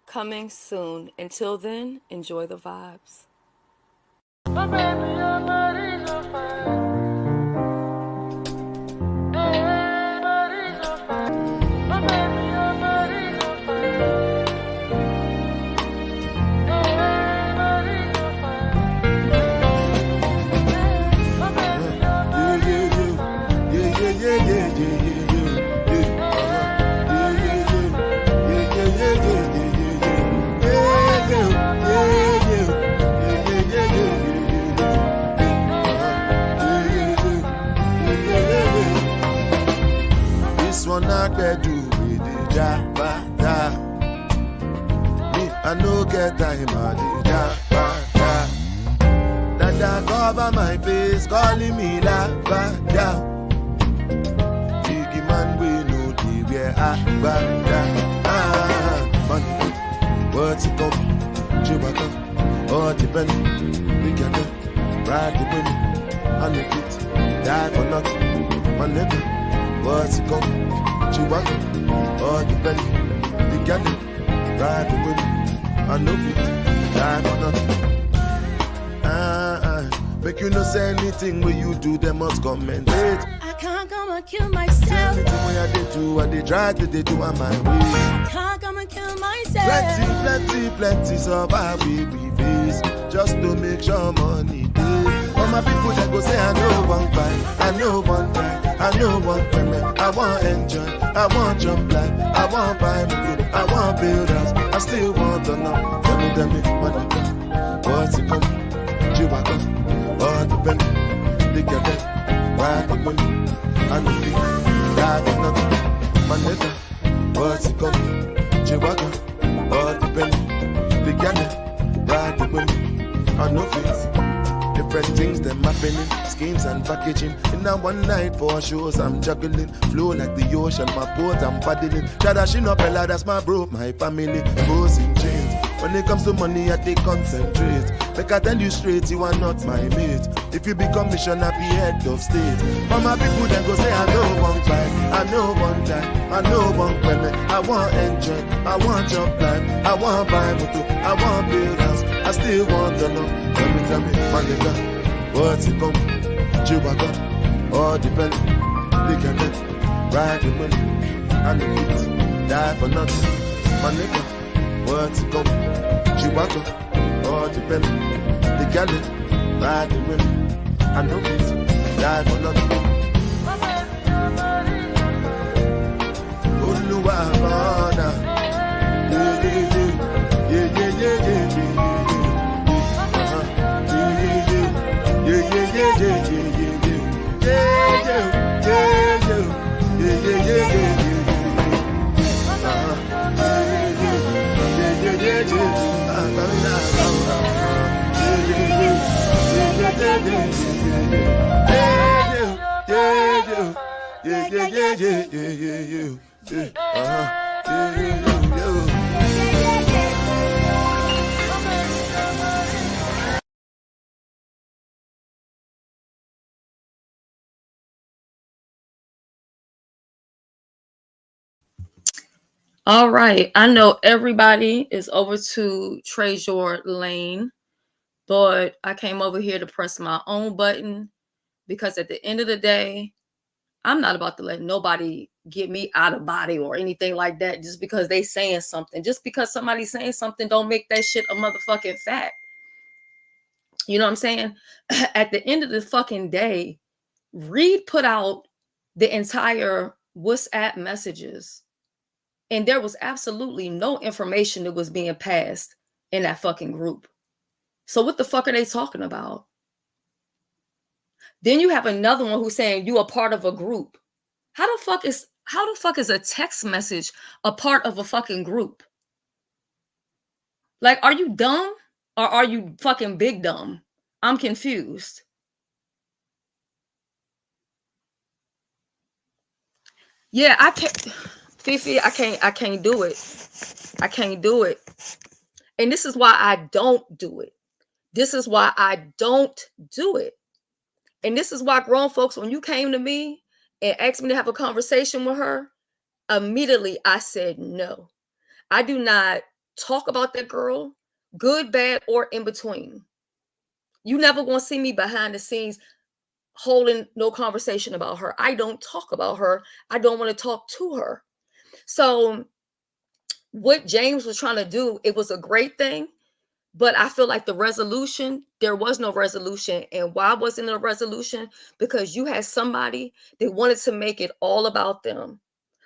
coming soon. Until then, enjoy the vibes. My baby, your body's on fire. Hey, body's on fire. My baby, your body's on fire. Hey, body's on fire. My baby, your body's on fire. This one I can do with the da. Me, I no get time on the da. Dada cover my face, calling me la da. Biggie man, we know the where I bada. Money, what's it come? Chewbacca, all the penny, we can ride the penny, and the it, die for nothing, my nigga. What's it come? Chewbacca, all the penny, we can ride the penny, and no it, die for nothing. Make you no say anything when you do, they must commentate. I can't come and kill myself. Anything when I did do, I did try to they do on my way. I can't come and kill myself. Plenty survive we face just to make sure money day. All my people that go say I know one buy, I know one buy, I know one payment. I want enjoy, I want jump life, I want buy me food, I want build house, I still want to know. Tell me, what's it come? Chewbacca, all the penny, they get it, ride the money, and the fee, die for nothing, my nigga, what's it come? Chewbacca, all the penny, they get it, ride the money, and no fees, different things them happening, schemes and packaging, in a one night for shows I'm juggling, flow like the ocean, my boat I'm paddling, Chadashin up Ella, that's my bro, my family, goes in chains. When it comes to money, I take concentrate. Like I tell you straight, you are not my mate. If you become mission, I be head of state. But my people then go say, I know one fight, I know one die, I know one payment. I want enjoy, I want jump life, I want buy motor, I want build house, I still want to know. Tell me, my nigga, what's it come? Chewbacca, all the penny, they can get, ride the money, and the beat, die for nothing. My nigga. What's it come? Chewbacca, all the penny, the gallon, ride the women, I know it, die for nothing. Oluwabana, All right. I know everybody is over to TreZur lane, but I came over here to press my own button because at the end of the day, I'm not about to let nobody get me out of body or anything like that just because they saying something. Just because somebody's saying something don't make that shit a motherfucking fact. You know what I'm saying? At the end of the fucking day, Reed put out the entire WhatsApp messages, and there was absolutely no information that was being passed in that fucking group. So what the fuck are they talking about? Then you have another one who's saying you are part of a group. How the fuck is a text message a part of a fucking group? Like, are you dumb or are you fucking big dumb? I'm confused. Yeah, I can't, Fifi, I can't do it. I can't do it. And this is why I don't do it. This is why I don't do it. And this is why grown folks, when you came to me and asked me to have a conversation with her, immediately I said no. I do not talk about that girl, good, bad, or in between. You never gonna see me behind the scenes holding no conversation about her. I don't talk about her. I don't want to talk to her. So what James was trying to do, it was a great thing, but I feel like the resolution, there was no resolution. And why wasn't there a resolution? Because you had somebody that wanted to make it all about them,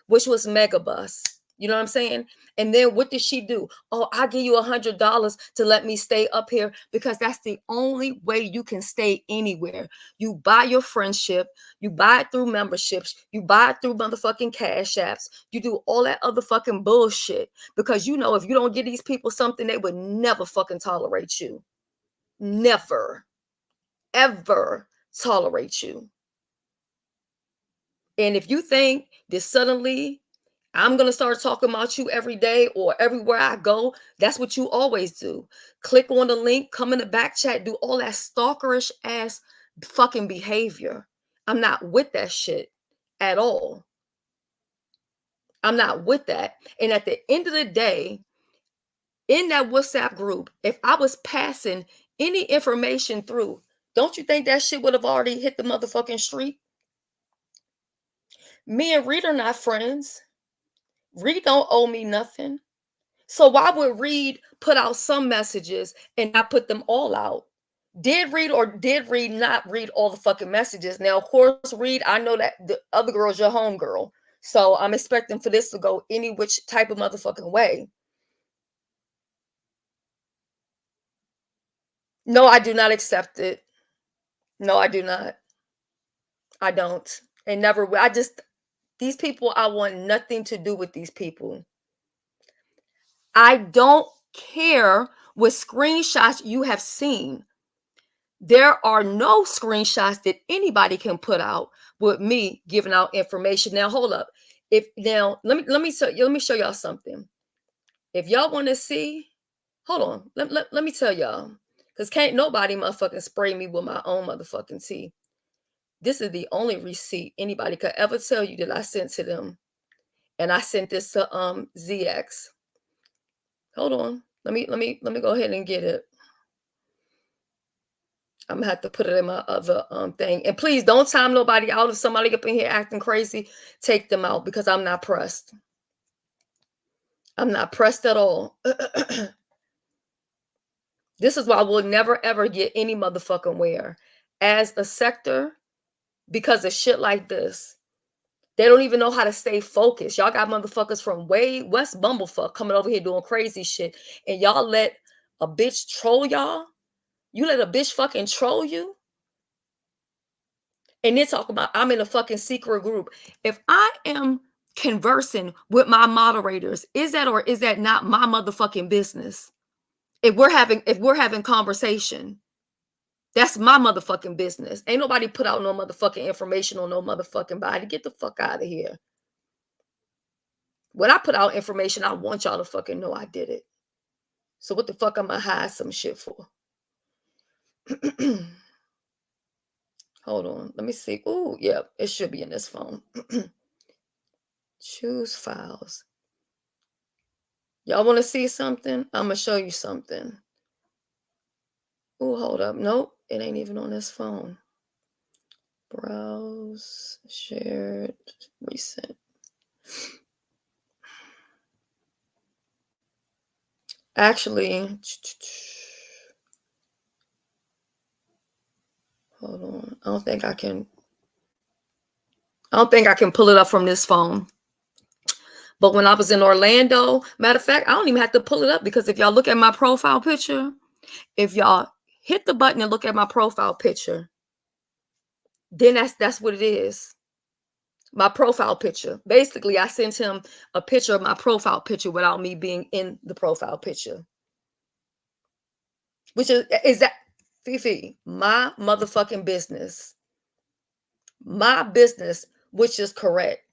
which was Megabus. You know what I'm saying? And then what did she do? Oh, I'll give you $100 to let me stay up here, because that's the only way you can stay anywhere. You buy your friendship, you buy it through memberships, you buy it through motherfucking cash apps, you do all that other fucking bullshit, because you know if you don't give these people something, they would never fucking tolerate you. Never, ever tolerate you. And if you think that suddenly I'm going to start talking about you every day or everywhere I go, that's what you always do. Click on the link, come in the back chat, do all that stalkerish ass fucking behavior. I'm not with that shit at all. I'm not with that. And at the end of the day, in that WhatsApp group, if I was passing any information through, don't you think that shit would have already hit the motherfucking street? Me and Reed are not friends. Reed don't owe me nothing. So why would Reed put out some messages and not put them all out? Did Reed not read all the fucking messages? Now, of course, Reed, I know that the other girl's your home girl. So I'm expecting for this to go any which type of motherfucking way. No, I do not accept it. No, I do not. I don't. And never will. These people, I want nothing to do with these people. I don't care what screenshots you have seen. There are no screenshots that anybody can put out with me giving out information. Now, hold up. Let me show y'all something. If y'all want to see, hold on. Let me tell y'all, because can't nobody motherfucking spray me with my own motherfucking tea. This is the only receipt anybody could ever tell you that I sent to them, and I sent this to ZX. Hold on. Let me go ahead and get it. I'm gonna have to put it in my other thing. And please don't time nobody out. If somebody up in here acting crazy, take them out, because I'm not pressed. I'm not pressed at all. This is why we'll never ever get any motherfucking where as a sector, because of shit like this. They don't even know how to stay focused. Y'all got motherfuckers from way West Bumblefuck coming over here doing crazy shit, and y'all let a bitch troll y'all. You let a bitch fucking troll you? And then talk about I'm in a fucking secret group. If I am conversing with my moderators, is that or is that not my motherfucking business? If we're having conversation, that's my motherfucking business. Ain't nobody put out no motherfucking information on no motherfucking body. Get the fuck out of here. When I put out information, I want y'all to fucking know I did it. So what the fuck am I hide some shit for? Hold on. Let me see. Ooh, yeah, it should be in this phone. Choose files. Y'all want to see something? I'm going to show you something. Ooh, hold up. Nope, it ain't even on this phone. Browse, shared, recent. Actually, hold on. I don't think I can pull it up from this phone. But when I was in Orlando, matter of fact, I don't even have to pull it up, because if y'all look at my profile picture, if y'all hit the button and look at my profile picture, then that's what it is. My profile picture. Basically, I sent him a picture of my profile picture without me being in the profile picture. Which is that, Fifi, my motherfucking business. My business, which is correct.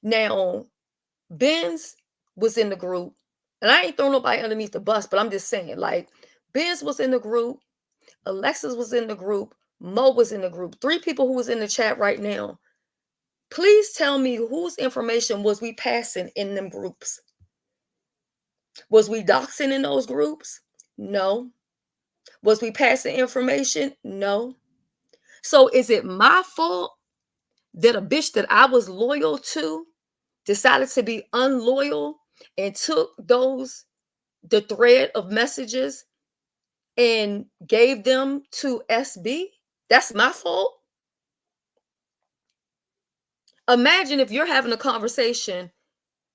Now, Benz was in the group, and I ain't throwing nobody underneath the bus, but I'm just saying, like, Benz was in the group, Alexis was in the group, Mo was in the group, 3 people who was in the chat right now. Please tell me whose information was we passing in them groups. Was we doxing in those groups? No. Was we passing information? No. So is it my fault that a bitch that I was loyal to decided to be unloyal and took the thread of messages and gave them to SB? That's my fault. Imagine if you're having a conversation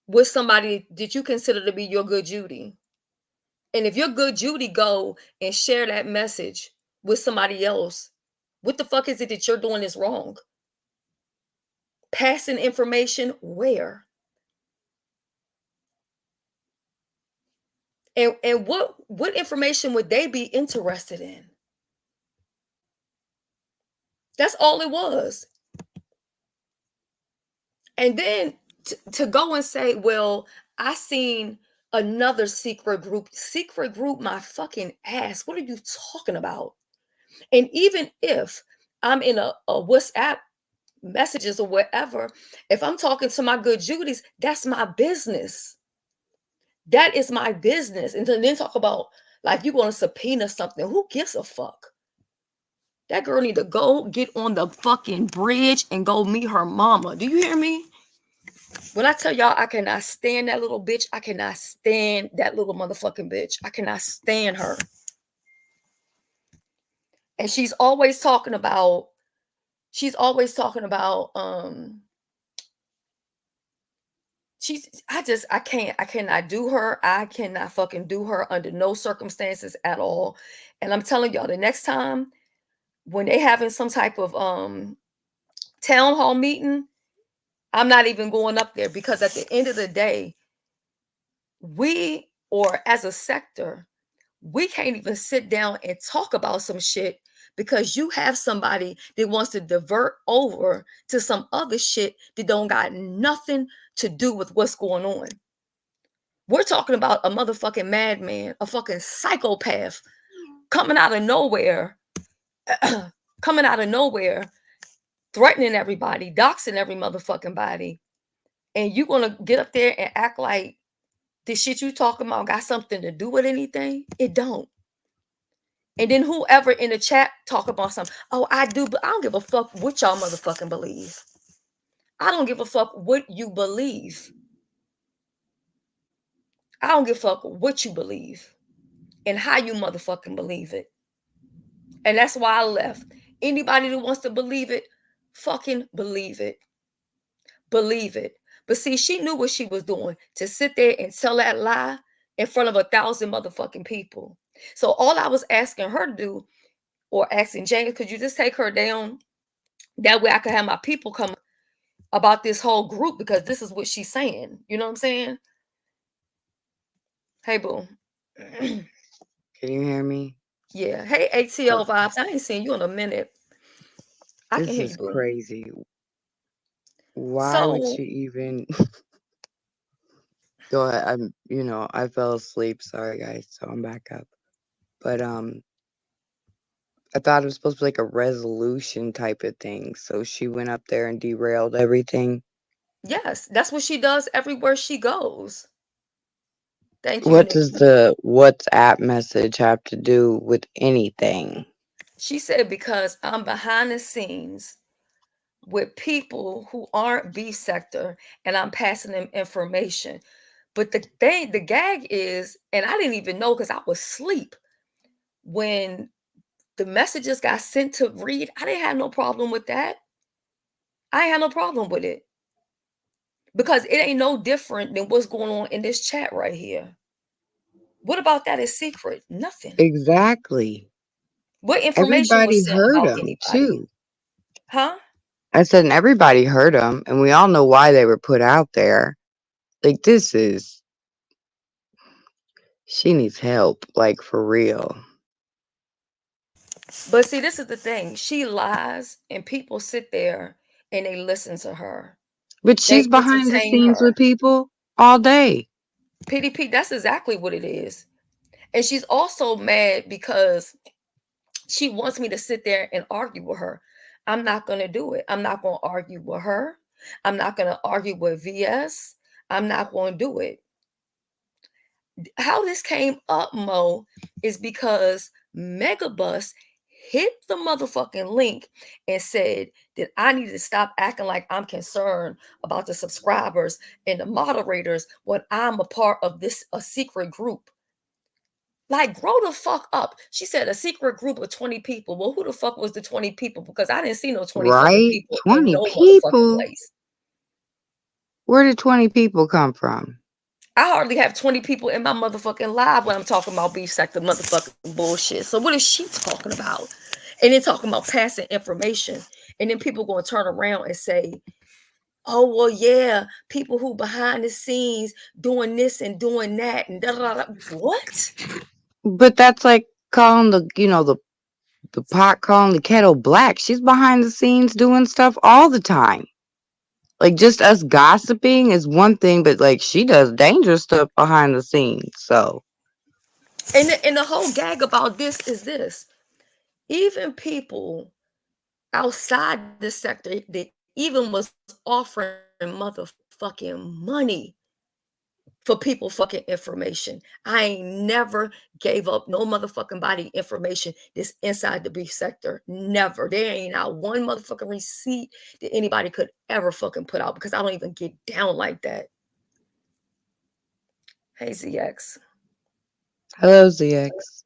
with somebody that you consider to be your good Judy. And if your good Judy go and share that message with somebody else, what the fuck is it that you're doing is wrong? Passing information where? And what information would they be interested in? That's all it was. And then to go and say, well, I seen another secret group. Secret group, my fucking ass. What are you talking about? And even if I'm in a WhatsApp messages or whatever, if I'm talking to my good Judies, that's my business. That is my business. And then talk about like you're going to subpoena something. Who gives a fuck? That girl need to go get on the fucking bridge and go meet her mama. Do you hear me? When I tell y'all I cannot stand that little bitch, I cannot stand that little motherfucking bitch. I cannot stand her. And she's always talking about I cannot do her. I cannot fucking do her under no circumstances at all. And I'm telling y'all, the next time when they having some type of town hall meeting, I'm not even going up there, because at the end of the day, we, or as a sector, we can't even sit down and talk about some shit because you have somebody that wants to divert over to some other shit that don't got nothing to do with what's going on. We're talking about a motherfucking madman, a fucking psychopath coming out of nowhere, threatening everybody, doxing every motherfucking body. And you gonna get up there and act like the shit you talking about got something to do with anything? It don't. And then whoever in the chat talk about something, oh, I do, but I don't give a fuck what y'all motherfucking believe. I don't give a fuck what you believe. I don't give a fuck what you believe and how you motherfucking believe it. And that's why I left. Anybody that wants to believe it, fucking believe it. Believe it. But see, she knew what she was doing, to sit there and tell that lie in front of 1,000 motherfucking people. So all I was asking her to do, or asking Jane, could you just take her down? That way I could have my people come about this whole group, because this is what she's saying. You know what I'm saying? Hey, boo. Can you hear me? Yeah. Hey, ATL Vibes. I ain't seen you in a minute. I can This hear is you, boo. crazy. Why would So, she even go ahead? I fell asleep. Sorry, guys. So I'm back up. But I thought it was supposed to be like a resolution type of thing. So she went up there and derailed everything. yes, that's what she does everywhere she goes. Thank you, What does Nikki. the WhatsApp message have to do with anything? She said, because I'm behind the scenes with people who aren't B sector and I'm passing them information. But the gag is, and I didn't even know because I was asleep when the messages got sent to read. I didn't have no problem with that. I had no problem with it, because it ain't no different than what's going on in this chat right here. What about that is secret? Nothing. Exactly. What information Everybody was sent heard about them anybody? too. Huh? I said, and everybody heard them, and we all know why they were put out there. Like, she needs help, like, for real. But see, this is the thing. She lies and people sit there and they listen to her. But They she's behind the entertain scenes her. with people all day. PDP, that's exactly what it is. And she's also mad because she wants me to sit there and argue with her. I'm not going to do it. I'm not going to argue with her. I'm not going to argue with VS. I'm not going to do it. How this came up, Mo, is because Megabus hit the motherfucking link and said that I need to stop acting like I'm concerned about the subscribers and the moderators when I'm a part of this a secret group. Like, grow the fuck up. She said a secret group of 20 people. Well, who the fuck was the 20 people? Because I didn't see no 20 fucking Right? people in 20 no motherfucking people? place. Where did 20 people come from? I hardly have 20 people in my motherfucking live when I'm talking about beef sector motherfucking bullshit. So what is she talking about? And then talking about passing information. And then people going to turn around and say, oh, well, yeah, people who behind the scenes doing this and doing that and da da da. What? But that's like calling the pot calling the kettle black. She's behind the scenes doing stuff all the time. Like, just us gossiping is one thing, but like she does dangerous stuff behind the scenes. So And the whole gag about this is this. Even people outside the sector that even was offering motherfucking money for people fucking information. I ain't never gave up no motherfucking body information that's inside the beef sector. Never. There ain't not one motherfucking receipt that anybody could ever fucking put out because I don't even get down like that. Hey, ZX. hello, ZX.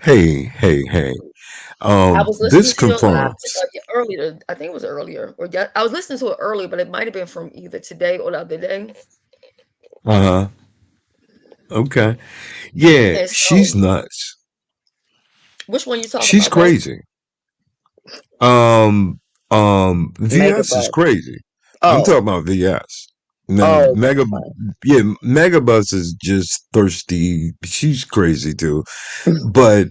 Hey. I was listening This to your live confirms. earlier. I think it was earlier, or I was listening to it earlier, but it might have been from either today or the other day. Uh huh. Okay. Yeah, And she's so, nuts. which one you talking She's about, babe? crazy. VS is Megabus. crazy. I'm Oh, talking about VS. Now, oh, that's yeah, Megabus is just thirsty. She's crazy too. fine. But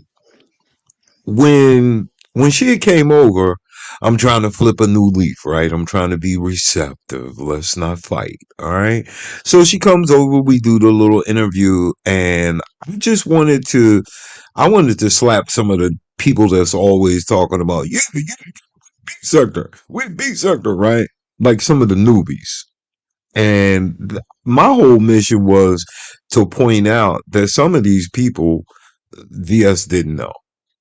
when she came over, I'm trying to flip a new leaf, right? I'm trying to be receptive. Let's not fight, all right? So she comes over, we do the little interview, and I wanted to slap some of the people that's always talking about, yeah, beat sector, we beat sector, right? Like some of the newbies. And my whole mission was to point out that some of these people VS didn't know.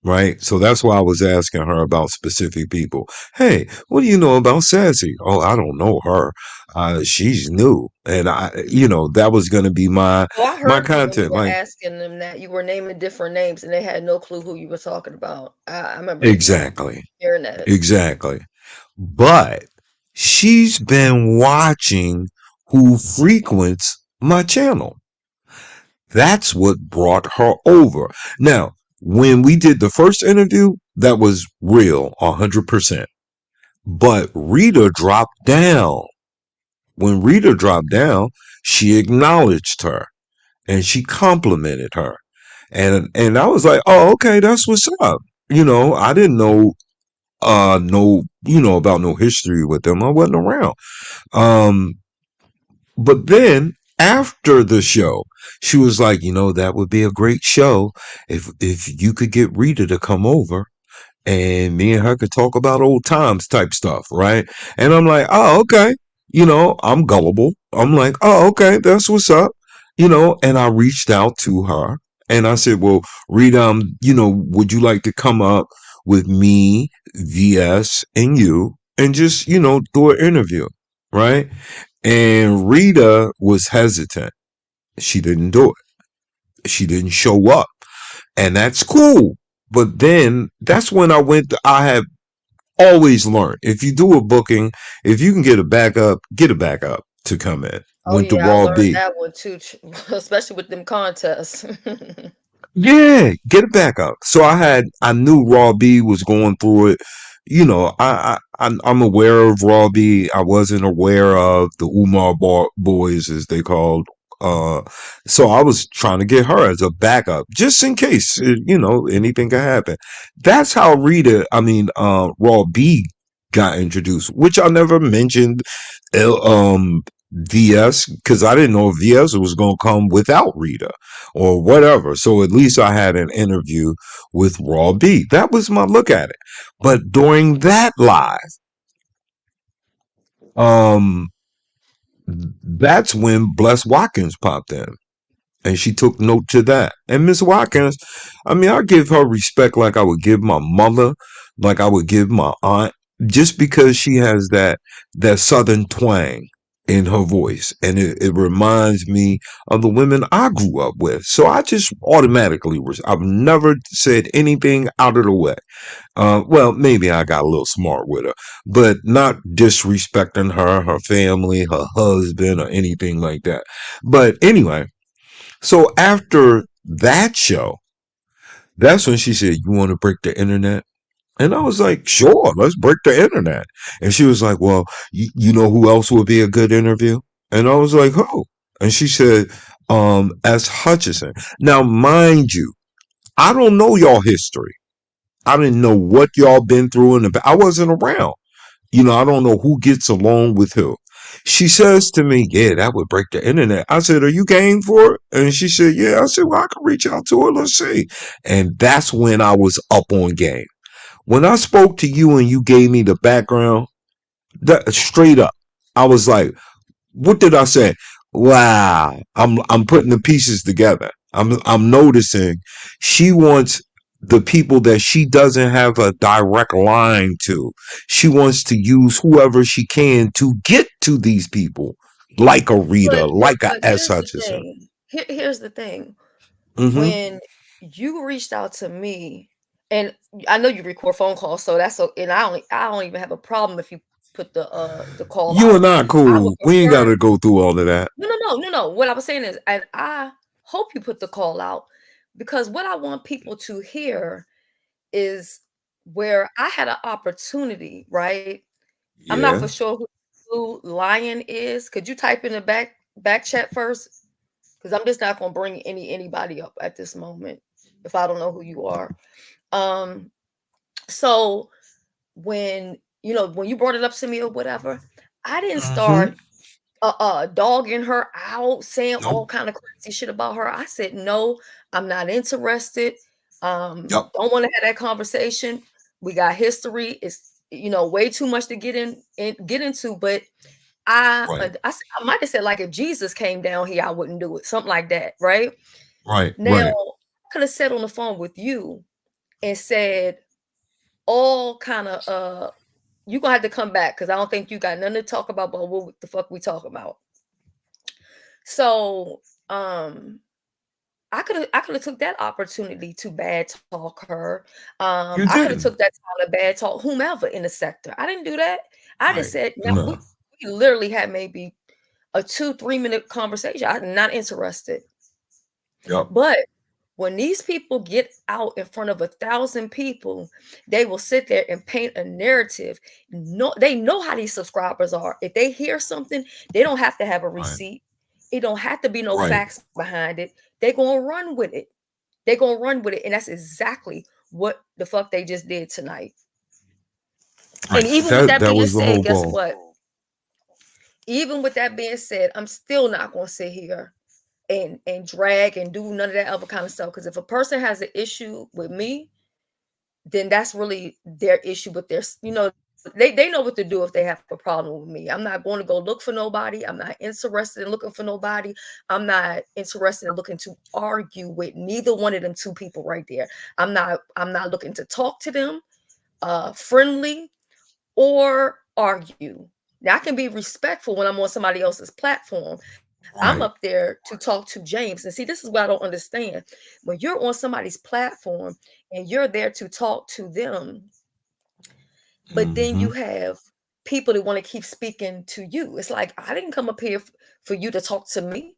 Right. So that's why I was asking her about specific people. Hey, what do you know about Sassy? Oh, I don't know her. She's new. And that was going to be Oh, I my heard you when you content. were Like, asking them that. You were naming different names and they had no clue who you were talking about. I remember exactly, hearing that. exactly. But she's been watching who frequents my channel. That's what brought her over. Now, when we did the first interview, that was real, 100%. But Rita dropped down. When Rita dropped down, she acknowledged her and she complimented her. And I was like, oh, okay, that's what's up. I didn't know about no history with them. I wasn't around. Um But then after the show, she was like, that would be a great show if you could get Rita to come over and me and her could talk about old times type stuff, right? And I'm like, oh, okay. I'm gullible. I'm like, oh, okay, that's what's up. And I reached out to her and I said, well, Rita, would you like to come up with me, VS, and you and just, do an interview, right? And Rita was hesitant. She didn't do it. She didn't show up. And that's cool. But then that's when I have always learned if you do a booking, if you can get a backup to come in. Oh Went to yeah, I Raw learned B. that one too, especially with them contests. Yeah, get it back up. So I knew Raw B was going through it. I'm aware of Raw B. I wasn't aware of the boys, as they called. Uh, so I was trying to get her as a backup, just in case, anything could happen. That's how Raw B got introduced, which I never mentioned. VS, because I didn't know if VS was going to come without Rita or whatever. So at least I had an interview with Raw B. That was my look at it. But during that live, um, that's when Bless Watkins popped in. And she took note to that. And Miss Watkins, I mean, I give her respect like I would give my mother, like I would give my aunt, just because she has that southern twang in her voice. And it reminds me of the women I grew up with. So I just automatically, I've never said anything out of the way. Well, maybe I got a little smart with her, but not disrespecting her, her family, her husband, or anything like that. But anyway, so after that show, that's when she said, "You want to break the internet?" And I was like, "Sure, let's break the internet." And she was like, "Well, you know who else would be a good interview?" And I was like, "Who?" And she said, "S. Hutchison." Now, mind you, I don't know y'all history. I didn't know what y'all been through I wasn't around. I don't know who gets along with who. She says to me, "Yeah, that would break the internet." I said, "Are you game for it?" And she said, "Yeah." I said, "Well, I can reach out to her. Let's see." And that's when I was up on game. When I spoke to you and you gave me the background, that straight up, I was like, what did I say? Wow, I'm putting the pieces together. I'm noticing she wants the people that she doesn't have a direct line to. She wants to use whoever she can to get to these people, like a Rita, like a But S. here's the Hutchison. thing. Here's the thing. Mm-hmm. When you reached out to me, and I know you record phone calls, so that's so. And I don't even have a problem if you put the call You out. and I I would cool. We ain't got prefer to go through all of that. no. What I was saying is, and I hope you put the call out because what I want people to hear is where I had an opportunity, right? I'm not for Yeah. sure who Blue Lion is. Could you type in the back chat first? Because I'm just not gonna bring anybody up at this moment if I don't know who you are. Um, so when you brought it up to me or whatever, I didn't Mm-hmm. start dogging her out, saying all Nope. kind of crazy shit about her. I said, no, I'm not interested. Yep. Don't want to have that conversation. We got history. It's way too much to get into. But Right. I might have said like if Jesus came down here, I wouldn't do it. Something like that, right? Right. Now Right. I could have sat on the phone with you and said all kind of you gonna have to come back because I don't think you got nothing to talk about what the fuck we talk about. So, I could have took that opportunity to bad talk her. You I could have didn't. took that time to bad talk whomever in the sector. I didn't do that. I just Right. said now we, No. we literally had maybe a 2-3 minute conversation. I'm not interested. Yep. But when these people get out in front of 1,000 people, they will sit there and paint a narrative. No, they know how these subscribers are. If they hear something, they don't have to have a Right. receipt. It don't have to be no Right. facts behind it. They're gonna run with it. They're gonna run with it. And that's exactly what the fuck they just did tonight. And Right. even with That that that being was the said, whole guess goal. what? Even with that being said, I'm still not gonna sit here and drag and do none of that other kind of stuff. Because if a person has an issue with me, then that's really their issue with they know what to do if they have a problem with me. I'm not going to go look for nobody. I'm not interested in looking for nobody. I'm not interested in looking to argue with neither one of them two people right there. I'm not looking to talk to them friendly or argue. Now I can be respectful when I'm on somebody else's platform. I'm up Right. there to talk to James. And see, this is what I don't understand. When you're on somebody's platform and you're there to talk to them, but then Mm-hmm. you have people that want to keep speaking to you. It's like I didn't come up here for you to talk to me.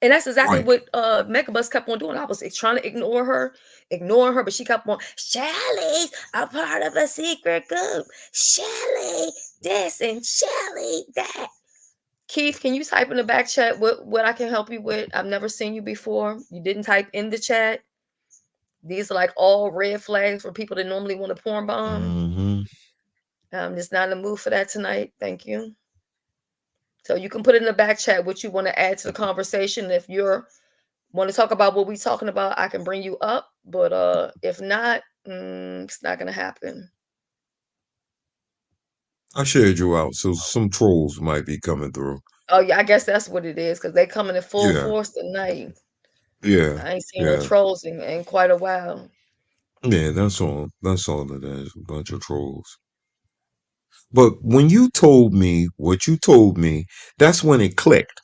And that's exactly Right. what Megabus kept on doing. I was trying to ignoring her, but she kept on, Shelly's a part of a secret group. Shelly this and Shelly that. Keith, can you type in the back chat what I can help you with? I've never seen you before. You didn't type in the chat. These are like all red flags for people that normally want to porn bomb. Mm-hmm. I'm just not in the mood for that tonight. Thank you. So you can put it in the back chat what you want to add to the conversation. If you're want to talk about what we're talking about, I can bring you up. But if not, it's not gonna happen. I shared you out, so some trolls might be coming through. Oh yeah, I guess that's what it is because they coming in full Yeah, force tonight. yeah, I ain't seen no yeah, trolls in quite a while. yeah. That's all. That's all it is. A bunch of trolls. But when you told me what you told me, that's when it clicked.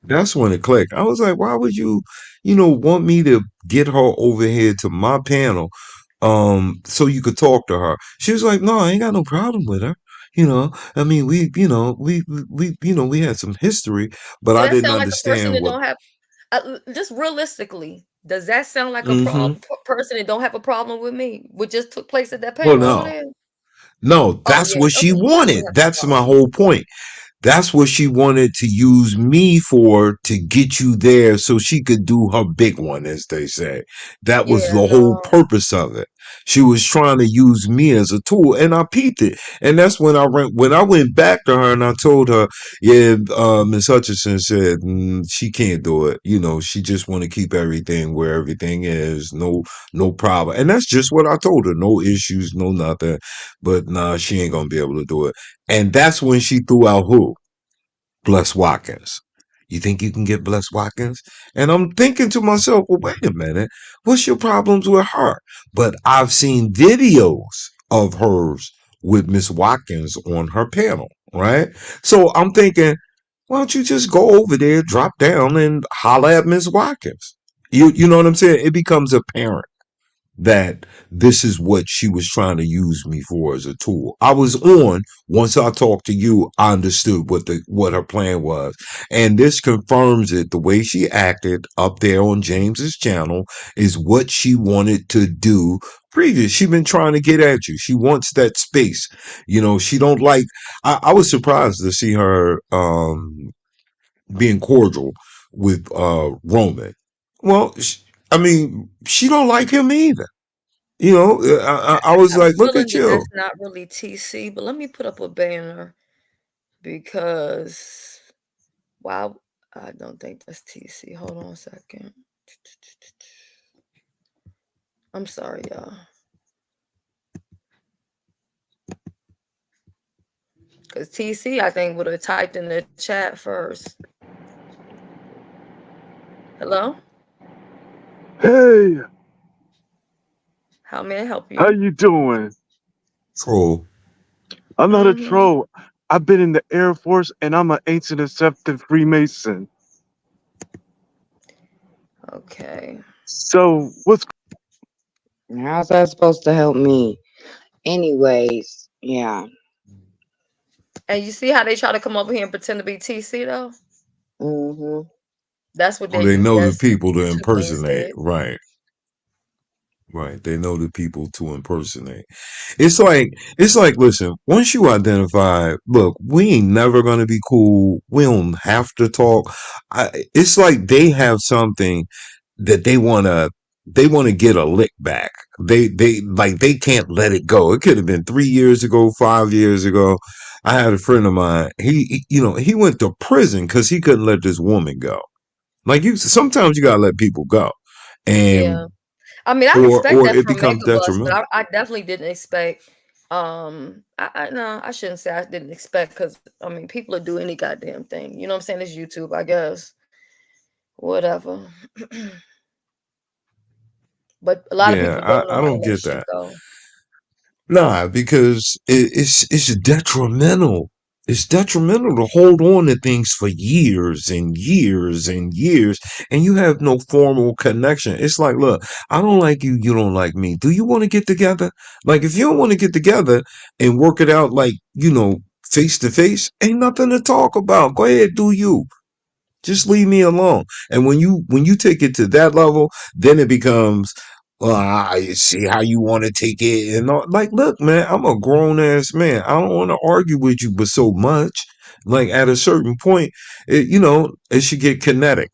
That's when it clicked. I was like, why would you, want me to get her over here to my panel, so you could talk to her? She was like, no, I ain't got no problem with her. I mean, we had some history, but So I that didn't sound like a person understand that what. don't have just realistically. Does that sound like a Hmm. person that don't have a problem with me? What just took place at that Well, panel over no, there? no, Oh that's yeah, what some she people do wanted. have a That's my problem. whole point. That's what she wanted to use me for, to get you there so she could do her big one, as they say. That was Yeah, the whole no. purpose of it. She was trying to use me as a tool, and I peeped it. And that's when I went back to her and I told her, yeah, Miss Hutchinson said she can't do it. She just want to keep everything where everything is. No, no problem. And that's just what I told her. No issues, no nothing. But nah, she ain't gonna be able to do it. And that's when she threw out who? Bless Watkins. You think you can get Bless Watkins? And I'm thinking to myself, well, wait a minute. What's your problems with her? But I've seen videos of hers with Miss Watkins on her panel, right? So I'm thinking, why don't you just go over there, drop down, and holler at Miss Watkins? You know what I'm saying? It becomes apparent that this is what she was trying to use me for as a tool. I was on once I talked to you, I understood what her plan was. And this confirms it. The way she acted up there on James's channel is what she wanted to do previous. She been trying to get at you. She wants that space. She don't like I was surprised to see her being cordial with Roman. Well, I mean, she don't like him either. I was I have a like, look feeling at that you. that's not really TC, but let me put up a banner because wow, I don't think that's TC. Hold on a second. I'm sorry, y'all. Because TC, I think, would have typed in the chat first. Hello? Hey, How may I help how you? you doing? Troll. I'm not a Mm-hmm. troll. I've been in the Air Force and I'm an ancient accepted Freemason. Okay. So what's How's that supposed to help me? Anyways, yeah. And you see how they try to come over here and pretend to be TC though? Mm-hmm. That's what Oh, they know the that's people to two being impersonate. said. Right. Right. They know the people to impersonate. It's like, listen, once you identify, look, we ain't never gonna be cool. We don't have to talk. It's like they have something that they wanna get a lick back. They can't let it go. It could have been 3 years ago, 5 years ago. I had a friend of mine. He went to prison because he couldn't let this woman go. Like, sometimes you gotta let people go, and Yeah. I mean, I expect or that it from becomes Megabus, but detrimental. I definitely didn't expect I no, I shouldn't say I didn't expect because I mean people will do any goddamn thing. You know what I'm saying? It's YouTube, I guess. Whatever. But a lot of Yeah, people don't know I how to don't let get shit that. go. Nah, because it's detrimental. It's detrimental to hold on to things for years and years and years, and you have no formal connection. It's like, look, I don't like you, you don't like me. Do you want to get together? Like, if you don't want to get together and work it out, like, face to face, ain't nothing to talk about. Go ahead, do you. Just leave me alone. And when you take it to that level, then it becomes, well, I see how you want to take it, and all. Like, look, man, I'm a grown ass man. I don't want to argue with you, but so much. Like, at a certain point, it should get kinetic,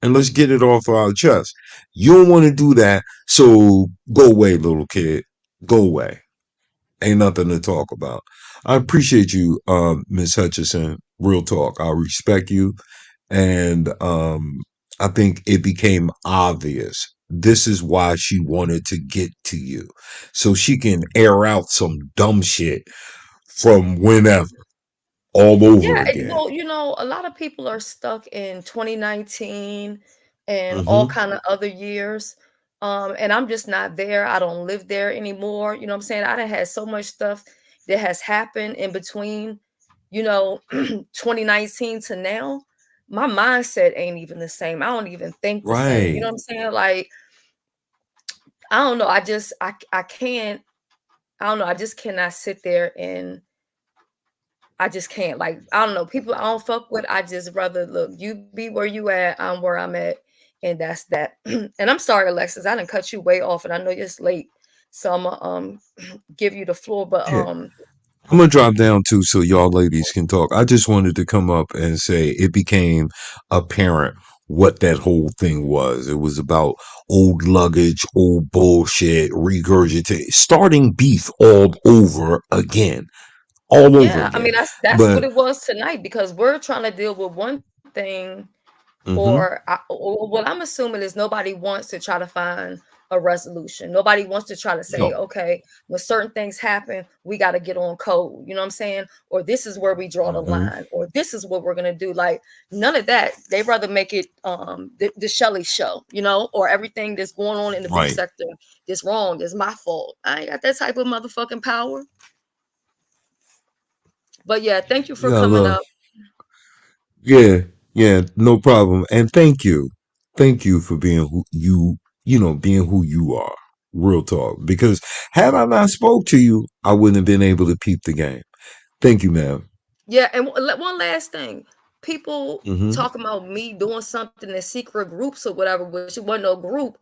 and let's get it off our chest. You don't want to do that, so go away, little kid. Go away. Ain't nothing to talk about. I appreciate you, Miss Hutchison. Real talk. I respect you. And I think it became obvious. This is why she wanted to get to you. So she can air out some dumb shit from whenever. all Yeah, over and again. well, a lot of people are stuck in 2019 and all Hmm. kind of other years. And I'm just not there. I don't live there anymore. You know what I'm saying? I done had so much stuff that has happened in between, 2019 to now. My mindset ain't even the same. I don't even think the same. You know Right. what I'm saying? Like, I don't know. I can't, I don't know. I just cannot sit there and I just can't. Like, I don't know. People I don't fuck with. I just rather look, you be where you at, I'm where I'm at, and that's that. And I'm sorry, Alexis, I didn't cut you way off, and I know it's late. So I'm gonna give you the floor. But Yeah. I'm gonna drop down too so y'all ladies can talk. I just wanted to come up and say it became apparent what that whole thing was. It was about old luggage, old bullshit, regurgitate, starting beef all over again. All over yeah, I again. mean that's what But it was tonight because we're trying to deal with one thing. hmm Or what I'm assuming is nobody wants to try to find a resolution. Nobody wants to try to say, no. okay, when certain things happen, we got to get on code. You know what I'm saying? Or this is where we draw the Hmm. line, or this is what we're gonna do. Like none of that. They rather make it the Shelly show, or everything that's going on in the beef Right. sector that's wrong is my fault. I ain't got that type of motherfucking power. But yeah, thank you for Yeah, coming look. up. Yeah, yeah, no problem. And thank you. Thank you for being who being who you are. Real talk. Because had I not spoke to you, I wouldn't have been able to peep the game. Thank you, ma'am. Yeah, and one last thing. People Hmm. talking about me doing something in secret groups or whatever, which it wasn't no group,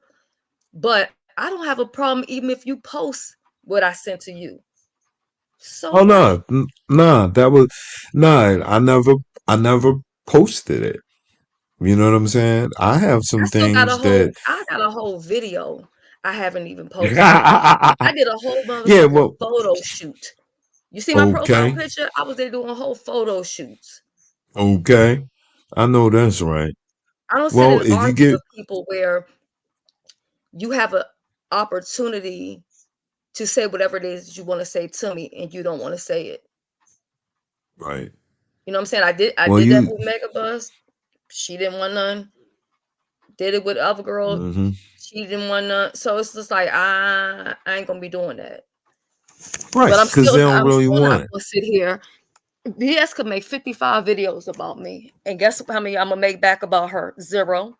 but I don't have a problem even if you post what I sent to you. So Oh what? no, nah, that was nah. I never posted it. You know what I'm saying? I have I some still got a things that. whole I got a whole video I haven't even posted. Yeah, I did a whole motherfucking well, photo shoot. You see my profile okay, picture? I was there doing a whole photo shoots. okay. I know that's right. I don't sit Well, and if you argue get with people where you have an opportunity to say whatever it is you want to say to me and you don't want to say it. right, You know what I'm saying? I well, did that you. with Megabus. She didn't want none. Did it with other girl. Hmm. She didn't want none. So it's just like I ain't gonna be doing that. Right, But because they don't I'm really still not want it. gonna sit here. BS could make 55 videos about me. And guess how many I'm gonna make back about her? Zero.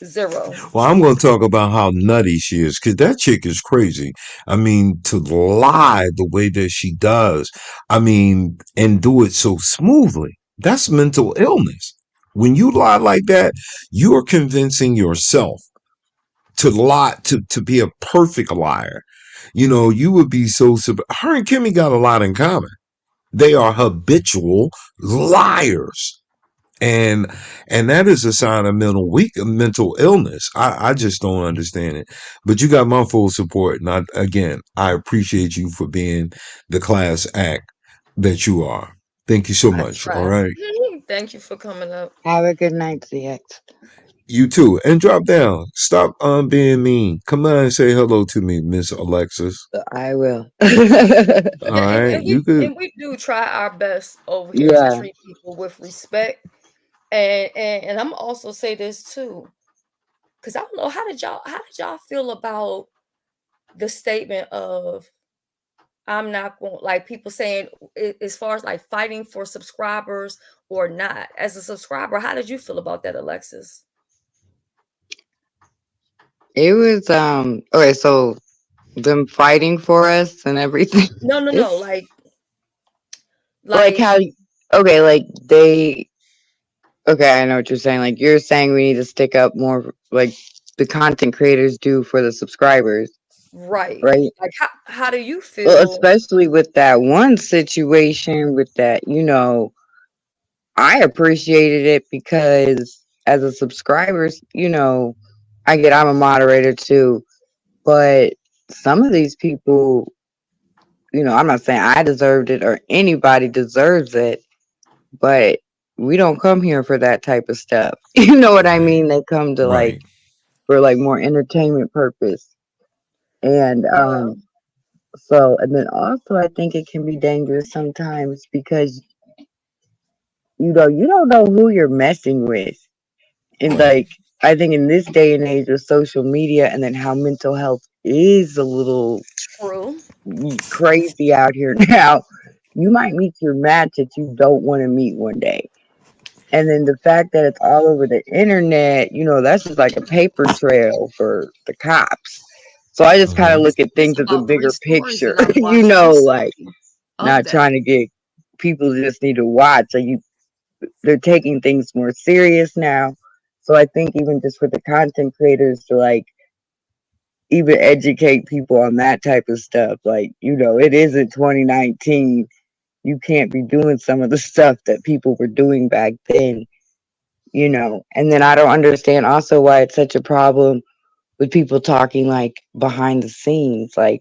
Zero. Well, I'm going to talk about how nutty she is because that chick is crazy. I mean, to lie the way that she does, I mean, and do it so smoothly, that's mental illness. When you lie like that, you are convincing yourself to lie, to be a perfect liar. You would be so, her and Kimmy got a lot in common. They are habitual liars, and that is a sign of mental illness. I just don't understand it. But you got my full support, and I appreciate you for being the class act that you are. Thank you so I much. All try. right, Thank you for coming up. Have a good night, CX. you too, and drop down. Stop being mean. Come on and say hello to me, Miss Alexis. I will. All Yeah, and, right, and you we could. and we do try our best over here to Yeah. treat people with respect. And I'm also say this too, because I don't know how did y'all feel about the statement of I'm not going like people saying as far as like fighting for subscribers or not. As a subscriber, how did you feel about that, Alexis? It was okay, so them fighting for us and everything. No, no, no. It's like Like how okay, like they okay, I know what you're saying. Like you're saying we need to stick up more like the content creators do for the subscribers, right. right? Like how do you Well, feel? especially with that one situation with that, I appreciated it because as a subscribers, I'm a moderator too, but some of these people, I'm not saying I deserved it or anybody deserves it, but we don't come here for that type of stuff. You know what I Right, mean? They come to right. for like more entertainment purpose. And Yeah. So, and then also, I think it can be dangerous sometimes because you don't know who you're messing with, and Right. like I think in this day and age with social media, and then how mental health is a little True. crazy out here now, you might meet your match that you don't want to meet one day. And then the fact that it's all over the internet, that's just like a paper trail for the cops. So I just kind of Hmm. look at It's things as a about three bigger stories picture, that I've watched like recently of not that. trying to get people just need to watch. Like they're taking things more serious now. So I think even just for the content creators to like even educate people on that type of stuff, like, it isn't 2019. You can't be doing some of the stuff that people were doing back then. And then I don't understand also why it's such a problem with people talking like behind the scenes, like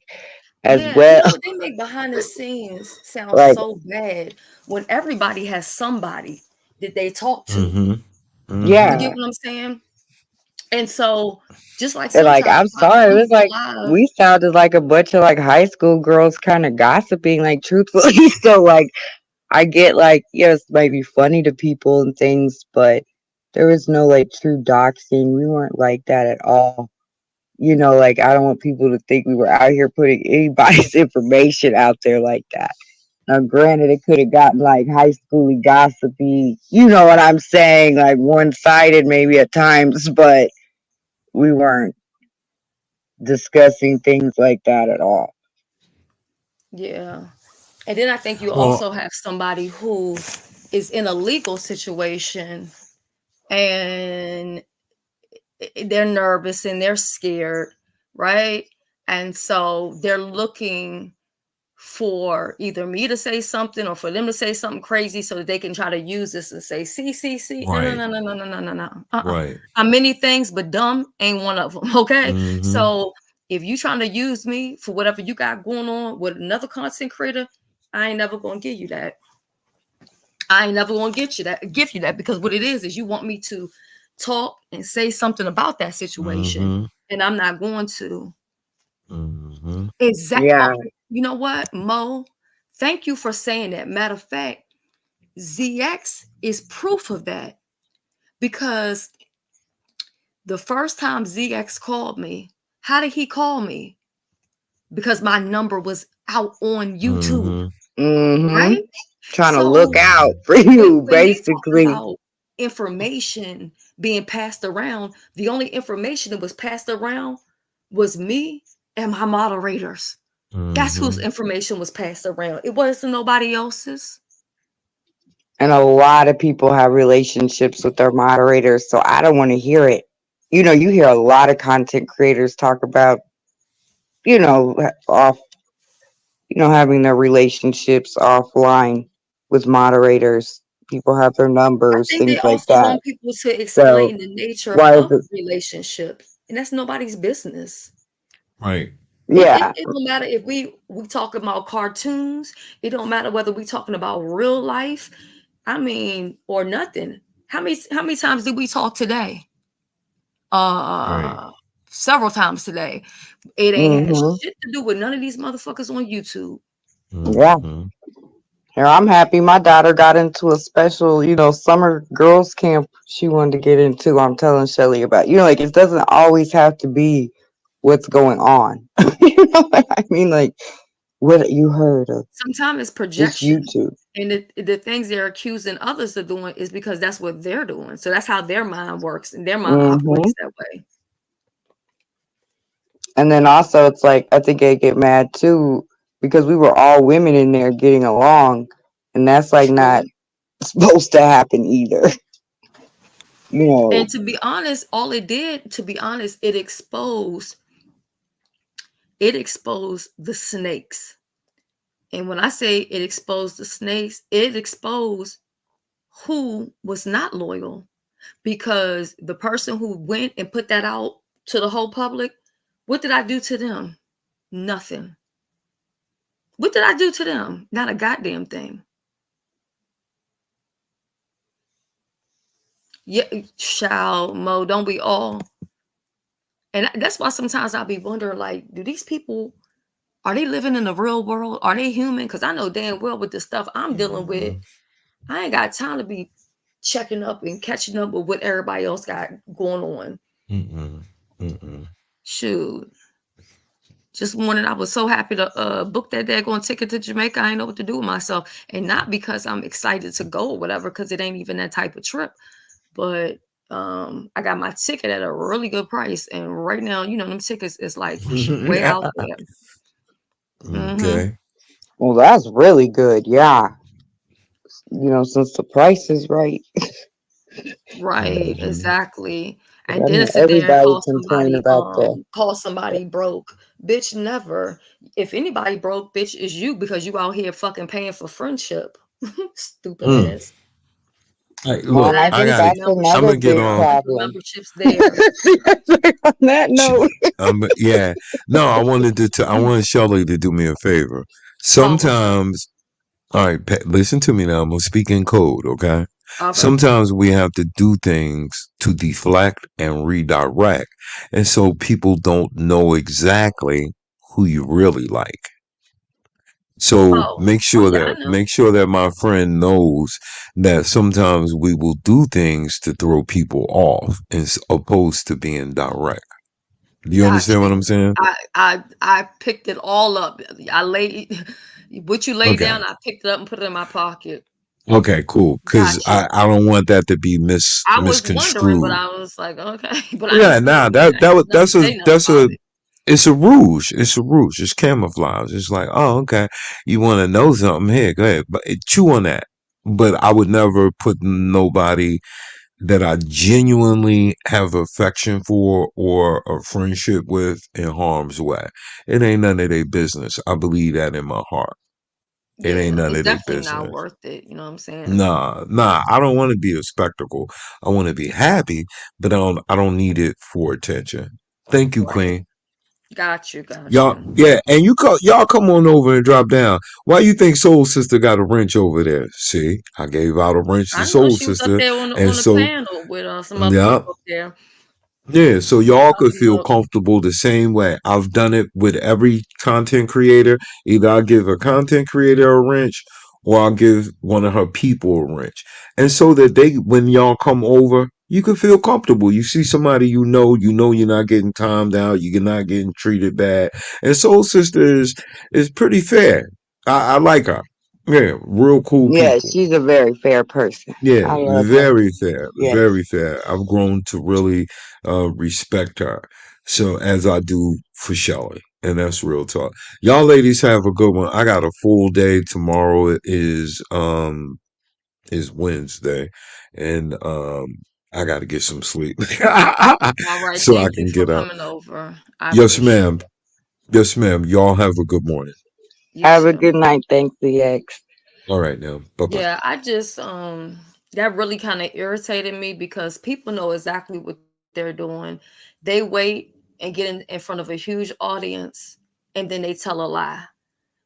as Yeah, well. they make behind the scenes sound Like, so bad when everybody has somebody that they talk to. Hmm. You Hmm. get yeah. what I'm saying? And so, just like And like, sometimes I'm I sorry, it come was on like live, we sounded like a bunch of like high school girls kind of gossiping, like truthfully. So like I get like, yes, it might be funny to people and things, but there was no like true doxing. We weren't like that at all. Like I don't want people to think we were out here putting anybody's information out there like that. Now, granted, it could have gotten like high schooly gossipy, you know what I'm saying, like one sided maybe at times, but we weren't discussing things like that at all. yeah. And then I think you Well, also have somebody who is in a legal situation and they're nervous and they're scared, right? And so they're looking for either me to say something or for them to say something crazy so that they can try to use this and say, see, no, no, right, no, no, no, no, no, no, no. right. I'm many things, but dumb ain't one of them. Okay. Hmm. So if you trying to use me for whatever you got going on with another content creator, I ain't never gonna give you that. I ain't never gonna give you that because what it is you want me to talk and say something about that situation, Hmm. and I'm not going to. Hmm. Exact. Yeah. You know what, Mo? Thank you for saying that. Matter of fact, ZX is proof of that because the first time ZX called me, how did he call me? Because my number was out on YouTube, Hmm. Mm-hmm. right? Trying to look So out Hmm. for you, when they talking basically. about information being passed around, the only information that was passed around was me and my moderators. That's whose Hmm. information was passed around. It wasn't nobody else's. And a lot of people have relationships with their moderators, so I don't want to hear it. You hear a lot of content creators talk about, off, having their relationships offline with moderators. People have their I numbers, think they things like also that. want people to So explain the nature why is of it? relationship, and that's nobody's business. Right. Yeah. It don't matter if we talk about cartoons. It don't matter whether we talking about real life. I mean, or nothing. How many times did we talk today? Right. Uh, Several times today. It ain't had Hmm. shit to do with none of these motherfuckers on YouTube. Yeah. Hmm. Here, I'm happy my daughter got into a special, summer girls camp she wanted to get into. I'm telling Shelly about, like it doesn't always have to be what's going on. You know what I mean? Like what you heard of Sometimes it's this projection. YouTube. And the things they're accusing others of doing is because that's what they're doing. So that's how their mind works and their mind Hmm. operates that way. And then also, it's like I think they get mad too because we were all women in there getting along, and that's like not True. supposed to happen either. You know. And to be honest, all it did, to be honest, it exposed the snakes. And when I say it exposed the snakes, it exposed who was not loyal because the person who went and put that out to the whole public, what did I do to them? Nothing. What did I do to them? Not a goddamn thing. Yeah, shall Mo, don't we all? And that's why sometimes I'll be wondering, like, do these people Are they living in the real world? Are they human? Because I know damn well with the stuff I'm dealing with, Mm-mm, I ain't got time to be checking up and catching up with what everybody else got going on. mm-mm, mm-mm. Shoot. Just morning, I was so happy to book that daggone ticket to Jamaica. I ain't know what to do with myself. And not because I'm excited to go or whatever, because it ain't even that type of trip. But I got my ticket at a really good price. And right now, them tickets is like way out there. Mm-hmm. Okay. Well, that's really good. Yeah. Since the price is right. Right, Hmm. exactly. 'Cause And I then know to sit there and everybody complain about the. call somebody broke. Bitch, never. If anybody broke, bitch, is you because you out here fucking paying for friendship. Stupid Mm. ass. Hey, You Well, look, and I mad I think because the gotta. that's I'm membership's another gonna get big there. on. The problem. membership's there. On that note, Yeah. No, I wanted to. I wanted Shelly to do me a favor. What's up? Sometimes, all right, listen to me now. I'm gonna speak in code, okay? All right. Sometimes we have to do things to deflect and redirect, and so people don't know exactly who you really like. So Oh yeah, I know. make sure that my friend knows that sometimes we will do things to throw people off as opposed to being direct. Do you Got understand what you. I'm saying? I picked it all up. I laid what you lay Okay. down, I picked it up and put it in my pocket. Okay, cool. Because Got you. I don't want that to be I was wondering, but misconstrued. I was like, okay. But I ain't Yeah, say nah, nothing. I ain't never say nothing that's about a it. it's a rouge. It's a rouge. It's camouflage. It's like, oh, okay, you want to know something? Here, go ahead, but chew on that. But I would never put nobody that I genuinely have affection for or a friendship with in harm's way. It ain't none of their business. I believe that in my heart. It ain't Yeah, none it's of their definitely not business. worth it. You know what I'm saying? Nah. I don't want to be a spectacle. I want to be happy, but I don't need it for attention. Thank you, Right. Queen. Got you. Got Y'all, you. yeah, and y'all come on over and drop down. Why you think Soul Sister got a wrench over there? See, I gave out a wrench to I know Soul she was up Sister, there on and the so panel with some other yeah, people up there. yeah, so y'all could Talking feel about, comfortable the same way. I've done it with every content creator. Either I'll give a content creator a wrench or I'll give one of her people a wrench. And so that when y'all come over, you can feel comfortable. You see somebody you know you're not getting timed out, you're not getting treated bad. And Soul Sister is pretty fair. I like her. Yeah, real cool yeah, people. she's a very fair person. Yeah, I love her. very fair, Yes. very fair. I've grown to really respect her. So as I do for Shelly. And that's real talk. Y'all ladies have a good one. I got a full day. Tomorrow is Wednesday. And I gotta get some sleep. all right. So I Thank you can for get up. coming over. I Yes, appreciate ma'am. it. Yes, ma'am. Y'all have a good morning. You Have a too. good night. Thanks, EX. All right now. Bye bye. Yeah, I just that really kind of irritated me because people know exactly what they're doing. They wait and get in front of a huge audience and then they tell a lie.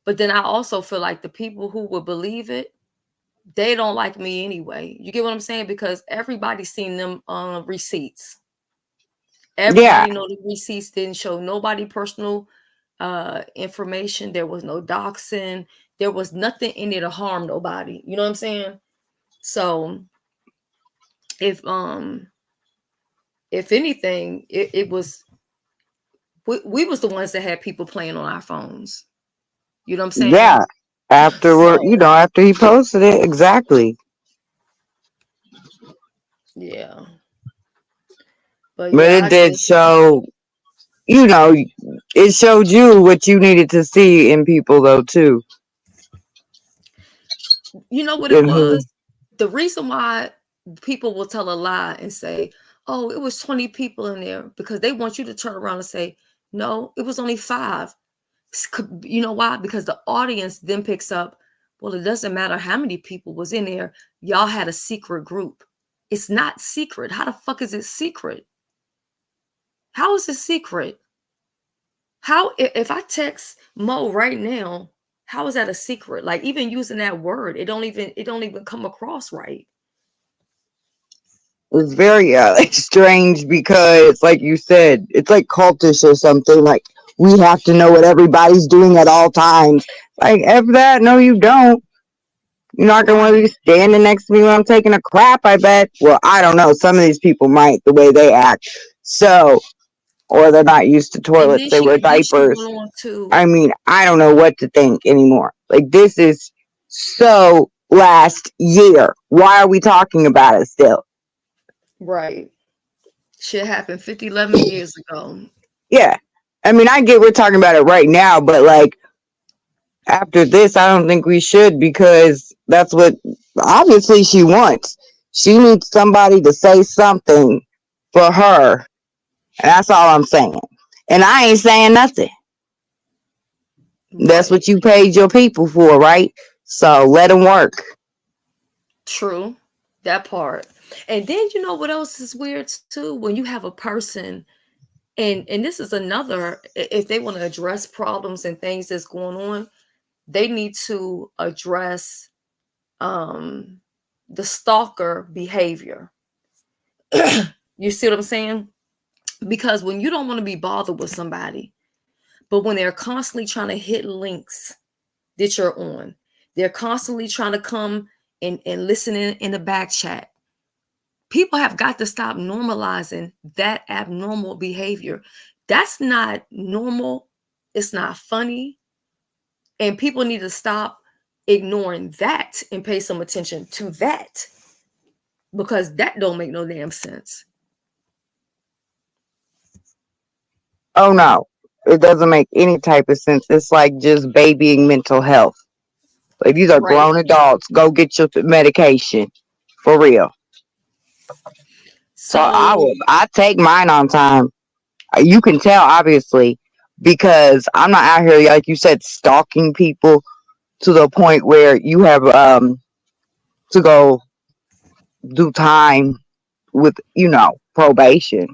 But then I also feel like the people who would believe it, they don't like me anyway. You get what I'm saying? Because everybody's seen them receipts. Yeah, Everybody know the receipts didn't show nobody personal information. There was no doxing. There was nothing in there to harm nobody. You know what I'm saying? So if um if anything, it was we was the ones that had people playing on our phones. You know what I'm saying? yeah. Afterward, So after he posted it, exactly. yeah. But But yeah, it I did just show, you know, it showed you what you needed to see in people, though, too. you know what it And who? was? The reason why people will tell a lie and say, "Oh, it was 20 people in there," because they want you to turn around and say, "No, it was only 5." You know why? Because the audience then picks up, well, it doesn't matter how many people was in there. Y'all had a secret group. It's not secret. How the fuck is it secret? How is it secret? How if I text Mo right now, how is that a secret? Like even using that word, it don't even come across right. It's very strange because, like you said, it's like cultish or something. Like, We have to know what everybody's doing at all times. Like, F that. No, you don't. You're not going to want to be Right. standing next to me when I'm taking a crap, I bet. Well, I don't know. Some of these people might, the way they act. So, or they're not used to And toilets. They wear then she diapers. went on to I mean, I don't know what to think anymore. Like, this is so last year. Why are we talking about it still? right. Shit happened 50, 11 years ago. Yeah. I mean, I get we're talking about it right now, but like after this, I don't think we should because that's what obviously she wants. She needs somebody to say something for her. And that's all I'm saying. And I ain't saying nothing. That's Right. what you paid your people for, right? So let them work. True. That part. And then you know what else is weird too? When you have a person and this is another if they want to address problems and things that's going on, they need to address um the stalker behavior. You see what I'm saying? Because when you don't want to be bothered with somebody, but when they're constantly trying to hit links that you're on, they're constantly trying to come and listen in the back chat. People have got to stop normalizing that abnormal behavior. That's not normal. It's not funny. And people need to stop ignoring that and pay some attention to that because that don't make no damn sense. Oh no. It doesn't make any type of sense. It's like just babying mental health. Like these are Right. grown adults. Go get your medication. For real. So So I take mine on time. You can tell obviously because I'm not out here like you said stalking people to the point where you have to go do time with probation.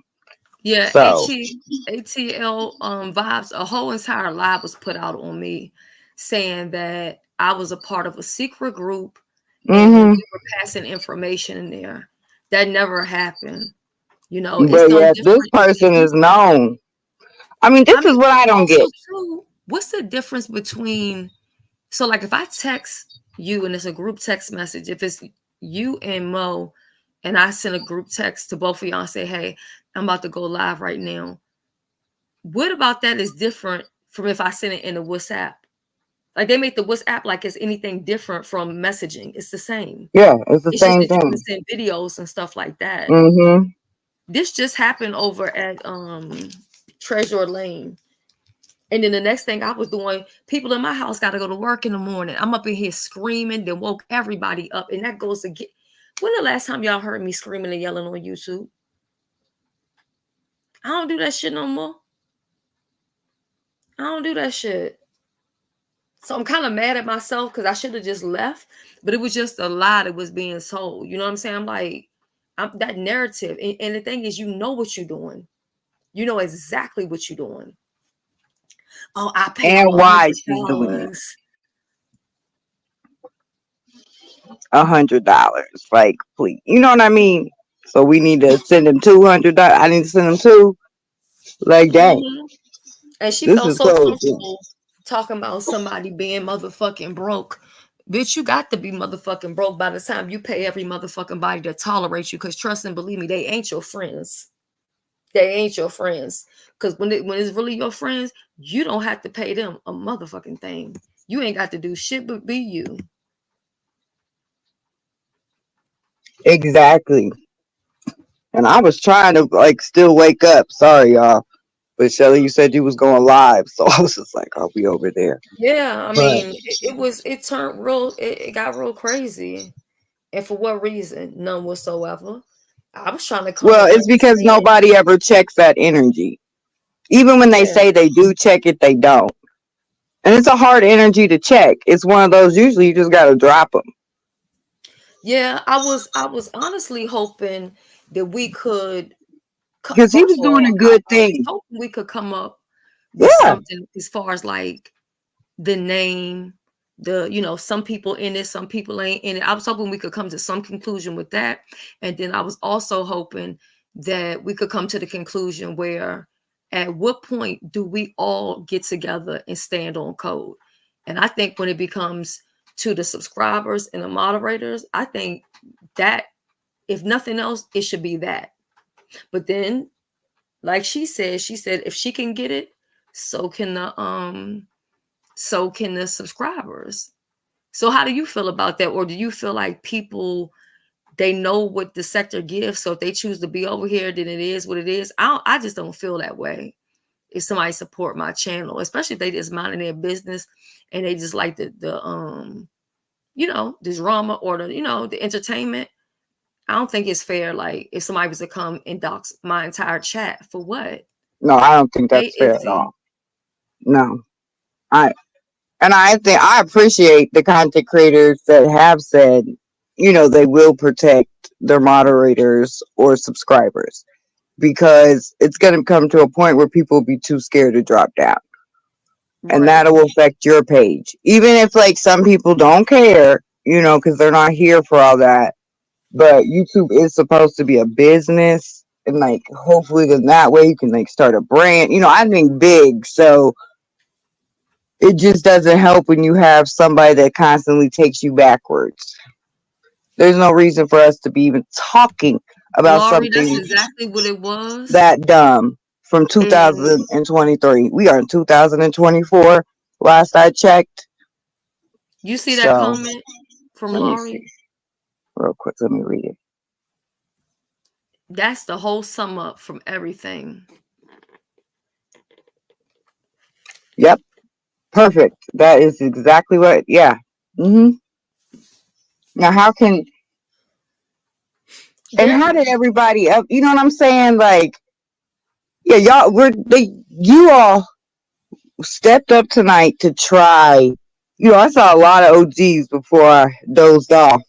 yeah, So ATL vibes, a whole entire live was put out on me saying that I was a part of a secret group and hmm we were passing information in there. That never happened. It's but no yes, this different if person you is known. I mean, I this is mean, what but I don't also get. too, what's the difference between so like if I text you and it's a group text message, if it's you and Mo and I send a group text to both of y'all and say, hey, I'm about to go live right now. What about that is different from if I send it in a WhatsApp? Like they make the WhatsApp like it's anything different from messaging. It's the same. Yeah, it's the It's just same that you can thing. send videos and stuff like that. hmm This just happened over at Treasure Lane. And then the next thing I was doing, people in my house got to go to work in the morning. I'm up in here screaming, then woke everybody up. And that goes to get. When the last time y'all heard me screaming and yelling on YouTube? I don't do that shit no more. I don't do that shit. So I'm kind of mad at myself because I should have just left, but it was just a lie that was being sold. You know what I'm saying? I'm like, that narrative. And the thing is, you know what you're doing. You know exactly what you're doing. Oh, I pay And them a why hundred she's doing it. dollars. $100, like please, you know what I mean. So we need to send him $200. I need to send him two. Like dang, Mm-hmm. And she this felt is so close. comfortable talking about somebody being motherfucking broke. Bitch, you got to be motherfucking broke by the time you pay every motherfucking body that tolerates you. Cause trust and believe me, they ain't your friends. They ain't your friends. Cause when it's really your friends, you don't have to pay them a motherfucking thing. You ain't got to do shit but be you. Exactly. And I was trying to like still wake up. Sorry, y'all. But Shelly, you said you was going live, so I was just like, I'll be over there. Yeah, I But mean, it turned real, it got real crazy. And for what reason? None whatsoever. I was trying to come well, and it's because understand. nobody ever checks that energy. Even when they Yeah. say they do check it, they don't. And it's a hard energy to check. It's one of those. Usually, you just gotta drop them Yeah, I was honestly hoping that we could because he first was of doing all, a I good was thing. hoping we could come up with Yeah, something as far as like the name, some people in it, some people ain't in it. I was hoping we could come to some conclusion with that. And then I was also hoping that we could come to the conclusion where At what point do we all get together and stand on code? And I think when it becomes to the subscribers and the moderators, I think that if nothing else, it should be that. But then, like she said if she can get it, so can the subscribers. So how do you feel about that? Or do you feel like people, they know what the sector gives, so if they choose to be over here, then it is what it is? I just don't feel that way. If somebody support my channel, especially if they just minding their business and they just like the the drama or the entertainment, I don't think it's fair. Like if somebody was to come and dox my entire chat for what? No, I don't think Hey, that's fair at Izzy. all. No, I and I think I appreciate the content creators that have said, they will protect their moderators or subscribers, because it's going to come to a point where people will be too scared to drop down, and Right. that'll affect your page. Even if like some people don't care, because they're not here for all that. But YouTube is supposed to be a business, and like hopefully then that way you can like start a brand. I think big, so it just doesn't help when you have somebody that constantly takes you backwards. There's no reason for us to be even talking about Laurie, that's something exactly what it was. that dumb from And 2023. We are in 2024. Last I checked. you see that So comment from let me see Laurie? real quick. Let me read it. That's the whole sum up from everything. Yep. Perfect. That is exactly what. Yeah. Now, and There, how did everybody up? You know what I'm saying? Like, yeah, you all stepped up tonight to try. I saw a lot of OGs before I dozed off.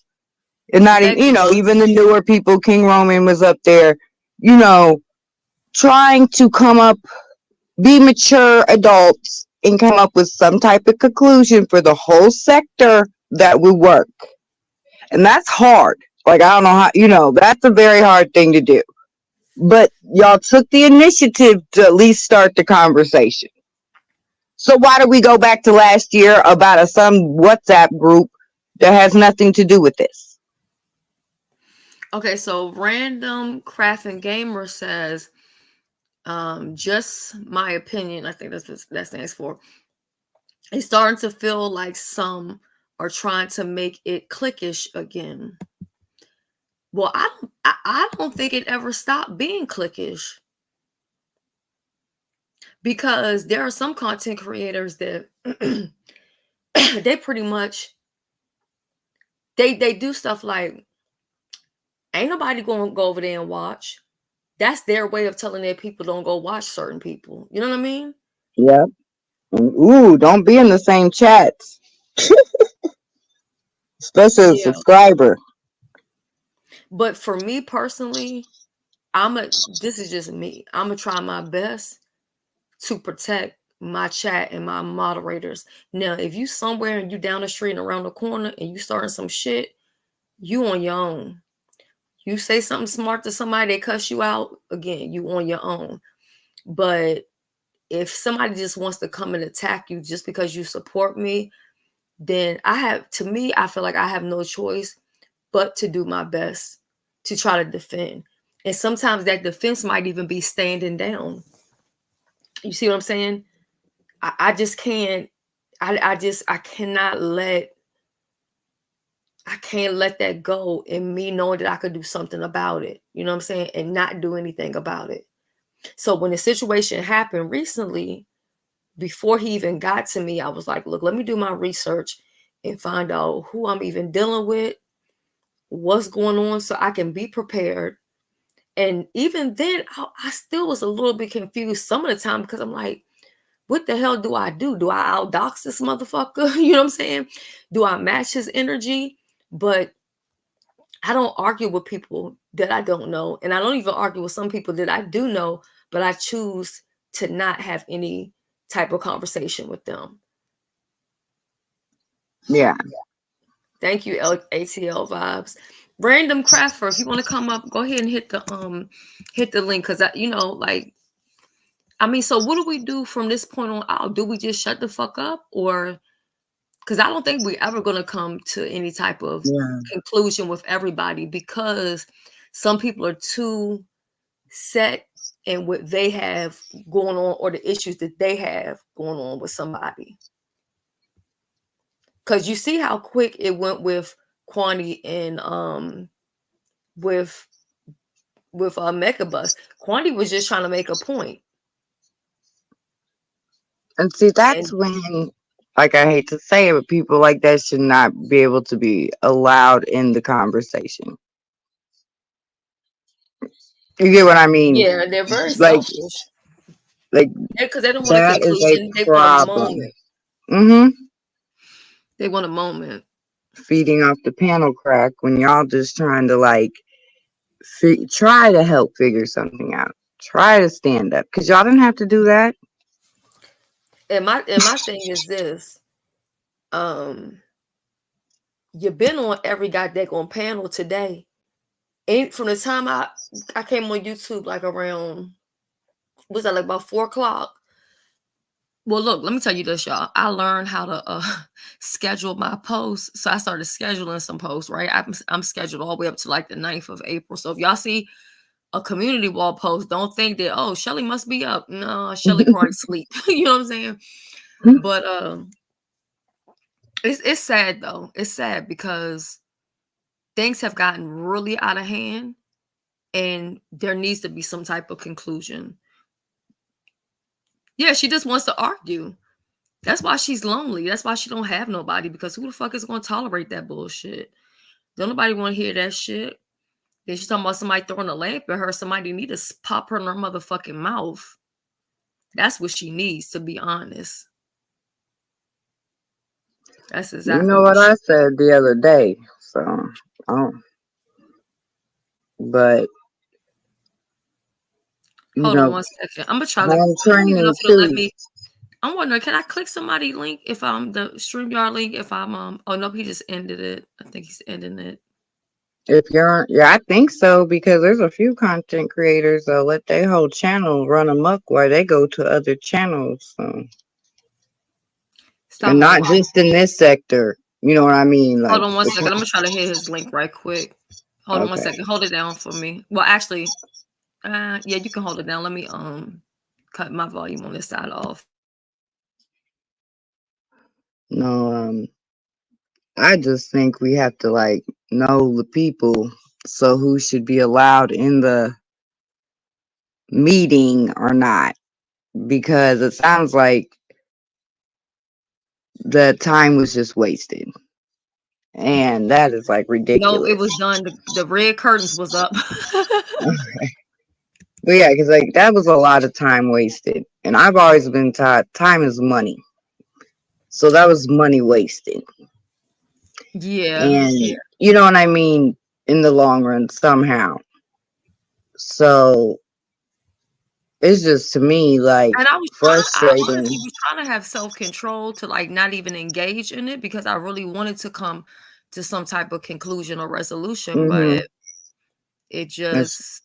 And not even, even Megabus. the newer people, King Roman was up there, you know, trying to come up, be mature adults and come up with some type of conclusion for the whole sector that would work. And that's hard. Like, I don't know how, that's a very hard thing to do. But y'all took the initiative to at least start the conversation. So why do we go back to last year about some WhatsApp group that has nothing to do with this? Okay, so Random Craft and Gamer says, just my opinion, I think that's what that stands for. It's starting to feel like some are trying to make it cliquish again. Well, I don't think it ever stopped being cliquish, because there are some content creators that they pretty much they do stuff like, ain't nobody gonna go over there and watch. That's their way of telling their people don't go watch certain people. You know what I mean? Yep. And, ooh, don't be in the same chats, especially a Yeah. subscriber. But for me personally, this is just me. I'm gonna try my best to protect my chat and my moderators. Now, if you somewhere and you down the street and around the corner and you starting some shit, you on your own. You say something smart to somebody, they cuss you out, again, you on your own. But if somebody just wants to come and attack you just because you support me, then I feel like I have no choice but to do my best to try to defend. And sometimes that defense might even be standing down. You see what I'm saying? I just can't, I can't let that go, and me knowing that I could do something about it. You know what I'm saying? And not do anything about it. So when the situation happened recently, before he even got to me, I was like, look, let me do my research and find out who I'm even dealing with, what's going on, so I can be prepared. And even then, I still was a little bit confused some of the time, because I'm like, what the hell do I do? Do I outdox this motherfucker? You know what I'm saying? Do I match his energy? But I don't argue with people that I don't know. And I don't even argue with some people that I do know, but I choose to not have any type of conversation with them. Yeah. Thank you, ATL Vibes. Random Crafter, if you want to come up, go ahead and hit the link, because I like, I mean, so what do we do from this point on out? Do we just shut the fuck up, or because I don't think we're ever gonna come to any type of Yeah. conclusion with everybody, because some people are too set in what they have going on or the issues that they have going on with somebody. Because you see how quick it went with Kwani and with Megabus. Kwani was just trying to make a point. And see, that's And when, like, I hate to say it, but people like that should not be able to be allowed in the conversation. You get what I mean? yeah, they're very Like, selfish. like Because they don't want a that is a conclusion, they want a problem. moment. Mm-hmm. They want a moment. Feeding off the panel crack when y'all just trying to like try to help figure something out. Try to stand up because y'all didn't have to do that. And my thing is this. Um, you've been on every goddamn panel today. Ain't from the time I came on YouTube like around, was that like about 4 o'clock? Well, look, let me tell you this, y'all. I learned how to schedule my posts. So I started scheduling some posts, right? I'm scheduled all the way up to like the 9th of April. So if y'all see a community wall post, don't think that, oh, Shelly must be up. No, Shelly probably sleep. You know what I'm saying? But it's sad though. It's sad because things have gotten really out of hand, and there needs to be some type of conclusion. Yeah, she just wants to argue. That's why she's lonely. That's why she don't have nobody, because who the fuck is going to tolerate that bullshit? Don't nobody want to hear that shit. Then she's talking about somebody throwing a lamp at her. Somebody need to pop her in her motherfucking mouth. That's what she needs, to be honest. That's You exactly know what what she I said the other day. So, oh, but you Hold on know, 1 second. I'm gonna try to. home I don't even know training if it'll let too. me. I'm wondering, can I click somebody link if I'm the StreamYard link? If I'm oh no, he just ended it. I think he's ending it. If you're, yeah, I think so because there's a few content creators that let their whole channel run amok while they go to other channels. So, Stop and not moving. just in this sector. You know what I mean? Hold Like, on 1 second. I'm gonna try to hit his link right quick. Hold on one okay, second. Hold it down for me. Well, actually, yeah, you can hold it down. Let me cut my volume on this side off. no, I just think we have to like know the people. So who should be allowed in the meeting or not? Because it sounds like the time was just wasted, and that is like No, it ridiculous. was done. The red curtains was up. But yeah, because like that was a lot of time wasted, and I've always been taught time is money, so that was money wasted, Yeah. and you know what I mean in the long run somehow. So it's just to me like And I was trying, I frustrating. honestly was trying to have self-control to like not even engage in it, because I really wanted to come to some type of conclusion or resolution, Hmm. but it That's, just,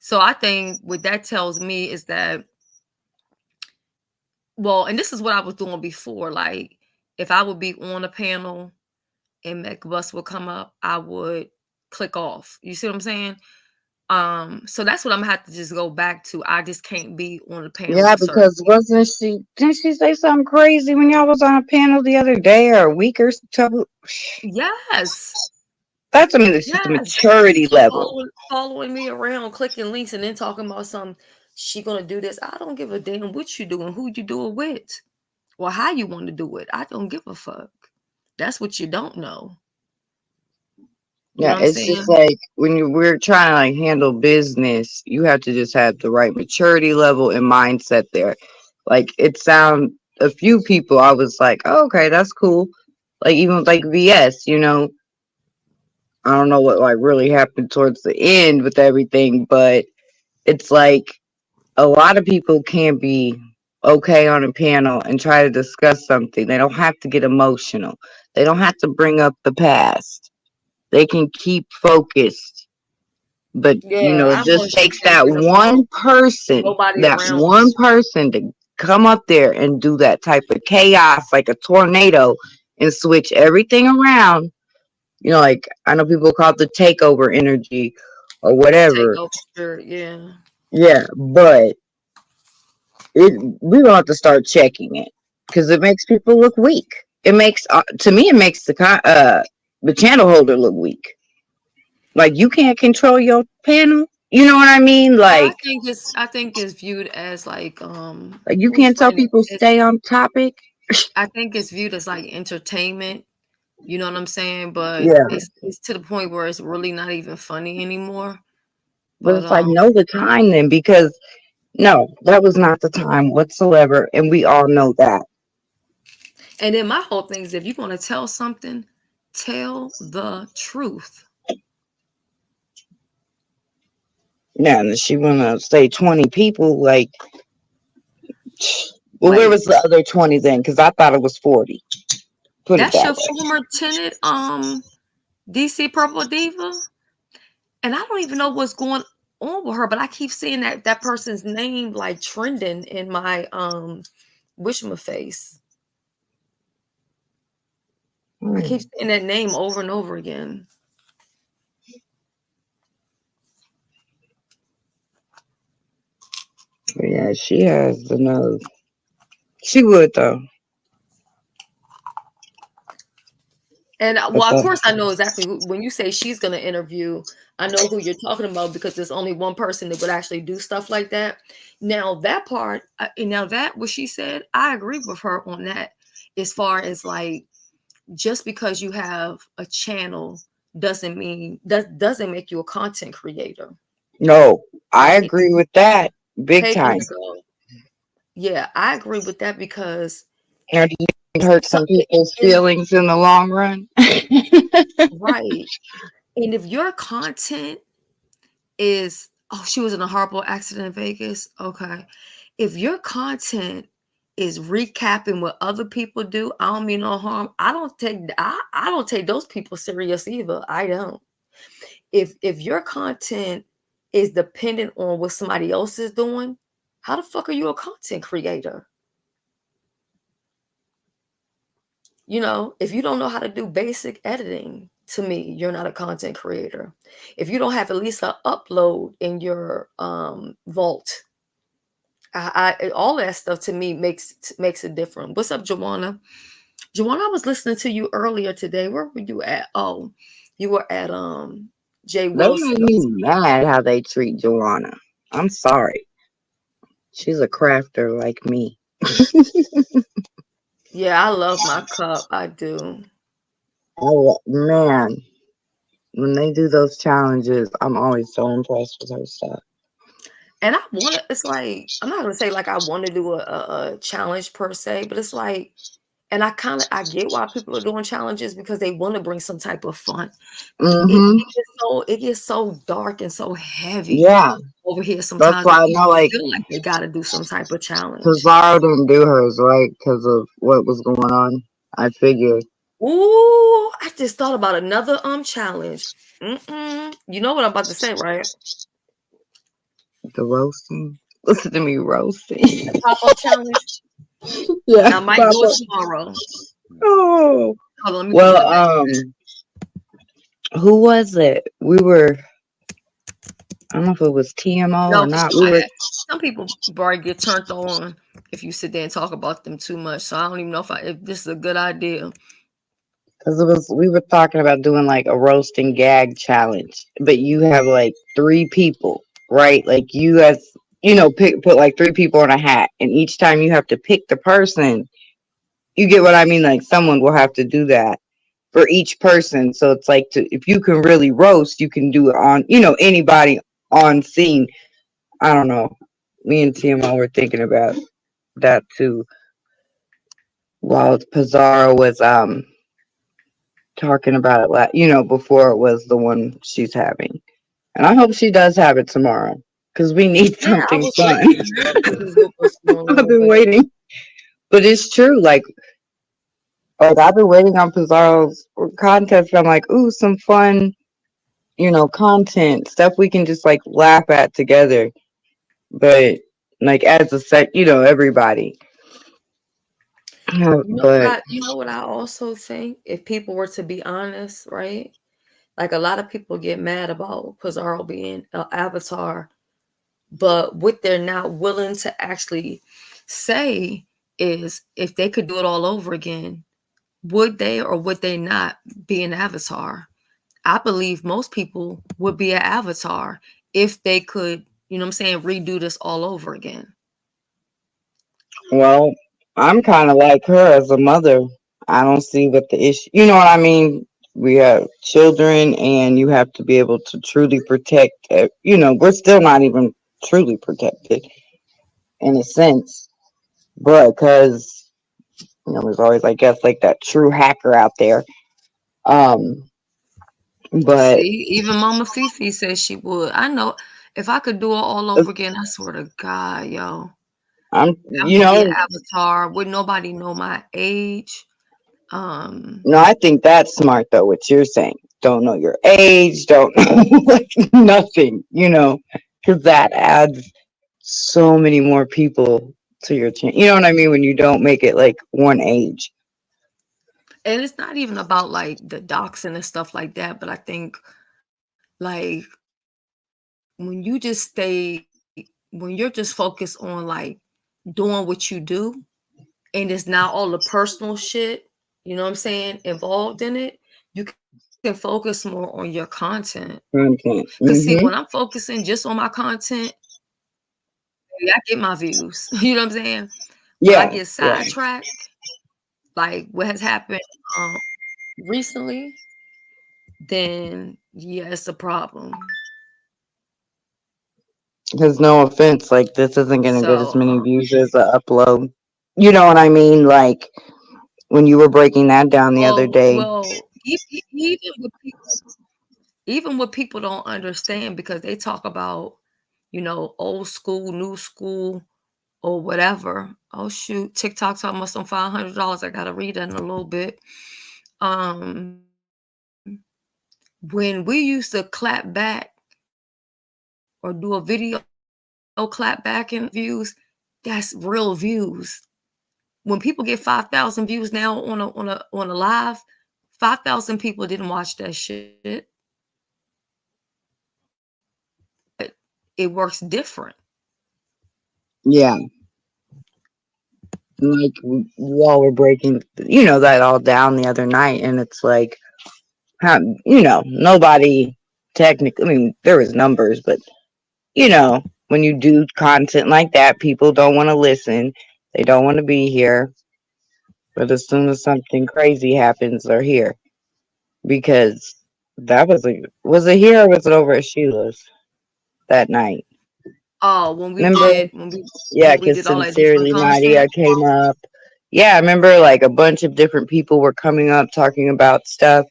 so I think what that tells me is that, well, and this is what I was doing before, like if I would be on a panel and McBus would come up, I would click off. You see what I'm saying? So that's what I'm gonna have to just go back to. I just can't be on the panel yeah, with certain because wasn't she? Didn't she say something crazy when y'all was on a panel the other day or a week or so? people. Yes. That's, I mean, it's just a Yes. maturity level. Following me around, clicking links, and then talking about some, she gonna do this. I don't give a damn what you doing, who you do it with, or how you want to do it. I don't give a fuck. That's what you don't know. You know Yeah, what I'm it's just saying? like when we're trying to like handle business, you have to just have the right maturity level and mindset there. Like it sound a few people, I was like, oh, okay, that's cool. Like even like VS, you know, I don't know what like really happened towards the end with everything, but it's like a lot of people can be okay on a panel and try to discuss something. They don't have to get emotional. They don't have to bring up the past. They can keep focused But Yeah, it I know just she takes ain't been around nobody that around her. one person to come up there and do that type of chaos like a tornado and switch everything around. Like I know people call it the takeover energy or The whatever. takeover spirit, yeah. Yeah, but we gonna have to start checking it because it makes people look weak. It makes to me it makes the channel holder look weak. Like you can't control your panel. You know what I mean? Well, I think it's viewed as Like you who's can't tell running people it's stay on topic. I think it's viewed as like entertainment, you know what I'm saying? But Yeah, it's to the point where it's really not even funny anymore. but But it's like know the time then because no, that was not the time whatsoever, and we all know that. and then my whole thing is if you're gonna tell something, tell the truth. Now, and she wanna say 20 people. Like, well, where Like was the other 20 then? Because I thought it was 40. Put it that's that your way. former tenant, DC Purple Diva. And I don't even know what's going on with her, but I keep seeing that person's name like trending in my face. I keep seeing that name over and over again. But yeah, she has the nerve. She would though. And But well, of course, I that, know exactly when you say she's going to interview. I know who you're talking about because there's only one person that would actually do stuff like that. Now that part, now that what she said, I agree with her on that. As far as like, just because you have a channel doesn't make you a content creator, no, I right? agree with that big Hey, time. Indigo. Yeah, I agree with that because Now, do you hurt so some people's and feelings in the long run? right. And if your content is she was in a horrible accident in Vegas. Okay. If your content is recapping what other people do, I don't mean no harm. I don't take those people serious either. I don't. If your content is dependent on what somebody else is doing, how the fuck are you a content creator? If you don't know how to do basic editing, to me, you're not a content creator. If you don't have at least an upload in your vault, all that stuff to me makes it different. What's up, Joanna? Joanna, I was listening to you earlier today. Where were you at? Oh, you were at Jay They make Wilson. me mad how they treat Joanna. I'm sorry. She's a crafter like me. Yeah, I love my cup. I do. Oh man, when they do those challenges, I'm always so impressed with her stuff. And it's like, I'm not gonna say like I want to do a challenge per se, but it's like, and I get why people are doing challenges because they want to bring some type of fun. Mm-hmm. It gets so dark and so heavy Yeah, over here that's sometimes why that I know people like feel like they got to do some type of challenge. Cesaro didn't do hers right because of what was going on. I figured Ooh, I just thought about another challenge. You know what I'm about to say, right? the roasting. Listen to me roasting. The pop-up challenge. Yeah, I might do it Papa. tomorrow. Oh Hold on, let me pull well, it back. who was it? We were. I don't know if it was TMO No, or because not. We were some people probably get turned on if you sit there and talk about them too much. So I don't even know if this is a good idea. because it was we were talking about doing like a roasting gag challenge, but you have like 3 people, right? Like you guys, put like 3 people in a hat, and each time you have to pick the person. You get what I mean? Like someone will have to do that for each person. So it's like if you can really roast, you can do it on anybody on scene. I don't know. Me and TMO were thinking about that too. While Pizarro was talking about it, before it was the one she's having, and I hope she does have it tomorrow because we need Yeah, I something was fun. waiting to see what was going I've on been with it. waiting, but it's true. Like I've been waiting on Pizarro's contest. I'm like, ooh, some fun, content, stuff we can just like laugh at together. But like as a set, everybody. But You know what I also think? If people were to be honest, right? Like a lot of people get mad about Pizarro being an avatar, but what they're not willing to actually say is if they could do it all over again, would they or would they not be an avatar? I believe most people would be an avatar if they could, you know what I'm saying, redo this all over again. well, I'm kind of like her as a mother. I don't see what the issue. You know what I mean? We have children, and you have to be able to truly protect. We're still not even truly protected in a sense, but because there's always, I guess, like that true hacker out there. Um, but See, even Mama Fifi says she would. I know if I could do it all over again, I swear to God, yo, I'm, I'm gonna be an avatar. Would nobody know my age? Um, no, I think that's smart though. What you're saying, don't know your age, don't know like nothing, because that adds so many more people to your channel. You know what I mean? When you don't make it like one age. and it's not even about like the doxing and stuff like that, but I think like when you just when you're just focused on like doing what you do, and it's not all the personal shit, you know what I'm saying, involved in it, you can focus more on your content. Content. Because see, when I'm focusing just on my content, I get my views. You know what I'm saying? When I Yeah, get yeah. sidetracked, like what has happened um, recently, then yeah, it's a problem. Because no offense, like this isn't gonna get as So, many views as the upload. You know what I mean? Like when you were breaking that down the other day. even with even what people don't understand because they talk about, old school, new school, or whatever. Oh shoot, TikTok talking about some $500. I gotta read that in a little bit. Um, when we used to clap back or do a video clap back in views, that's real views. When people get 5,000 views now on a live, 5,000 people didn't watch that shit, but it works different. Yeah, like you all were breaking, that all down the other night, and it's like, how, nobody technically. I mean, there was numbers, but when you do content like that, people don't want to listen. They don't want to be here. But as soon as something crazy happens, they're here because that was it here or was it over at Sheila's that night? Oh, when we Remember? did Yeah, when we because did all that different sincerely, Nadia content. came up. Yeah, I remember like a bunch of different people were coming up talking about stuff.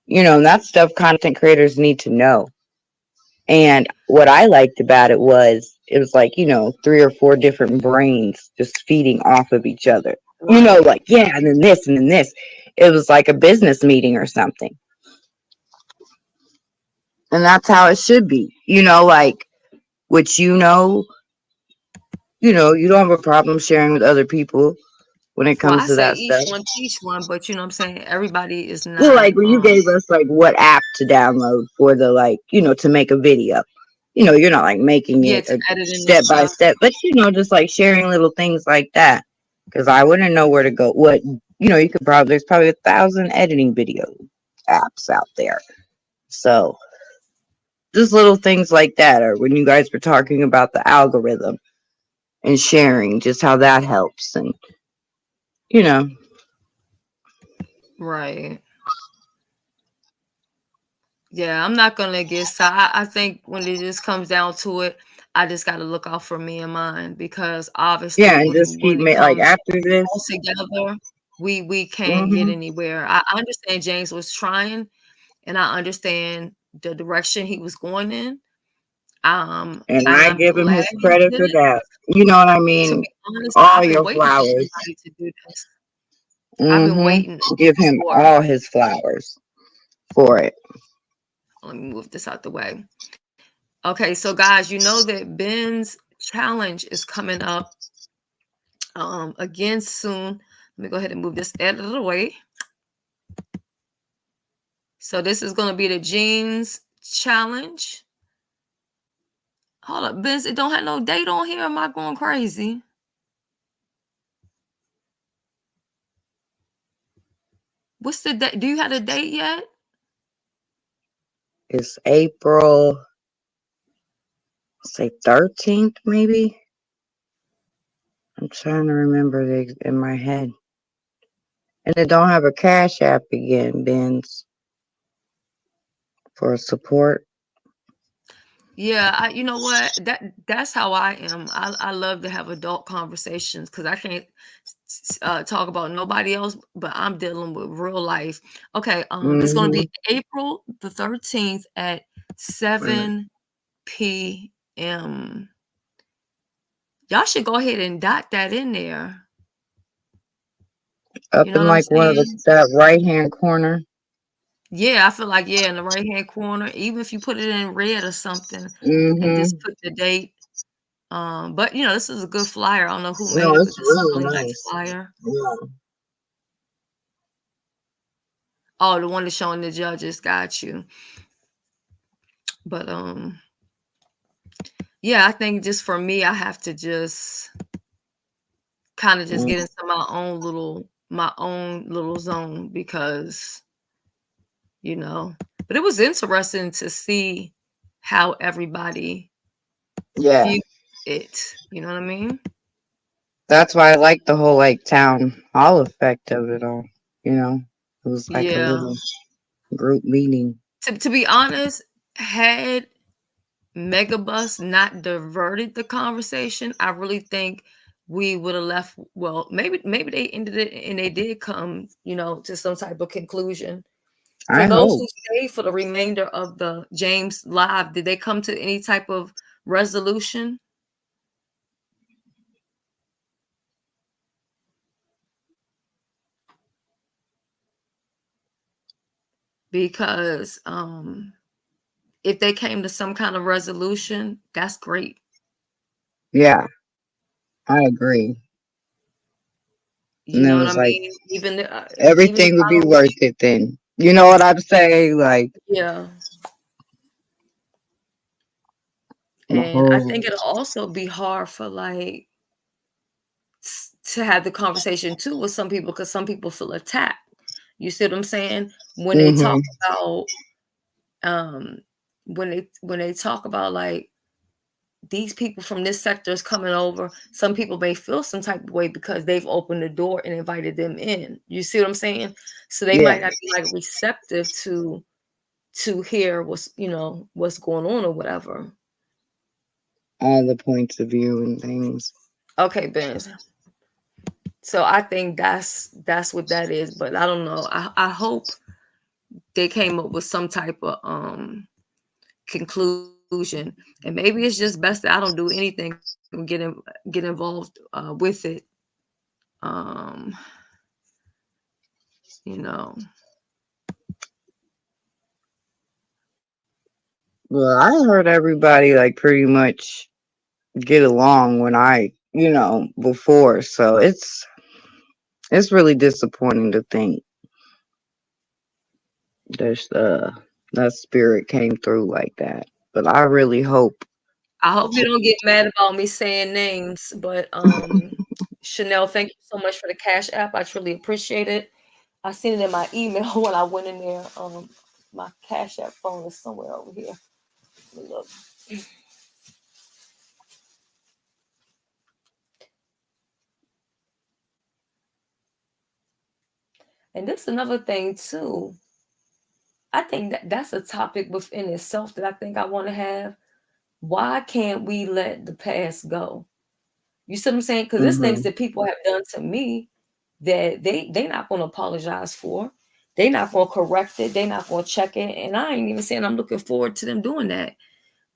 And that stuff content creators need to know. And what I liked about it was like, three or four different brains just feeding off of each other. Right. Like, yeah, and then this and then this. It was like a business meeting or something. And that's how it should be. Like which you don't have a problem sharing with other people when it Well, comes I to say that each stuff. one teach one, but you know what I'm saying? Everybody is Well, not like when you gave us like what app to download for the like, to make a video. You're not like making yeah, it to a editing and step by stuff. step, but just like sharing little things like that. Because I wouldn't know where to go. You could probably there's probably 1,000 editing video apps out there. So just little things like that, or when you guys were talking about the algorithm and sharing, just how that helps, and you know, Right. Yeah, I'm not gonna get so I think when it just comes down to it, I just gotta look out for me and mine because obviously yeah, and just keep when it like comes after this. all together, we can't get Hmm. anywhere. I understand James was trying and I understand the direction he was going in. And And I I'm give him glad his he credit did for it. that. You know what I To mean? be honest, All I've been your waiting for flowers. somebody to do this. I've been Hmm. waiting Give him for all his flowers for it. Let me move this out the way. Okay, so guys, you know that Ben's challenge is coming up again soon. Let me go ahead and move this out of the way. So this is going to be the jeans challenge. Hold up, Ben's, it don't have no date on here. Am I going crazy? What's the date? Do you have a date yet? It's April, say 13th, maybe. I'm trying to remember in my head. And it don't have a Cash App again, Ben's, for support. Yeah, you know what? That's how I am. I love to have adult conversations because I can't talk about nobody else, but I'm dealing with real life. Okay, it's going to be April the 13th at 7 p.m. Y'all should go ahead and dot that in there. Up You know in what I'm like one of saying? that right hand corner. Yeah, I feel like, yeah, in the right hand corner, even if you put it in red or something and just put the date. But you know, this is a good flyer. I don't know who No, made it, but it's this is a really really nice nice. flyer. Yeah. Oh, the one that's showing the judges, got you. But yeah, I think just for me, I have to just kind of just get into my own little zone because, you know, but it was interesting to see how everybody Yeah. viewed it. You know what I mean? That's why I like the whole like town hall effect of it all. You know, it was like a Yeah. little group meeting. To be honest, had Megabus not diverted the conversation, I really think we would have left. Well, maybe they ended it and they did come, you know, to some type of conclusion. For I those hope. who stayed for the remainder of the James Live, did they come to any type of resolution? Because if they came to some kind of resolution, that's great. Yeah, I agree. You And it know what I was like mean? Even even if everything would I be don't, worth it then. You know what I'm saying? Like yeah. the And I whole. think it'll also be hard for like to have the conversation too with some people because some people feel attacked. You see what I'm saying? When they talk about um when they talk about like these people from this sector is coming over, some people may feel some type of way because they've opened the door and invited them in. You see what I'm saying? So they Yeah, might not be like receptive to hear what's, you know, what's going on or whatever. all the points of view and things. Okay, Ben. So I think that's what that is. But I don't know. I hope they came up with some type of conclusion. And maybe it's just best that I don't do anything and get involved with it. Um, you know. Well, I heard everybody like pretty much get along when before. So it's really disappointing to think there's that spirit came through like that. But I really hope. I hope you don't get mad about me saying names, but Chanel, thank you so much for the Cash App. I truly appreciate it. I seen it in my email when I went in there. My Cash App phone is somewhere over here. Let me look. And this is another thing too. I think that's a topic within itself that I think I want to have. Why can't we let the past go? You see what I'm saying? Because there's things that people have done to me that they not going to apologize for. They not going to correct it. They not going to check it. And I ain't even saying I'm looking forward to them doing that.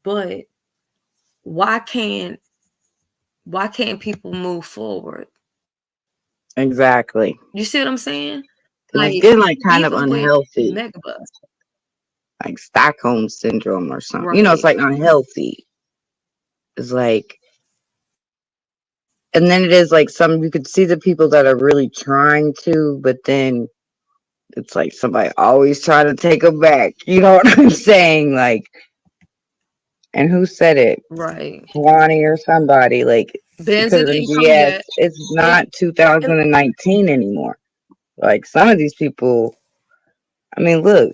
But why can't people move forward? Exactly. You see what I'm saying? Because Like it's getting like kind of even with unhealthy. Megabus. like Stockholm syndrome or something. It's Right. like unhealthy. It's like, and then it is like some, you could see the people that are really trying to, but then it's like somebody always trying to take them back. You know what I'm saying? Like, and who said it? Right. Swanee or somebody. Like, Benz, because it in didn't come GS, yet. it's And, not and 2019 anymore. Like, some of these people, I mean, look,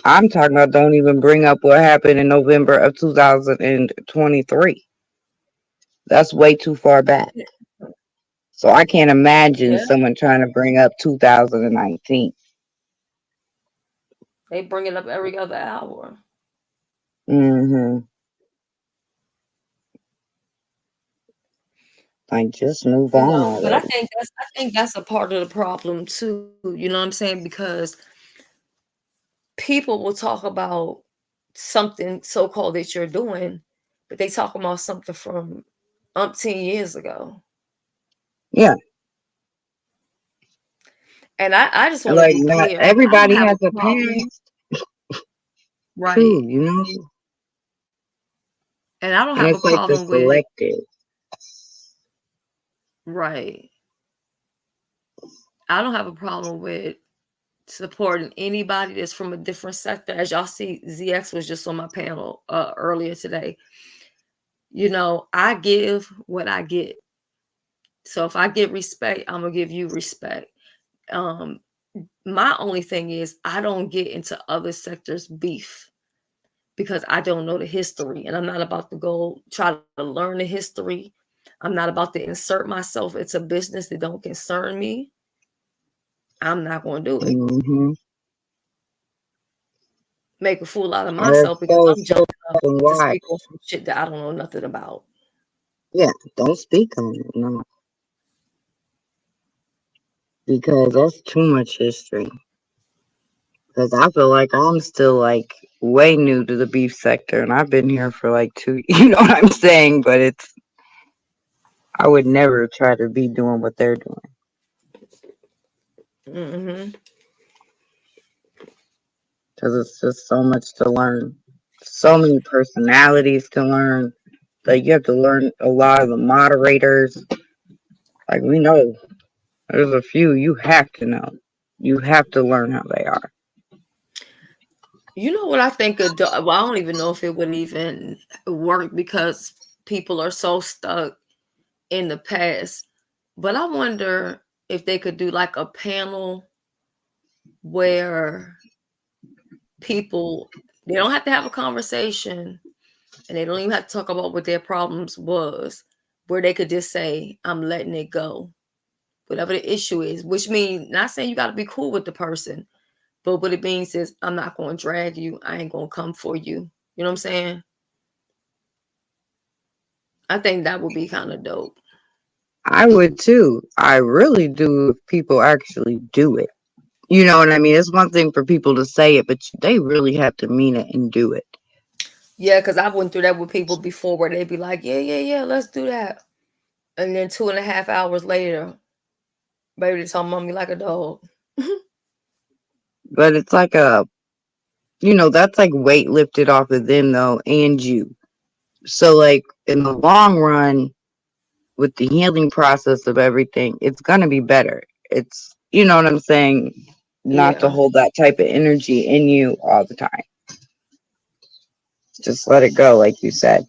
I'm talking about don't even bring up what happened in November of 2023. That's way too far back. So I can't imagine yeah, someone trying to bring up 2019. they bring it up every other hour. Mm-hmm. Like, just move on But I already. think that's a part of the problem too. You know what I'm saying? Because people will talk about something so called that you're doing, but they talk about something from umpteen years ago. Yeah. And I just And want to like, be not clear. I don't everybody have has a a problem. past, Right. too. And I don't And have a it's like the problem with selective. right. I don't have a problem with supporting anybody that's from a different sector. As y'all see, ZX was just on my panel earlier today. I give what I get. So if I get respect, I'm gonna give you respect. Um, my only thing is I don't get into other sectors' beef because I don't know the history, and I'm not about to go try to learn the history. I'm not about to insert myself into business that don't concern me. I'm not gonna do it. Mm-hmm. Make a fool out of And if myself because so, I'm jumping up then to why? speak on some shit that I don't know nothing about. Yeah, don't speak on it. No, because that's too much history. Because I feel like I'm still like way new to the beef sector, and I've been here for like two. You know what I'm saying? But I would never try to be doing what they're doing Hmm. because it's just so much to learn, so many personalities to learn. Like you have to learn a lot of the moderators. Like we know there's a few you have to know. You have to learn how they are. You know what I think? Well, I don't even know if it would even work because people are so stuck in the past. But I wonder if they could do like a panel where people they don't have to have a conversation and they don't even have to talk about what their problems was, where they could just say, "I'm letting it go," whatever the issue is. Which means not saying you got to be cool with the person, but what it means is I'm not going to drag you. I ain't going to come for you. You know what I'm saying? I think that would be kind of dope. I would too. I really do if people actually do it. You know what I mean? It's one thing for people to say it, but they really have to mean it and do it. Yeah, because I went through that with people before where they'd be like, yeah, yeah, yeah, let's do that. And then 2.5 hours later, baby, they talking about me like a dog. But it's like that's like weight lifted off of them though, and you. So like in the long run, with the healing process of everything, it's gonna be better. It's you know what I'm saying? Not to Yeah. hold that type of energy in you all the time. Just let it go, like you said.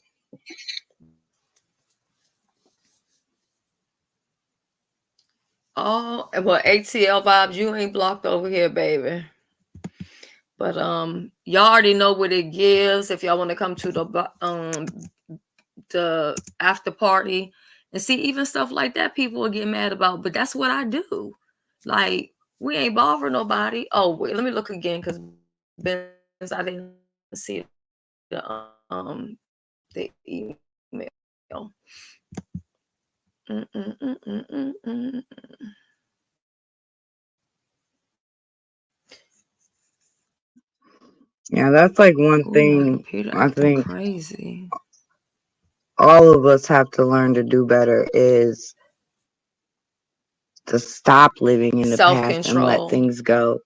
Oh, well, ATL vibes, you ain't blocked over here, baby. But y'all already know what it gives if y'all want to come to the after party and see even stuff like that people will get mad about. But that's what I do. Like we ain't bothering nobody. Oh wait, let me look again because Benz, I didn't see the email. Mm-mm-mm-mm-mm-mm. Yeah, that's like one Oh, my thing computer I acting think crazy. all of us have to learn to do better is to stop living in the Self past and let control. things go.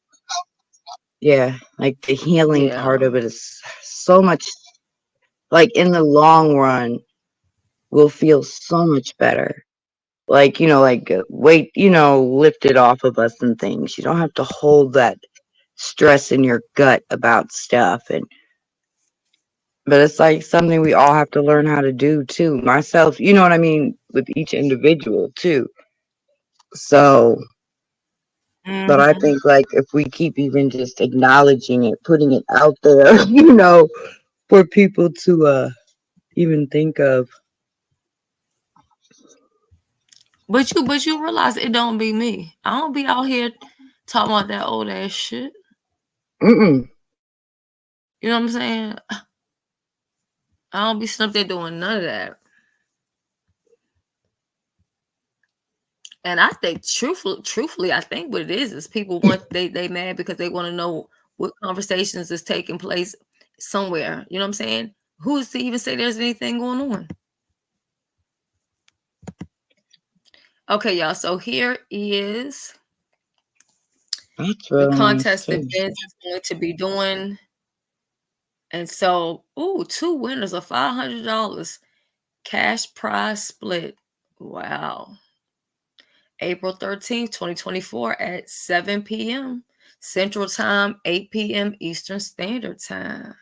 Yeah, like the healing part Yeah. of it is so much, like in the long run, will feel so much better. Like, like weight, lifted off of us and things. You don't have to hold that stress in your gut about stuff. But it's like something we all have to learn how to do too. Myself, you know what I mean, with each individual too. So, but I Hmm. think like if we keep even just acknowledging it, putting it out there, for people to even think of. But you realize it don't be me. I don't be out here talking about that old ass shit. Mm-mm. You know what I'm saying? I don't be sitting up there doing none of that. And I think truthfully, I think what it is people want they mad because they want to know what conversations is taking place somewhere. You know what I'm saying? Who's to even say there's anything going on? Okay, y'all. So here is That's the really nice contest that too. Vince is going to be doing. And so, ooh, two winners of $500 cash prize split. Wow. April 13th, 2024 at 7 p.m. Central Time, 8 p.m. Eastern Standard Time.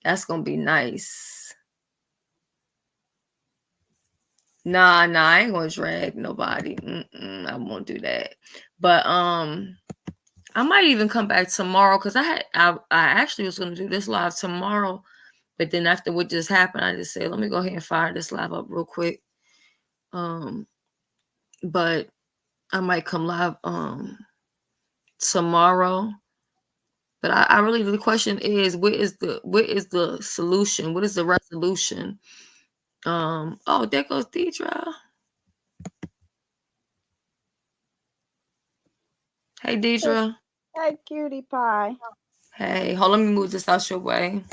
That's going to be nice. Nah, I ain't going to drag nobody. I won't do that. But I might even come back tomorrow because I actually was going to do this live tomorrow. But then after what just happened, I just said, let me go ahead and fire this live up real quick. But I might come live tomorrow. But I really the question is what is the solution? What is the resolution? Oh, there goes Deidre. Hey Deidre. Hey, cutie pie. Hey, hold on, let me move this out your way.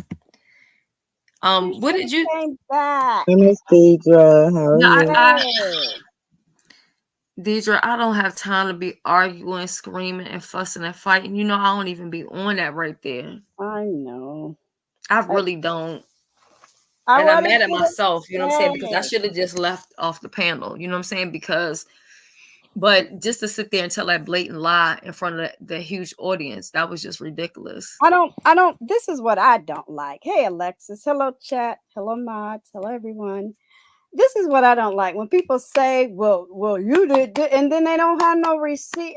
You What should did have you came back. Hey, Miss Deidre, how are no you? I Hey, Deidre, I don't have time to be arguing, screaming, and fussing and fighting. You know I don't even be on that right there. I know. I I, really don't. I And I'm rather mad at sit up. myself, you know what I'm saying? Because I Hey, should have just left off the panel, you know what I'm saying? But just to sit there and tell that blatant lie in front of the huge audience, that was just ridiculous. I don't, this is what I don't like. Hey, Alexis. Hello, chat. Hello, mods. Hello, everyone. This is what I don't like when people say, well, you did, and then they don't have no receipt.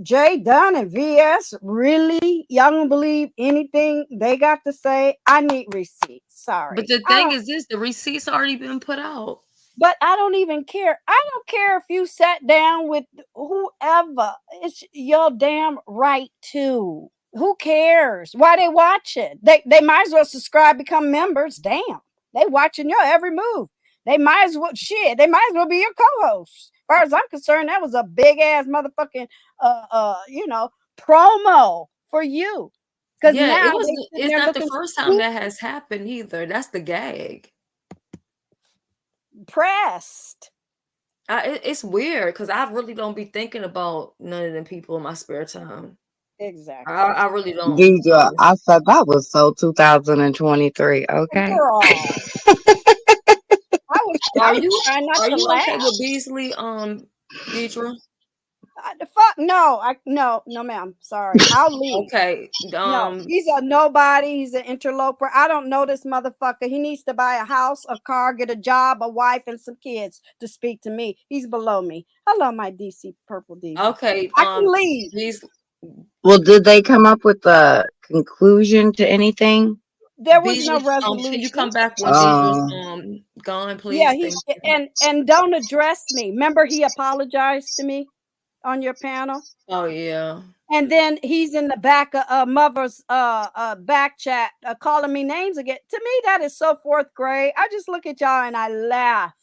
Jay Dunn and VS, really? Y'all don't believe anything they got to say? I need receipts. But Sorry. the I thing don't, is this, the receipts already been put out. but I don't even care. I don't care if you sat down with whoever. It's your damn right to. Who cares? Why they watching? They might as well subscribe, become members. Damn. They watching your every move. They might as well shit. They might as well be your co-hosts. As far as I'm concerned, that was a big ass motherfucking promo for you. Cause Yeah, now it was they sitting it's there not the looking first time stupid, that has happened either. That's the gag. pressed. It's weird because I really don't be thinking about none of them people in my spare time. Exactly. I really don't. Deidre, I said that was so 2023. Okay. Girl. I Are was you trying not are to you laugh. okay with Beasley, Deidre? The fuck no, no ma'am. Sorry. I'll leave. Okay. No, he's a nobody. He's an interloper. I don't know this motherfucker. He needs to buy a house, a car, get a job, a wife, and some kids to speak to me. He's below me. Hello, my DC purple diva. Okay. I can leave. Beasley, Well, did they come up with a conclusion to anything? There was no Beasley, can you resolution. come back when Deidre's Oh, gone, Yeah, please? he Thank you. and don't address me. Remember, he apologized to me on your panel. Oh yeah. And then he's in the back of mother's back chat calling me names again. To me, that is so fourth grade. I just look at y'all and I laugh.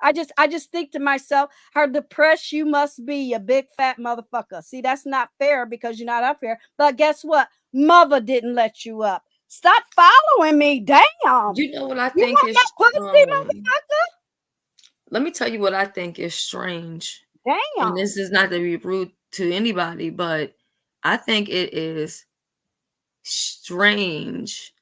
I just think to myself, how depressed you must be, you big fat motherfucker. See, that's not fair because you're not up here. But guess what? Mother didn't let you up. Stop following me. Damn. You know what I You think want my is pussy, motherfucker? let me tell you what I think is strange. And Damn. this is not to be rude to anybody, but I think it is strange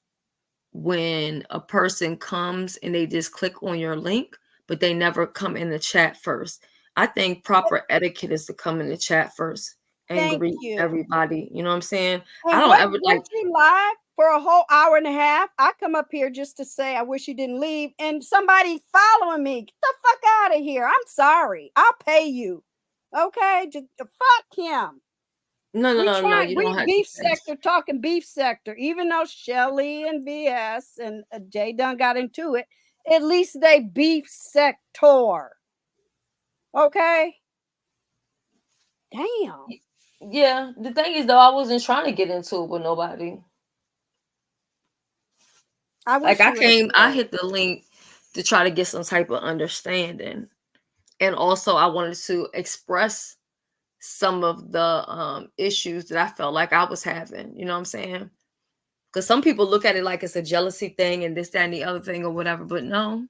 when a person comes and they just click on your link, but they never come in the chat first. I think proper etiquette is to come in the chat first and Thank greet you. everybody. You know what I'm saying? I And don't ever like. weren't you live for a whole hour and a half? I come up here just to say I wish you didn't leave, and somebody following me. Get the fuck out of here. I'm sorry. I'll pay you. Okay, just fuck him. No, no, no, no. You don't We have to beef say. sector talking beef sector. Even though Shelly and BS and Jay Dunn got into it, at least they beef sector. Okay. Damn. Yeah, the thing is though, I wasn't trying to get into it with nobody. I Like wish you would have I said. hit the link to try to get some type of understanding, and also I wanted to express some of the issues that I felt like I was having. You know what I'm saying? Because some people look at it like it's a jealousy thing and this, that, and the other thing or whatever, but no.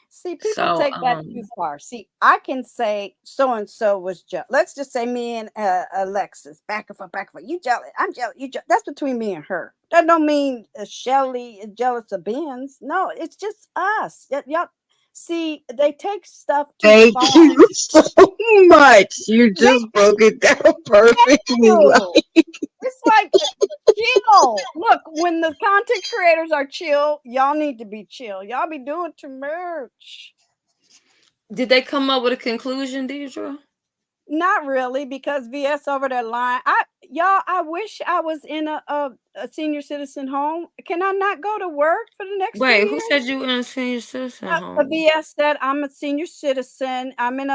See, people So take that too far. See, I can say so and so was jealous. Let's just say me and Alexis, back and forth, back and forth. You jealous? I'm jealous. You jealous? That's between me and her. That don't mean Shelly is jealous of Ben's. No, it's just us. Y'all see, they take stuff too Thank far. you so much. You They, just broke it down thank perfectly. you. It's like chill. Look, when the content creators are chill, y'all need to be chill. Y'all be doing too much. did they come up with a conclusion, Deidre? Not really, because VS over that line. I wish I was in a senior citizen home. Can I not go to work for the next 2 Wait, who years? said you were in a senior citizen A home? VS said I'm a senior citizen. I'm in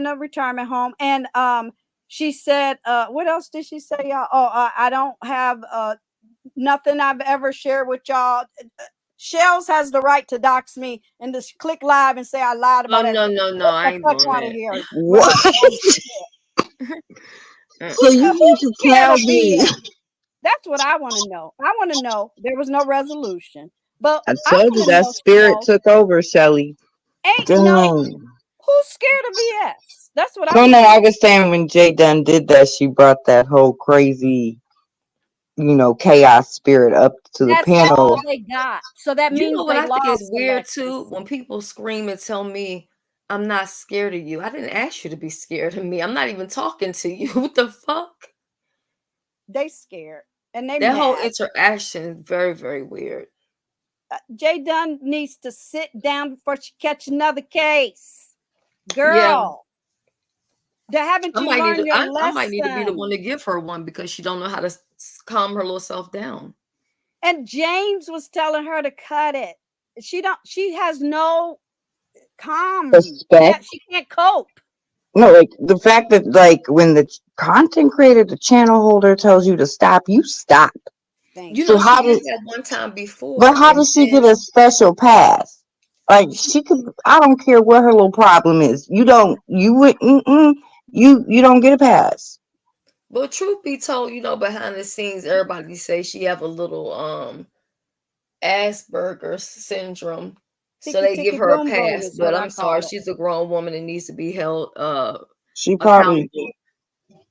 a retirement home, and she said what else did she say, y'all? Oh, I don't have nothing I've ever shared with y'all. Shells has the right to dox me and just click live and say I lied Oh about it. no, no, no, Get I the ain't fuck doing out of that. here with What? her bullshit. So you need to Who's scared tell of me. BS? That's what I want to know. I want to know there was no resolution. But I I told you want to that know, spirit Shells, took over, Shelly. ain't no Dang. who's scared of BS? That's what I No, want no, to I know. was saying when Jay Dunn did that, she brought that whole crazy, chaos spirit up to the That's panel. all they got. So that You know means what they I think is lost, weird too? Alexis. When people scream and tell me I'm not scared of you. I didn't ask you to be scared of me. I'm not even talking to you. What the fuck? They scared and they That whole mad. interaction is very, very weird. Jay Dunn needs to sit down before she catch another case. Yeah. Girl, haven't you learned your I might need to be the one lesson? to give her one because she don't know how to calm her little self down. And James was telling her to cut it. She has no calm. Respect. She can't cope. No, like the fact that when the content creator, the channel holder tells you to stop, you stop. Thank You So know, you. she how did did that one time but before, how and does she then get a special pass? Like she, she could I don't care what her little problem is. You would you don't get a pass. but truth be told, behind the scenes, everybody say she have a little Asperger's syndrome, so Ticky they give ticky her a boom boom pass. is But what I I'm sorry, call it. she's a grown woman and needs to be held She probably accountable.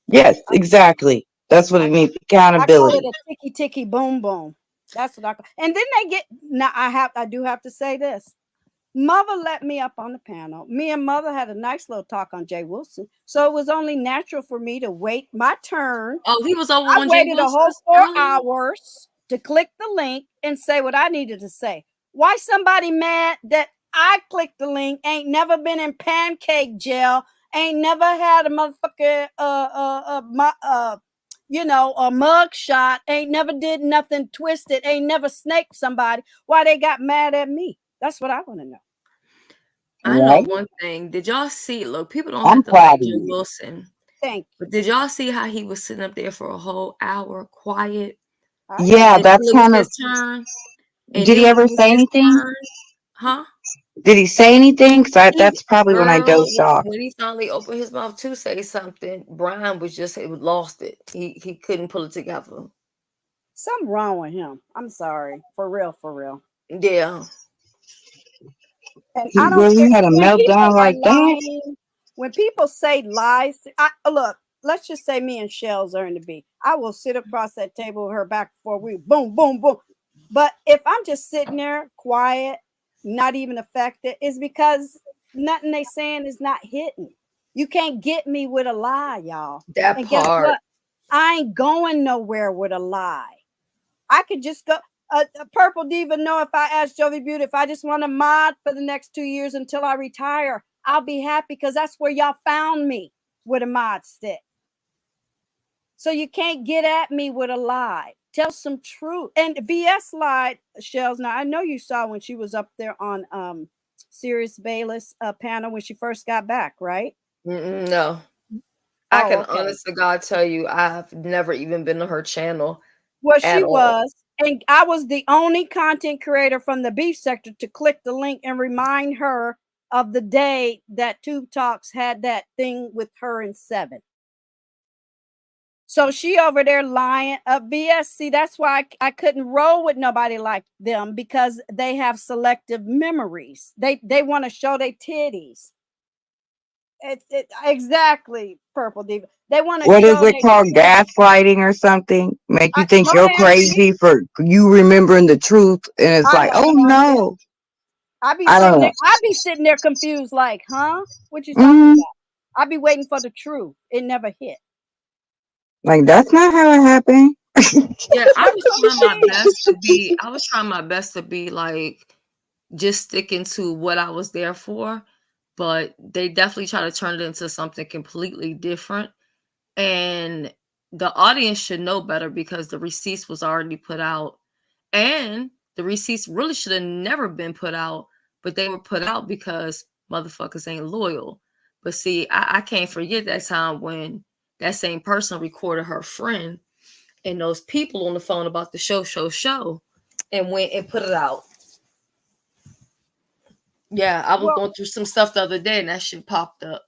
yes, exactly. That's what I, it needs. I call it Accountability. a ticky ticky boom boom. That's what I call. And then they get now. I do have to say this. Mother let me up on the panel. Me and Mother had a nice little talk on Jay Wilson. So it was only natural for me to wait my turn. Oh, he was over I on Jay waited a whole Wilson's 4 earlier. hours to click the link and say what I needed to say. Why somebody mad that I clicked the link, ain't never been in pancake jail, ain't never had a motherfucker a mug shot, ain't never did nothing twisted, ain't never snaked somebody. Why they got mad at me? That's what I want to know. I know Right? one thing. Did y'all see? Look, people don't I'm have to proud like of Jay you. Wilson, Thank you. but did y'all see how he was sitting up there for a whole hour, quiet, I Yeah, did. until that's it was kind of his turn? And did he then when ever it was say his anything? turn, huh? Did he say anything? He That's probably when I Girl, dozed off. when he finally opened his mouth to say something, Brian was just it was lost it. He couldn't pull it together. something wrong with him. I'm sorry. For real, for real. Yeah. And I He don't care really had a when people meltdown are like that? lying. When people say lies, look. let's just say me and Shell's earn to be. I will sit across that table with her back before we boom, boom, boom. But if I'm just sitting there quiet, not even affected, it's because nothing they saying is not hitting. You can't get me with a lie, y'all. That And guess part. what? I ain't going nowhere with a lie. I could just go. Purple Diva know if I ask Jovi Beauty if I just want to mod for the next 2 years until I retire, I'll be happy because that's where y'all found me with a mod stick. So you can't get at me with a lie. Tell some truth. And VS lied, Shells. Now I know you saw when she was up there on Sirius Bayless panel when she first got back, right? No. I Oh, can okay. honest to God tell you, I've never even been to her channel Well, at she all. was, and I was the only content creator from the beef sector to click the link and remind her of the day that Tube Talks had that thing with her and Seven. So she over there lying. VSC, that's why I couldn't roll with nobody like them because they have selective memories. They want to show their titties. Exactly, Purple Diva. They want to What is show it called? Gaslighting or something? Make you think go you're ahead. crazy for you remembering the truth, and it's I like, have oh no idea. no, I be I sitting don't there. know. I be sitting there confused, like, huh? What you talking about? I be waiting for the truth. It never hit. Like that's not how it happened. Yeah, I was trying my Shit. best to be. I was trying my best to be like just sticking to what I was there for, but they definitely try to turn it into something completely different. And the audience should know better because the receipts was already put out, and the receipts really should have never been put out, but they were put out because motherfuckers ain't loyal. But see, I can't forget that time when that same person recorded her friend and those people on the phone about the show, and went and put it out. Yeah, I was Well, going through some stuff the other day and that shit popped up.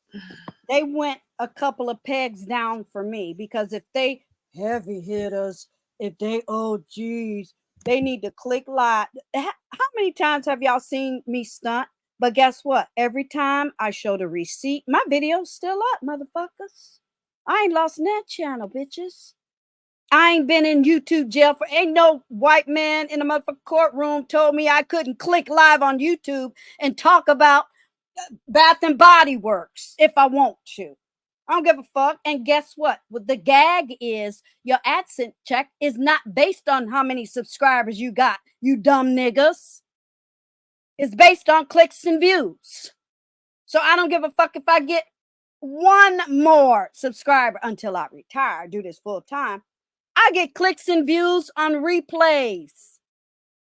they went a couple of pegs down for me because if they heavy hitters, if they OGs, they need to click live. How many times have y'all seen me stunt? But guess what? Every time I show the receipt, my video's still up, motherfuckers. I ain't lost that channel, bitches. I ain't been in YouTube jail for ain't no white man in the motherfucking courtroom told me I couldn't click live on YouTube and talk about Bath and Body Works if I want to. I don't give a fuck. And guess what? The gag is your AdSense check is not based on how many subscribers you got, you dumb niggas. It's based on clicks and views. So I don't give a fuck if I get one more subscriber until I retire, do this full time. I get clicks and views on replays.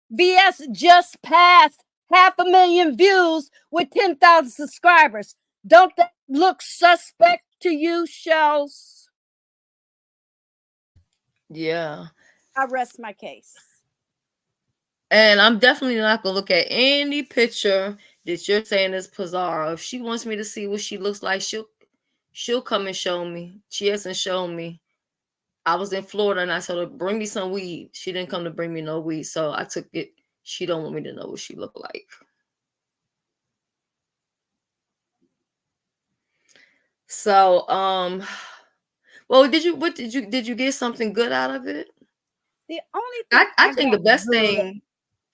VS just passed 500,000 views with 10,000 subscribers. Don't that look suspect to you, Shells? Yeah. I rest my case. And I'm definitely not gonna look at any picture that you're saying is Pizarro. If she wants me to see what she looks like, she'll come and show me. She hasn't shown me. I was in Florida and I told her, bring me some weed. She didn't come to bring me no weed. So I took it. She don't want me to know what she looked like. So well, did you get something good out of it? The only thing I think the best thing,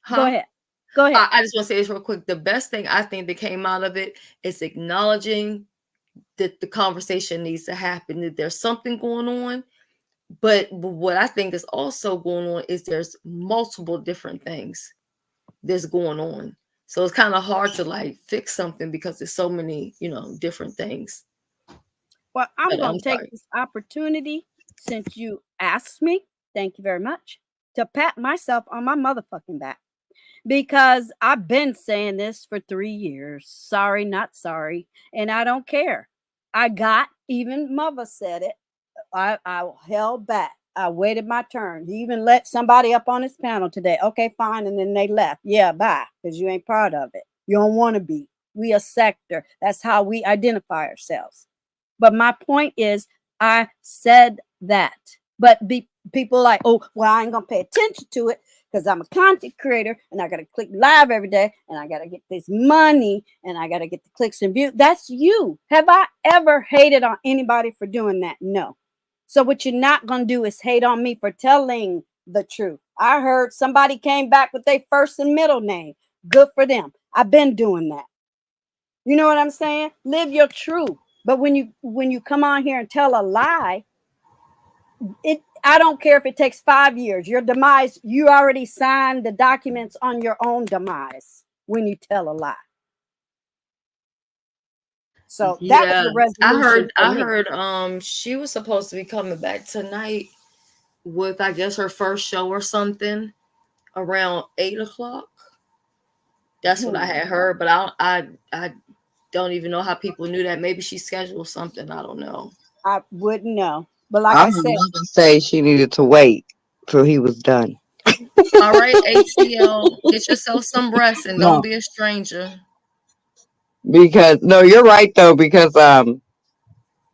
Go ahead. Go ahead. I just want to say this real quick. The best thing I think that came out of it is acknowledging that the conversation needs to happen, that there's something going on. But what I think is also going on is there's multiple different things that's going on. So it's kind of hard to like fix something because there's so many, different things. Well, I'm But going I'm to take sorry. this opportunity, since you asked me, thank you very much, to pat myself on my motherfucking back. Because I've been saying this for 3 years. Sorry, not sorry. And I don't care. Even mother said it. I held back. I waited my turn. He even let somebody up on his panel today. Okay, fine. And then they left. Yeah, bye. Because you ain't part of it. You don't want to be. We a sector. That's how we identify ourselves. But my point is, I said that. But people like, oh, well, I ain't going to pay attention to it because I'm a content creator and I got to click live every day and I got to get this money and I got to get the clicks and views. That's you. Have I ever hated on anybody for doing that? No. So what you're not going to do is hate on me for telling the truth. I heard somebody came back with their first and middle name. Good for them. I've been doing that. You know what I'm saying? Live your truth. But when you come on here and tell a lie, I don't care if it takes 5 years. Your demise, you already signed the documents on your own demise when you tell a lie. So that was Yeah, the resolution for I me. heard she was supposed to be coming back tonight with, I guess, her first show or something around 8 o'clock. That's what I had heard, but I don't even know how people knew that. Maybe she scheduled something. I don't know. I wouldn't know. But like I I heard said, mother say she needed to wait till he was done. All right, ATL, get yourself some rest and don't No, be a stranger. because no, you're right though. Because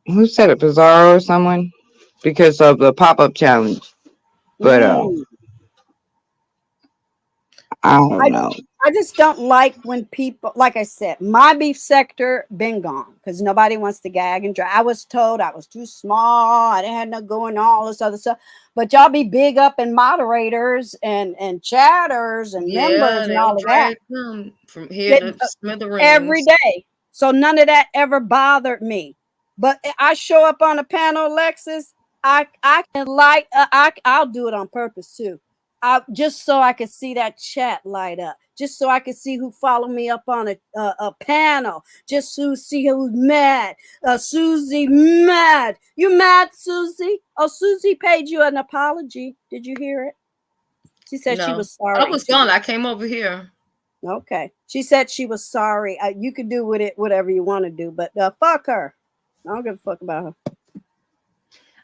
who said it? Pizarro or someone? Because of the pop up challenge. But mm, I don't I know. I just don't like when people, like I said, my beef sector been gone because nobody wants to gag and drag. I was told I was too small. I didn't have no going on, all this other stuff. But y'all be big up in moderators and chatters and Yeah, members and they'll all of that. drag them from here That to every smithereens. day. So none of that ever bothered me. But I show up on a panel, Lexus. I can light. I'll do it on purpose too. Just so I can see that chat light up. Just so I can see who follow me up on a panel. Just to see who's mad. Susie mad. You mad, Susie? Oh, Susie paid you an apology. Did you hear it? She said she No, was I sorry was to gone. you. I came over here. Okay. She said she was sorry. You could do with it whatever you want to do, but fuck her. I don't give a fuck about her.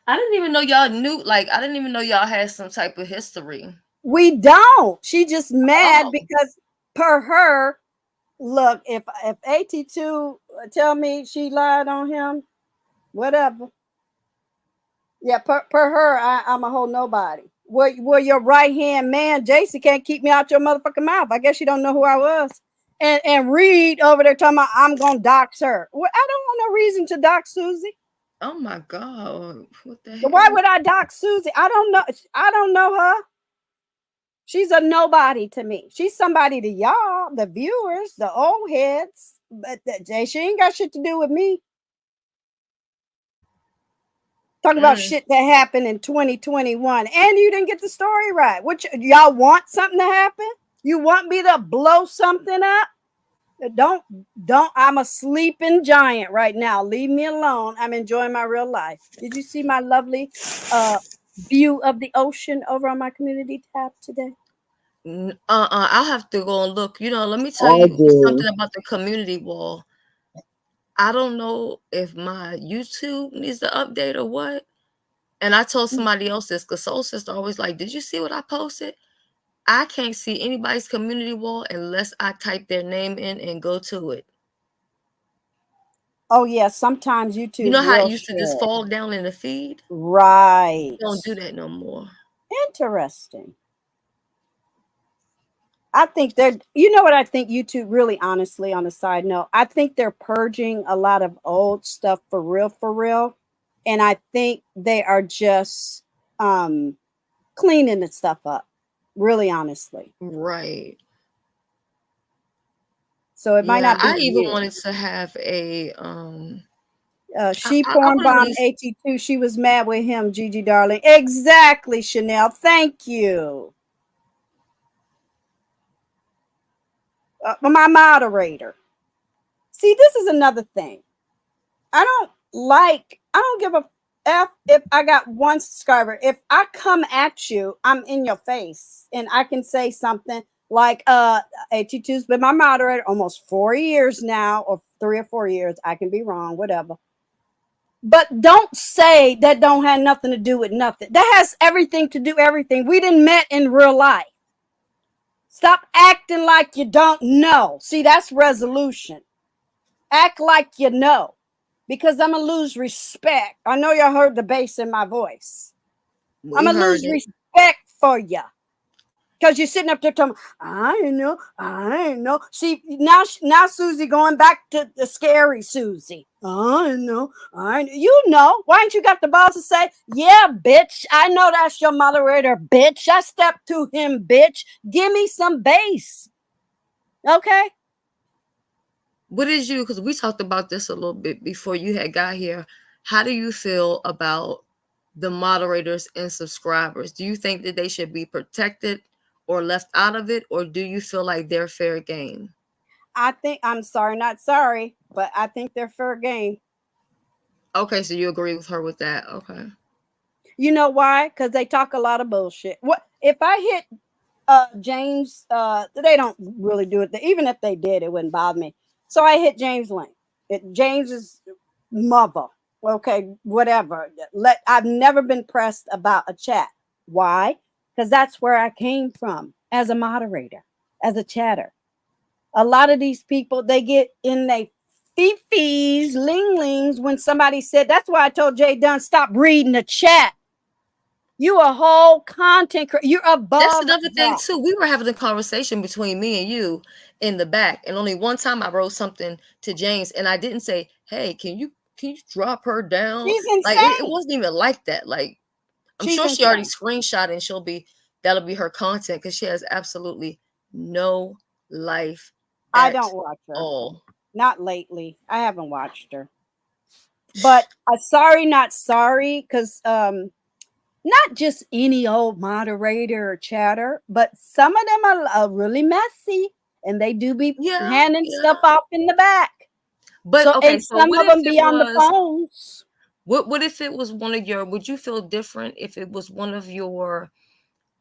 I didn't even know y'all knew. Like, I didn't even know y'all had some type of history. We don't. She just mad Oh, because per her, look, if AT2 tell me she lied on him, whatever. Yeah, per her, I'm a whole nobody. Were your right hand man, Jason, can't keep me out your motherfucking mouth. I guess you don't know who I was. And Reed over there talking about I'm gonna dox her. Well, I don't want no reason to dox Susie. oh my God! What the Why hell? would I dox Susie? I don't know. I don't know her. She's a nobody to me. She's somebody to y'all, the viewers, the old heads. But she ain't got shit to do with me. Talk about Mm, shit that happened in 2021, and you didn't get the story right. Which y'all want something to happen? You want me to blow something up? Don't don't. I'm a sleeping giant right now. Leave me alone. I'm enjoying my real life. Did you see my lovely view of the ocean over on my community tab today? I'll have to go and look. Let me tell I you something do. about the community wall. I don't know if my YouTube needs to update or what. And I told somebody else this because Soul Sister always like, did you see what I posted? I can't see anybody's community wall unless I type their name in and go to it. Oh yeah, sometimes You YouTube know how it will used to just share. fall down in the feed? Right. Don't do that no more. Interesting. I think they're, you know what I think YouTube really honestly on a side note, I think they're purging a lot of old stuff for real, for real. And I think they are just cleaning the stuff up, really honestly. Right. So it might Yeah, not be I even you. wanted to have a She I porn want to bomb release. 82. She was mad with him, Gigi darling. Exactly, Chanel. Thank you. My moderator. See, this is another thing. I don't give a F if I got one subscriber. If I come at you, I'm in your face and I can say something like AT2's been my moderator almost 4 years now, or 3 or 4 years. I can be wrong, whatever. But don't say that don't have nothing to do with nothing. That has everything to do everything. We didn't met in real life. Stop acting like you don't know. See, that's resolution. Act like you know, because I'm gonna lose respect. I know y'all heard the bass in my voice. I'm We gonna heard lose it. respect for you. Because you're sitting up there telling me, I ain't know. See, now Susie going back to the scary Susie. I know, you know. Why ain't you got the balls to say, yeah, bitch, I know that's your moderator, bitch. I stepped to him, bitch. Give me some bass. Okay? What is you? Because we talked about this a little bit before you had got here. How do you feel about the moderators and subscribers? Do you think that they should be protected or left out of it, or do you feel like they're fair game? I think, I'm sorry, not sorry, but I think they're fair game. Okay, so you agree with her with that. Okay. You know why? Because they talk a lot of bullshit. What if I hit James? They don't really do it. Even if they did, it wouldn't bother me. So I hit James link. James's mother. Okay, whatever. I've never been pressed about a chat. Why? Because that's where I came from as a moderator, as a chatter. A lot of these people, they get in they fifis, linglings when somebody said. That's why I told Jay Dunn, stop reading the chat. You a whole content you're That's above another thing that. too. We were having a conversation between me and you in the back, and only one time I wrote something to James, and I didn't say, "Hey, can you drop her down?" She's Like it insane. wasn't even like that. Like I'm She's sure she already insane. screenshot and that'll be her content because she has absolutely no life I at don't watch her. all. Not lately. I haven't watched her. But sorry, not sorry, because not just any old moderator or chatter, but some of them are really messy and they do be Yeah, handing yeah. stuff off in the back. But So, okay, and so some what of if them it be on the was phones. what if it was one of your would you feel different if it was one of your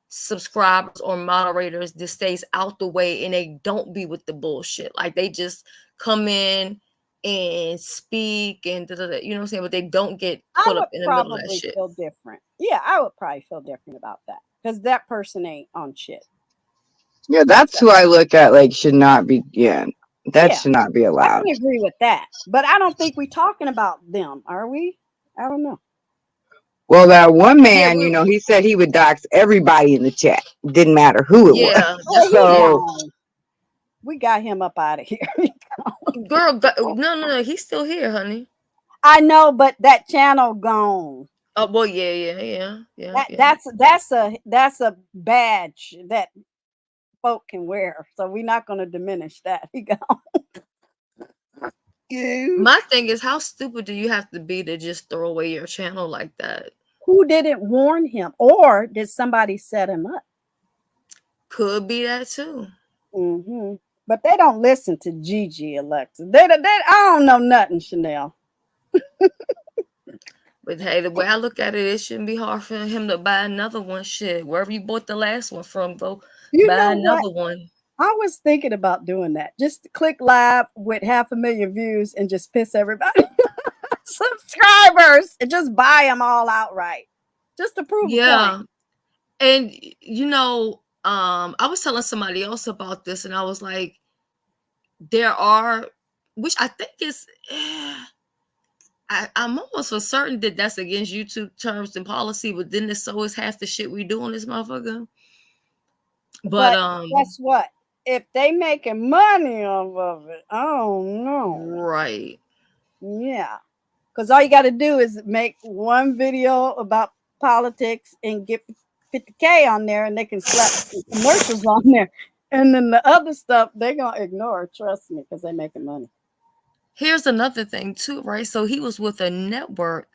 subscribers or moderators that stays out the way and they don't be with the bullshit? Like they just come in and speak and you know what I'm saying, but they don't get I caught would up in the middle of that probably shit. feel different. Yeah, I would probably feel different about that because that person ain't on shit. Yeah, that's who I look at like should not be. Yeah, that Yeah, should not be I allowed. can agree with that. But I don't think we're talking about them, are we? I don't know. Well, that one Yeah, man, he said he would dox everybody in the chat. Didn't matter who it was. yeah, Oh, that's he yeah. So gone. We got him up out of here. Girl, no, he's still here, honey. I know, but that channel gone. Oh well, yeah. That's a badge that folk can wear. So we're not going to diminish that. He gone. My thing is, how stupid do you have to be to just throw away your channel like that? Who didn't warn him, or did somebody set him up? Could be that too. Mm-hmm. But they don't listen to Gigi, Alexa. I don't know nothing, Chanel. But hey, the way I look at it, it shouldn't be hard for him to buy another one. Shit, wherever you bought the last one from, go You buy know what? another one. I was thinking about doing that. Just click live with 500,000 views and just piss everybody subscribers and just buy them all outright, just to prove a point. Yeah, and I was telling somebody else about this, and I was like, there are, which I think is. I'm almost for certain that that's against YouTube terms and policy, but then it's always half the shit we do on this motherfucker. But But guess what? If they making money off of it, oh no. right. Yeah. Because all you got to do is make one video about politics and get 50K on there, and they can slap some commercials on there. And then the other stuff, they're going to ignore. Trust me, because they're making money. Here's another thing too, right? So he was with a network,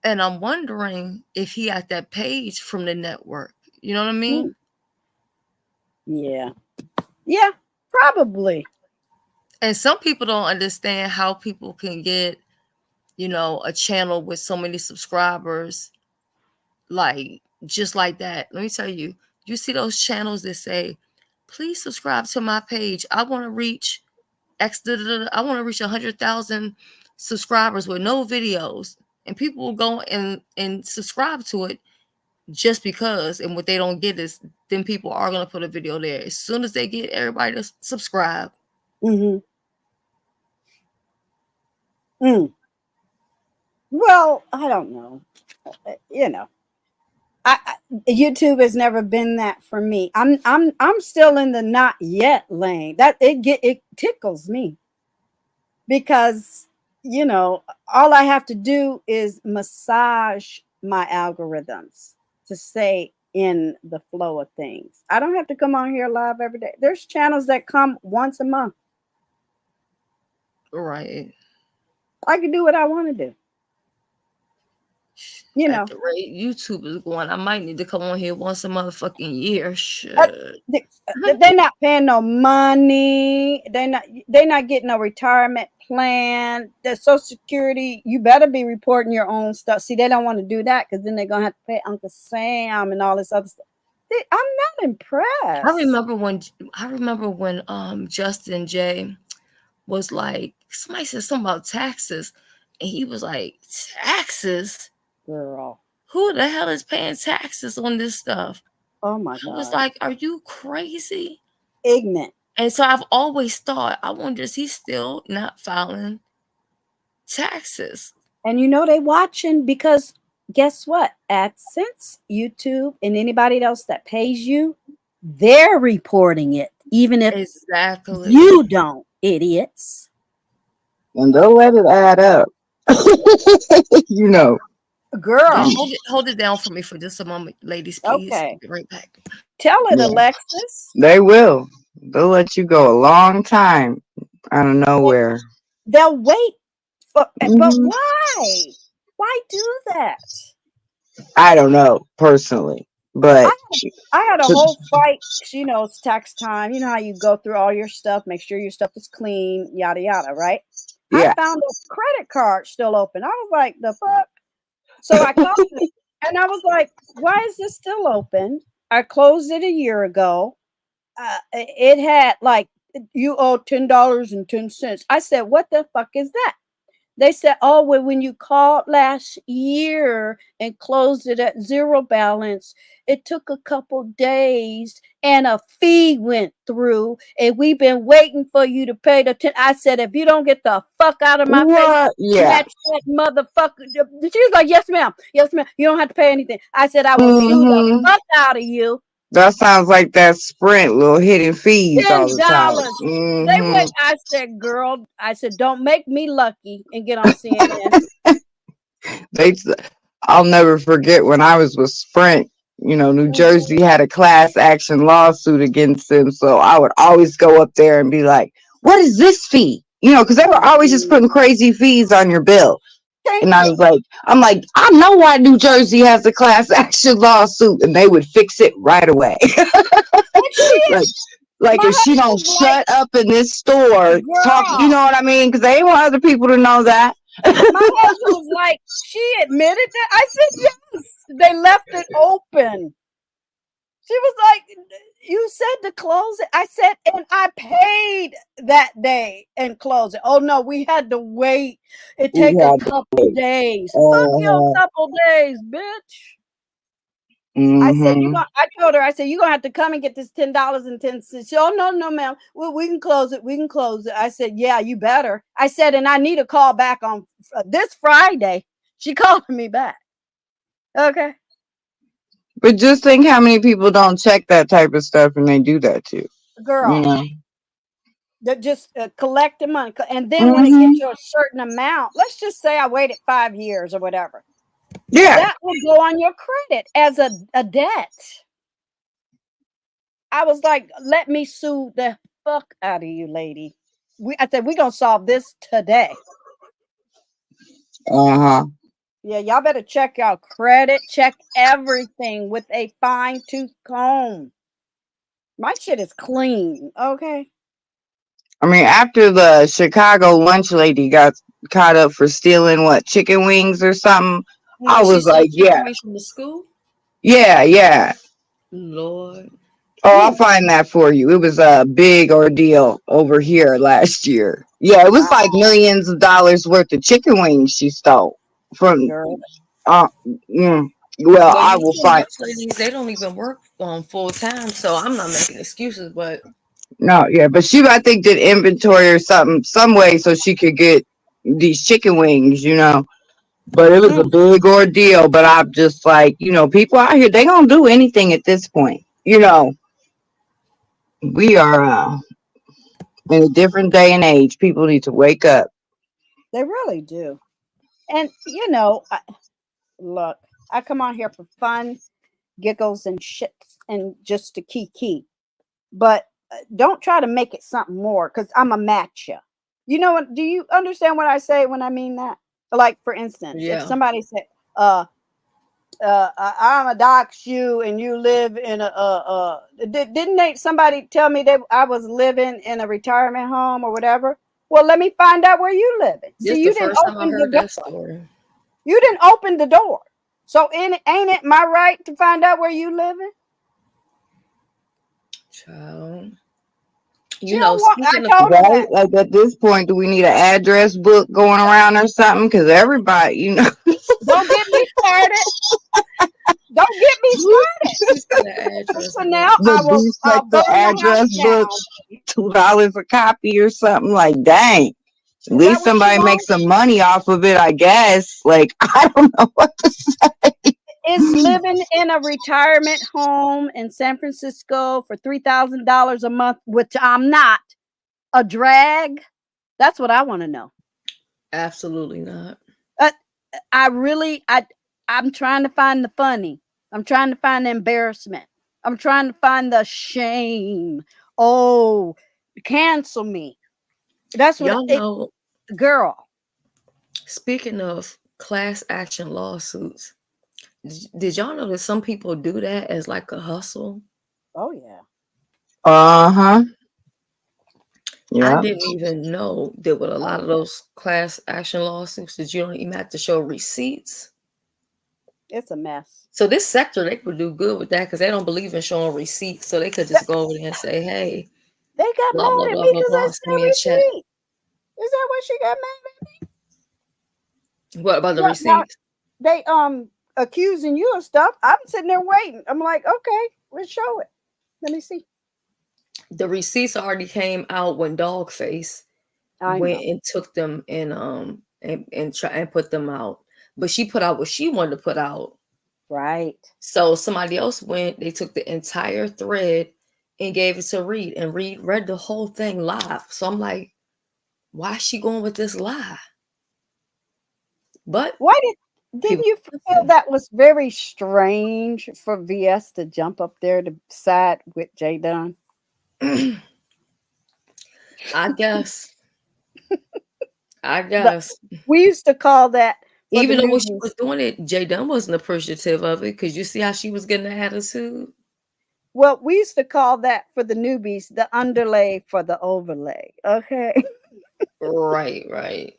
and I'm wondering if he had that page from the network. You know what I mean? Yeah. Yeah, probably. And some people don't understand how people can get, a channel with so many subscribers, like just like that. Let me tell you, you see those channels that say, please subscribe to my page. I want to reach I want to reach 100,000 subscribers with no videos. And people will go and subscribe to it just because. And what they don't get is then people are going to put a video there as soon as they get everybody to subscribe. Mm-hmm. Well, I don't know. YouTube has never been that for me. I'm still in the not yet lane. That it tickles me because all I have to do is massage my algorithms to stay in the flow of things. I don't have to come on here live every day. There's channels that come once a month. Right. I can do what I want to do. At the rate YouTube is going, I might need to come on here once a motherfucking year. Shit. They're not paying no money. They're not getting no retirement plan. The Social Security, you better be reporting your own stuff. See, they don't want to do that because then they're gonna have to pay Uncle Sam and all this other stuff. I'm not impressed. I remember when Justin J was like, somebody said something about taxes, and he was like, taxes? Girl, who the hell is paying taxes on this stuff? Oh my God. I was like, are you crazy? Ignorant. And so I've always thought, I wonder, is he still not filing taxes? And they watching because guess what? AdSense, YouTube, and anybody else that pays you, they're reporting it, even if you don't, idiots. And they'll let it add up. Girl, hold it down for me for just a moment, ladies, please. Okay. Be right back. Tell it, Alexis. They will. They'll let you go a long time out of nowhere. They'll wait for, but why? Why do that? I don't know personally, but I had a whole fight. It's tax time. You know how you go through all your stuff, make sure your stuff is clean, yada yada, right? Yeah. I found a credit card still open. I was like, the fuck? So I called it, and I was like, why is this still open? I closed it a year ago. It had like, you owe $10.10. I said, what the fuck is that? They said, oh, well, when you called last year and closed it at zero balance, it took a couple days and a fee went through, and we've been waiting for you to pay the 10. I said, if you don't get the fuck out of my face, that motherfucker. She was like, yes, ma'am. Yes, ma'am. You don't have to pay anything. I said, I will sue the fuck out of you. That sounds like that Sprint little hidden fees all the time. They went. I said, girl, don't make me lucky and get on CNN. I'll never forget when I was with Sprint. New Jersey had a class action lawsuit against them, so I would always go up there and be like, "What is this fee?" Because they were always just putting crazy fees on your bill. And I was like, I know why New Jersey has a class action lawsuit, and they would fix it right away. like if she don't shut up in this store, talk, you know what I mean? Because they want other people to know that. My husband was like, she admitted that? I said, yes. They left it open. She was like, you said to close it. I said, and I paid that day and close it. Oh, no, we had to wait. It takes a couple days. Fuck you, a couple days, bitch. I said, I told her, I said, you're going to have to come and get this $10.10. She, oh, no, ma'am. We can close it. We can close it. I said, yeah, you better. I said, and I need a call back on this Friday. She called me back. Okay. But just think how many people don't check that type of stuff and they do that too. Girl. They just collect the money. And then when it gets to a certain amount, let's just say I waited 5 years or whatever. Yeah. That will go on your credit as a debt. I was like, let me sue the fuck out of you, lady. I said, we're going to solve this today. Yeah, y'all better check your credit. Check everything with a fine-tooth comb. My shit is clean, okay? I mean, after the Chicago lunch lady got caught up for stealing, chicken wings or something, I was like, yeah. From the school? Yeah. Lord. Oh, I'll find that for you. It was a big ordeal over here last year. Yeah, it was like millions of dollars worth of chicken wings she stole. Well, I will find. They don't even work on full time, so I'm not making excuses. But no, yeah, but she, I think, did inventory or some way so she could get these chicken wings. But it was a Mm, big ordeal. But I'm just like, people out here, they gonna do anything at this point. We are in a different day and age. People need to wake up. they really do. And look, I come on here for fun, giggles, and shits, and just to key. But don't try to make it something more, because I'm a match you. You know what? Do you understand what I say when I mean that? Like, for instance, if Yeah. somebody said, I'm a dox you and you live in didn't they somebody tell me that I was living in a retirement home or whatever? Well, let me find out where you living. This See, the you didn't first time I open the heard that door. story. You didn't open the door. So ain't it my right to find out where you living? Child. She don't want. I Speaking of told her Right? that. Like at this point, do we need an address book going around or something? Because everybody, Don't get me started. Don't get me started. she said an address So book. now the I'll B-sector burn the house address book, down. $2 a copy or something. Like, dang. At Is that least what you somebody want? makes some money off of it, I guess. Like, I don't know what to say. Is living in a retirement home in San Francisco for $3,000 a month, which I'm not, a drag? That's what I want to know. Absolutely not. Uh, I really, I'm trying to find the funny. I'm trying to find the embarrassment. I'm trying to find the shame. Oh, cancel me. That's what Y'all it, know, girl. speaking of class action lawsuits, did y'all know that some people do that as like a hustle? Oh yeah. Uh-huh. I Yeah. didn't even know that with a Oh lot of yeah. those class action lawsuits that you don't even have to show receipts. It's a mess. So this sector, they could do good with that because they don't believe in showing receipts. So they could Th- just go over there and say, hey, They got blah, blah, mad at blah, me blah, because I blah. Send said me a check. receipt. Is that what she got mad at? What about the Now receipts? they accusing you of stuff. I'm sitting there waiting. I'm like, okay, let's show it. Let me see. The receipts already came out when Dogface I went know. and took them and try and put them out. But she put out what she wanted to put out. Right. So somebody else went, they took the entire thread and gave it to Reed, and Reed read the whole thing live. So I'm like, why is she going with this lie? But Why didn't people you feel that was very strange for VS to jump up there to side with J Dunn? I guess. I The, guess. we used to call that for the Even though when she newbies. was doing it, Jay Dunn wasn't appreciative of it because you see how she was getting the attitude. Well, we used to call that for the newbies the underlay for the overlay. Okay. Right, right.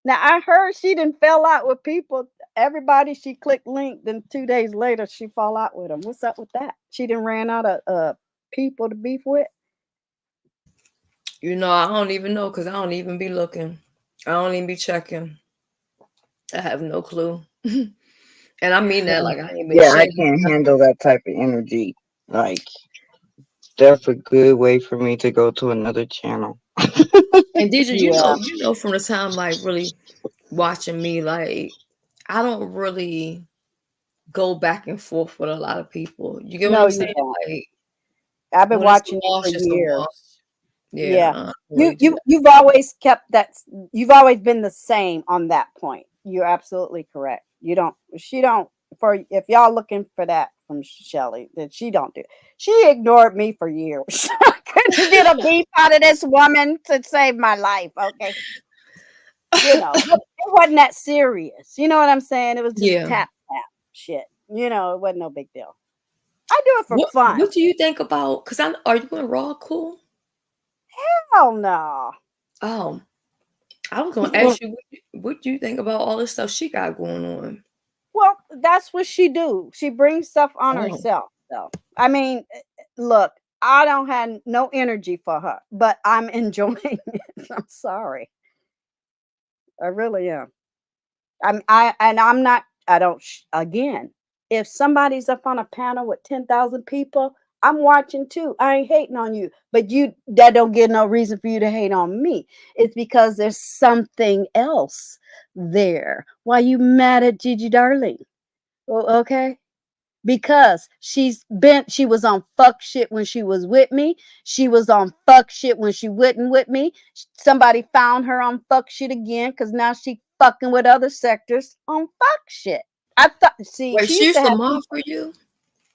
Now I heard she didn't fell out with people. Everybody she clicked linked, then 2 days later she fall out with them. What's up with that? She didn't ran out of people to beef with. I don't even know because I don't even be looking. I don't even be checking. I have no clue. And I mean that like I ain't been Yeah, I checking. can't handle that type of energy. Like, that's a good way for me to go to another channel. And Deidre, Yeah. from the time like really watching me, like I don't really go back and forth with a lot of people. You get what No, I'm you saying? don't. Like I've been when it's a watching you wash, for it's a wash. years. Yeah, Yeah. I don't You really do you that. you've always kept that. You've always been the same on that point. You're absolutely correct. You don't. She don't. For if y'all looking for that from Shelly, that she don't do. She ignored me for years. I couldn't get a beef out of this woman to save my life. Okay, but it wasn't that serious. You know what I'm saying? It was just Yeah. tap tap shit. It wasn't no big deal. I do it for fun. What do you think about? Because are you in Raw Cool? Hell no. Oh, I was gonna ask you what do you think about all this stuff she got going on? Well, that's what she do. She brings stuff on Oh, herself, though. I mean, look, I don't have no energy for her, but I'm enjoying it. I'm sorry, I really am. I'm not. I don't. Again, if somebody's up on a panel with 10,000 people, I'm watching too. I ain't hating on you, but that don't give no reason for you to hate on me. It's because there's something else there. Why you mad at Gigi Darling? Oh, okay. Because she was on fuck shit when she was with me. She was on fuck shit when she wasn't with me. Somebody found her on fuck shit again because now she fucking with other sectors on fuck shit. I thought, see, Wait, she she used to used to have mob people, for you?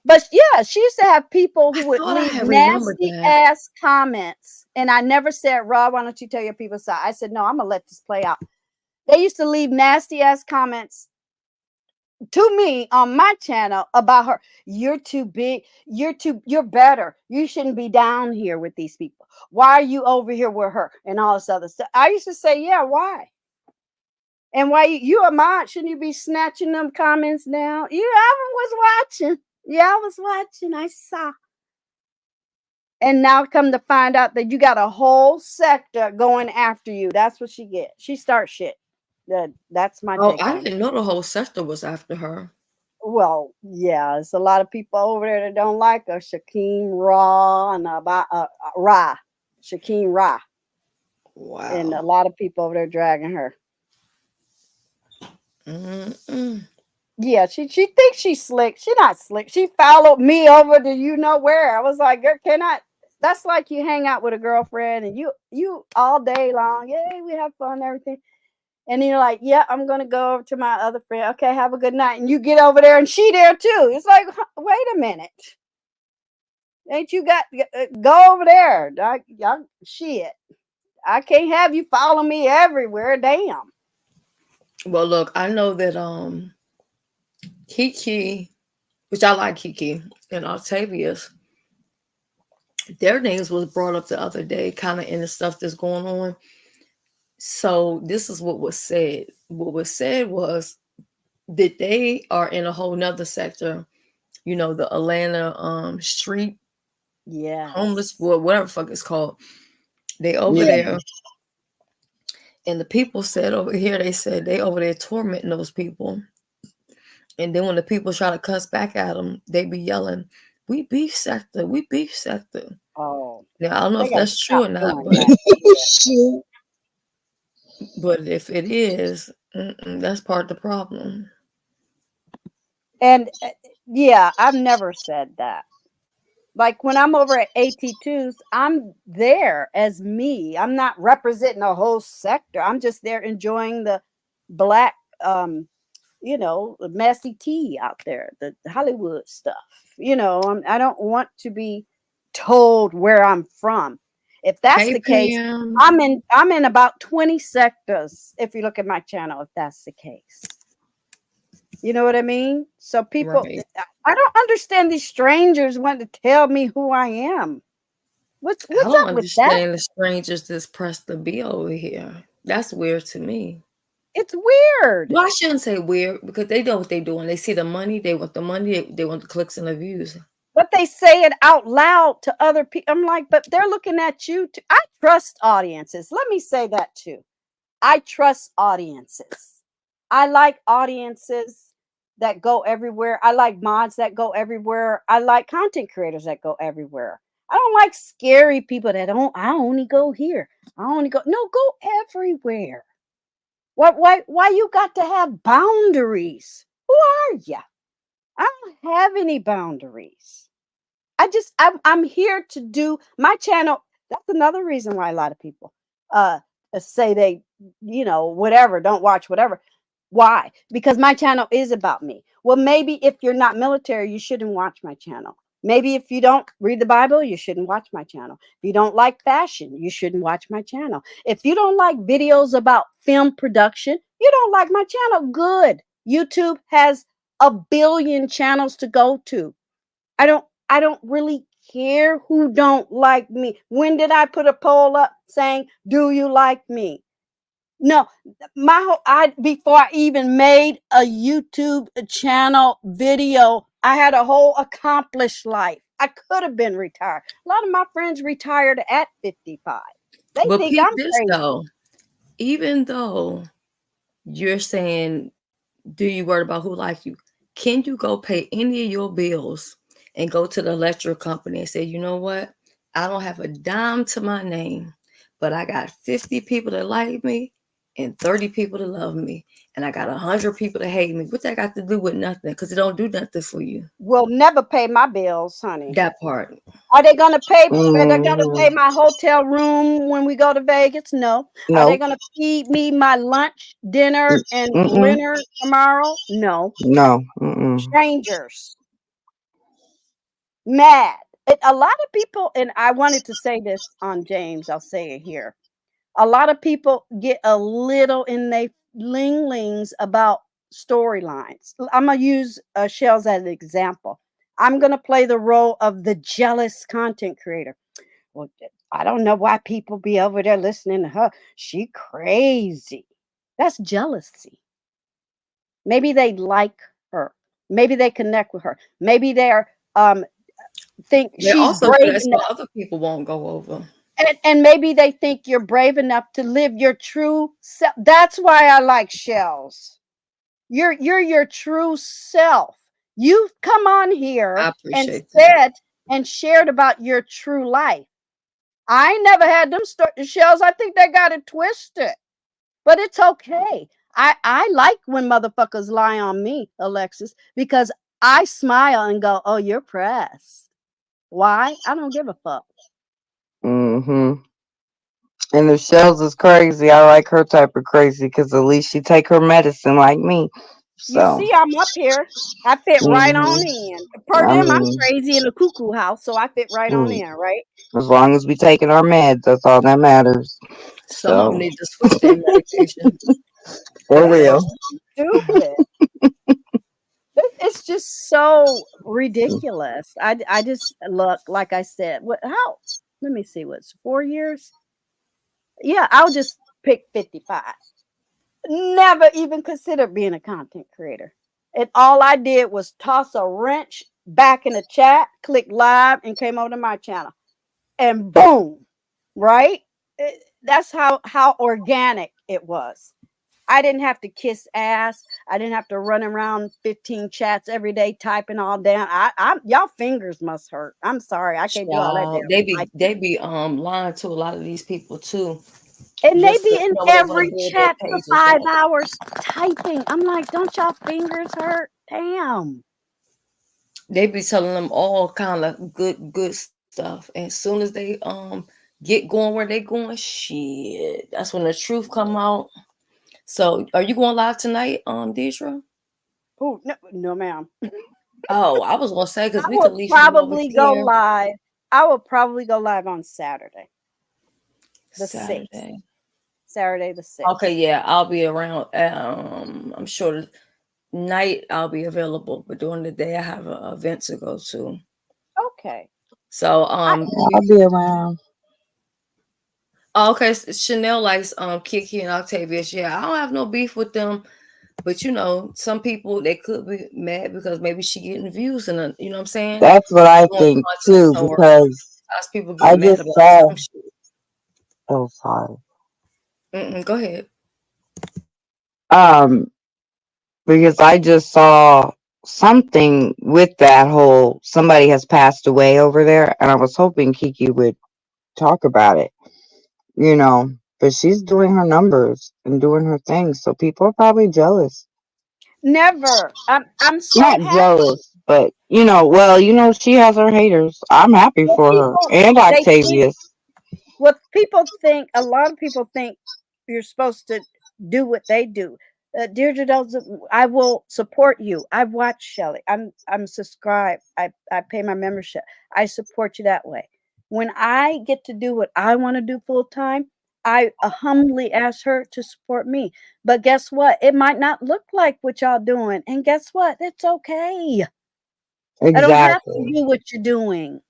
but yeah, she used to have people I who would thought I leave had remembered nasty that. ass comments. And I never said, Rob, why don't you tell your people side? I said, no, I'm gonna let this play out. They used to leave nasty ass comments to me on my channel about her. You're too big. You're better. You shouldn't be down here with these people. Why are you over here with her and all this other stuff? I used to say, yeah, why? And why you a mod? Shouldn't you be snatching them comments down? I was watching. Yeah, I was watching. I saw. And now come to find out that you got a whole sector going after you. That's what she get. She starts shit. That's my Oh, take I on it. didn't know the whole sector was after her. Well, yeah, it's a lot of people over there that don't like her. Shaquem Raw and Ra, Shaquem Ra, and a Wow. lot of people over there dragging her. Mm-mm. Yeah, she thinks she's slick. She not slick. She followed me over to you know where. I was like, girl, can I? That's like you hang out with a girlfriend and you all day long. Yay, we have fun and everything. And you're like, yeah, I'm gonna go over to my other friend. Okay, have a good night. And you get over there and she there too. It's like, wait a minute. Ain't you got go over there? Y'all, shit. I can't have you follow me everywhere. Damn. Well, look, I know that Kiki, which I like Kiki and Octavius, their names was brought up the other day, kind of in the stuff that's going on. So this is what was said. What was said was that they are in a whole nother sector, the Atlanta street homeless, Yes. well, whatever the fuck it's called. They over Yeah. there, and the people said over here, they said they over there tormenting those people. And then when the people try to cuss back at them, they be yelling, "We beef sector, we beef sector." Oh, Now I don't know they if gotta that's true stop or not, doing that. but if it is, that's part of the problem. And yeah, I've never said that. Like when I'm over at AT2s, I'm there as me. I'm not representing a whole sector. I'm just there enjoying the black the messy tea out there, the Hollywood stuff. I don't want to be told where I'm from. If that's Hey the case, Pam, I'm in about 20 sectors if you look at my channel, if that's the case. You know what I mean? So people, right? I don't understand these strangers want to tell me who I am. I What's don't up with that? understand the strangers just press the B over here. That's weird to me. It's weird. Well, I shouldn't say weird because they know what they're doing. They see the money, they want the money, they want the clicks and the views. But they say it out loud to other people. I'm like, but they're looking at you too. I trust audiences. Let me say that too. I trust audiences. I like audiences that go everywhere. I like mods that go everywhere. I like content creators that go everywhere. I don't like scary people that don't. I only go here. I only go. No, go everywhere. Why you got to have boundaries? Who are you? I don't have any boundaries. I'm here to do my channel. That's another reason why a lot of people uh say they whatever, don't watch whatever. Why? Because my channel is about me. Well, maybe if you're not military, you shouldn't watch my channel. Maybe if you don't read the Bible, you shouldn't watch my channel. If you don't like fashion, you shouldn't watch my channel. If you don't like videos about film production, you don't like my channel. Good. YouTube has a billion channels to go to. I don't really care who don't like me. When did I put a poll up saying, "Do you like me?" No, my whole I before I even made a YouTube channel video, I had a whole accomplished life. I could have been retired. A lot of my friends retired at 55. They But think peep I'm this crazy. though, even though you're saying, do you worry about who like you? Can you go pay any of your bills and go to the electric company and say, you know what? I don't have a dime to my name, but I got 50 people that like me and 30 people that love me. And I got 100 people that hate me. What that got to do with nothing? Because it don't do nothing for you. Will never pay my bills, honey. That part. Are they gonna pay? Are they gonna pay Mhm. my hotel room when we go to Vegas? No. Are they Nope. gonna feed me my lunch, dinner, and Mm-mm. dinner tomorrow? No. No. Mm-mm. Strangers. Mad. A lot of people, and I wanted to say this on James. I'll say it here. A lot of people get a little in they linglings about storylines. I'm gonna use Shells as an example. I'm gonna play the role of the jealous content creator. Well, I don't know why people be over there listening to her. She crazy. That's jealousy. Maybe they like her. Maybe they connect with her. Maybe they're think They she's also do brave that so enough. other people won't go over. And maybe they think you're brave enough to live your true self. That's why I like Shells. You're your true self. You've come on I here and appreciate that. said and shared about your true life. I never had them Shells. I think they got it twisted. But it's okay. I like when motherfuckers lie on me, Alexis, because I smile and go, "Oh, you're pressed." Why? I don't give a fuck. Mm-hmm. And if Shells is crazy, I like her type of crazy because at least she take her medicine like me. You So, see, I'm up here. I fit right on hmm in. Per I them, I'm mean, crazy in the cuckoo house, so I fit right on mm, in, right? as long as we taking our meds, that's all that matters. Some of them So, need to switch their medication. for That's It's for real. sure. stupid. It's just so ridiculous. I just look like I said. What? How? Let me see. What's 4 years? Yeah, I'll just pick 55. Never even considered being a content creator. And all I did was toss a wrench back in the chat, click live, and came over to my channel. And boom, right? That's how organic it was. I didn't have to kiss ass. I didn't have to run around 15 chats every day typing all down. Y'all fingers must hurt. I'm sorry, I can't do all that Child, damn they typing. be lying to a lot of these people too, And they just be to in know they want to every build their chat for pages up. 5 hours typing. I'm like, don't y'all fingers hurt? Damn. They be telling them all kind of good stuff. And as soon as they get going where they going, shit, that's when the truth come out. So are you going live tonight, Deidre? Oh no, no, ma'am. Oh, I was gonna say I because we could will at least come over probably go here live. I will probably go live on Saturday, the 6th. Saturday. Saturday the Okay, 6th. yeah, I'll be around. I'm sure night I'll be available, but during the day I have an event to go to. Okay. So I I'll be around. oh, okay, Chanel likes Kiki and Octavius. Yeah, I don't have no beef with them, but you know, some people they could be mad because maybe she getting views and you know what I'm saying? That's what I Doing think content too, somewhere because else. Sometimes people get I mad just about saw. some shit. Oh, sorry. Go ahead. Um, because I just saw something with that whole somebody has passed away over there, and I was hoping Kiki would talk about it, you know. But she's doing her numbers and doing her thing, so people are probably jealous. never. I'm so Not happy. jealous, but well, she has her haters. I'm happy Well, for her people and they think Octavius. what people think. A lot of people think you're supposed to do what they do. Deirdre doesn't. I will support you. I've watched Shelly. I'm subscribed. I pay my membership. I support you that way. When I get to do what I want to do full time, I humbly ask her to support me. But guess what? It might not look like what y'all doing, and guess what? It's okay. I don't have to Exactly. do what you're doing.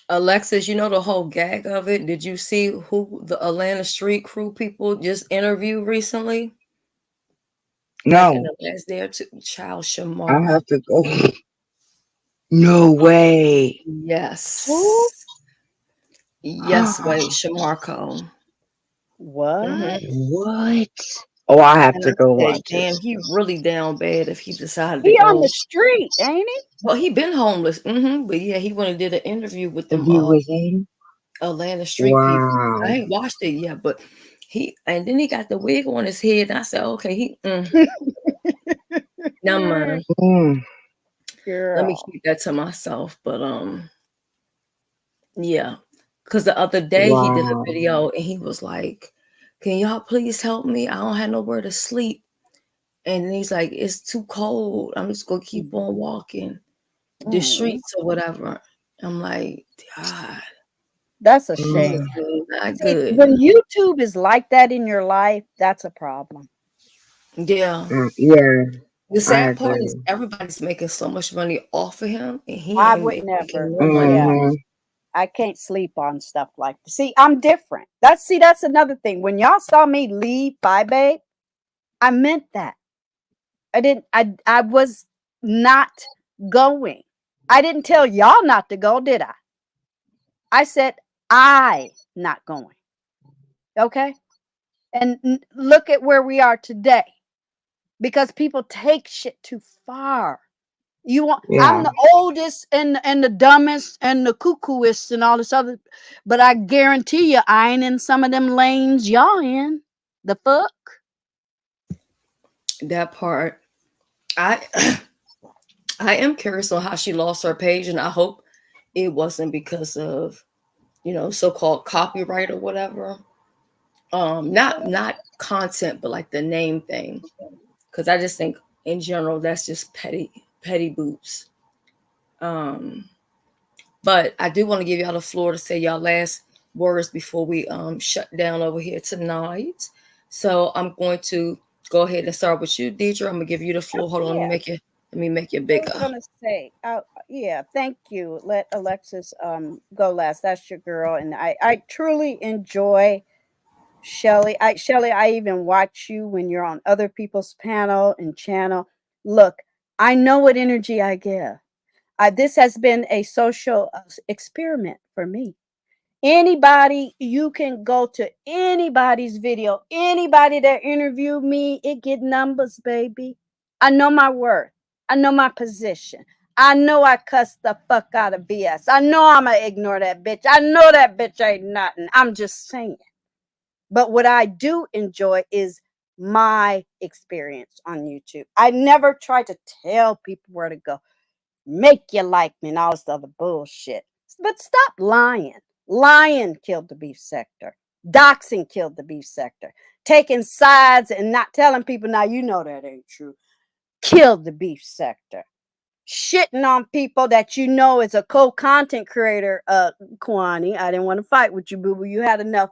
Alexis, you know the whole gag of it. Did you see who the Atlanta street crew people just interviewed recently? Like in No, the last day or two? Child I Shamar. have to go. No way. Who? Yes. Yes, wait, Shamarco. What? Mm-hmm. What? Oh, I have And to I go said, watch it. damn, he really down bad if he decided to He on the go. street, ain't he? Well, he been homeless. But yeah, he went and did an interview with And them he was in. Atlanta street people. I Wow. ain't watched it yet, but and then he got the wig on his head. And I said, okay, never mind. Mm, Let me Girl. keep that to myself. But yeah, because the other day he did a wow. video and he was like, "Can y'all please help me? I don't have nowhere to sleep." And then he's like, "It's too cold. I'm just gonna keep on walking the Mm, streets or whatever." I'm like, God, that's a this Mm, shame. is not See, good. when YouTube is like that in your life, that's a problem. Yeah. yeah, The I sad part is agree. everybody's making so much money off of him, and he I ain't would making never. no money. Yeah, Mm-hmm. I can't sleep on stuff like that. See, I'm different. That's another thing. When y'all saw me leave Bye Babe, I meant that. I was not going. I didn't tell y'all not to go, did I? I said I not going. Okay? And look at where we are today because people take shit too far. You want I'm Yeah. the oldest and the dumbest and the cuckooist and all this other, but I guarantee you I ain't in some of them lanes y'all in. The fuck? That part, I I am curious on how she lost her page, and I hope it wasn't because of so-called copyright or whatever. Not content, but like the name thing, because I just think in general that's just petty boots. Um, but I do want to give y'all the floor to say y'all last words before we shut down over here tonight. So I'm going to go ahead and start with you, Deidre. I'm gonna give you the floor. Hold on, Yeah. let me make you I was bigger. gonna say, yeah, thank you. Let Alexis go last. That's your girl, and I truly enjoy Shelly. Shelly, I even watch you when you're on other people's panel and channel. Look, I know what energy I give. This has been a social experiment for me. Anybody, you can go to anybody's video, anybody that interviewed me, it get numbers, baby. I know my worth. I know my position. I know I cuss the fuck out of BS. I know I'ma ignore that bitch. I know that bitch ain't nothing. I'm just saying. But what I do enjoy is my experience on YouTube. I never try to tell people where to go, make you like me and all this other bullshit. But stop lying. Lying killed the beef sector. Doxing killed the beef sector. Taking sides and not telling people, now you know that ain't true, killed the beef sector. Shitting on people that you know is a co-content creator, Kwani. I didn't want to fight with you, boo boo. You had enough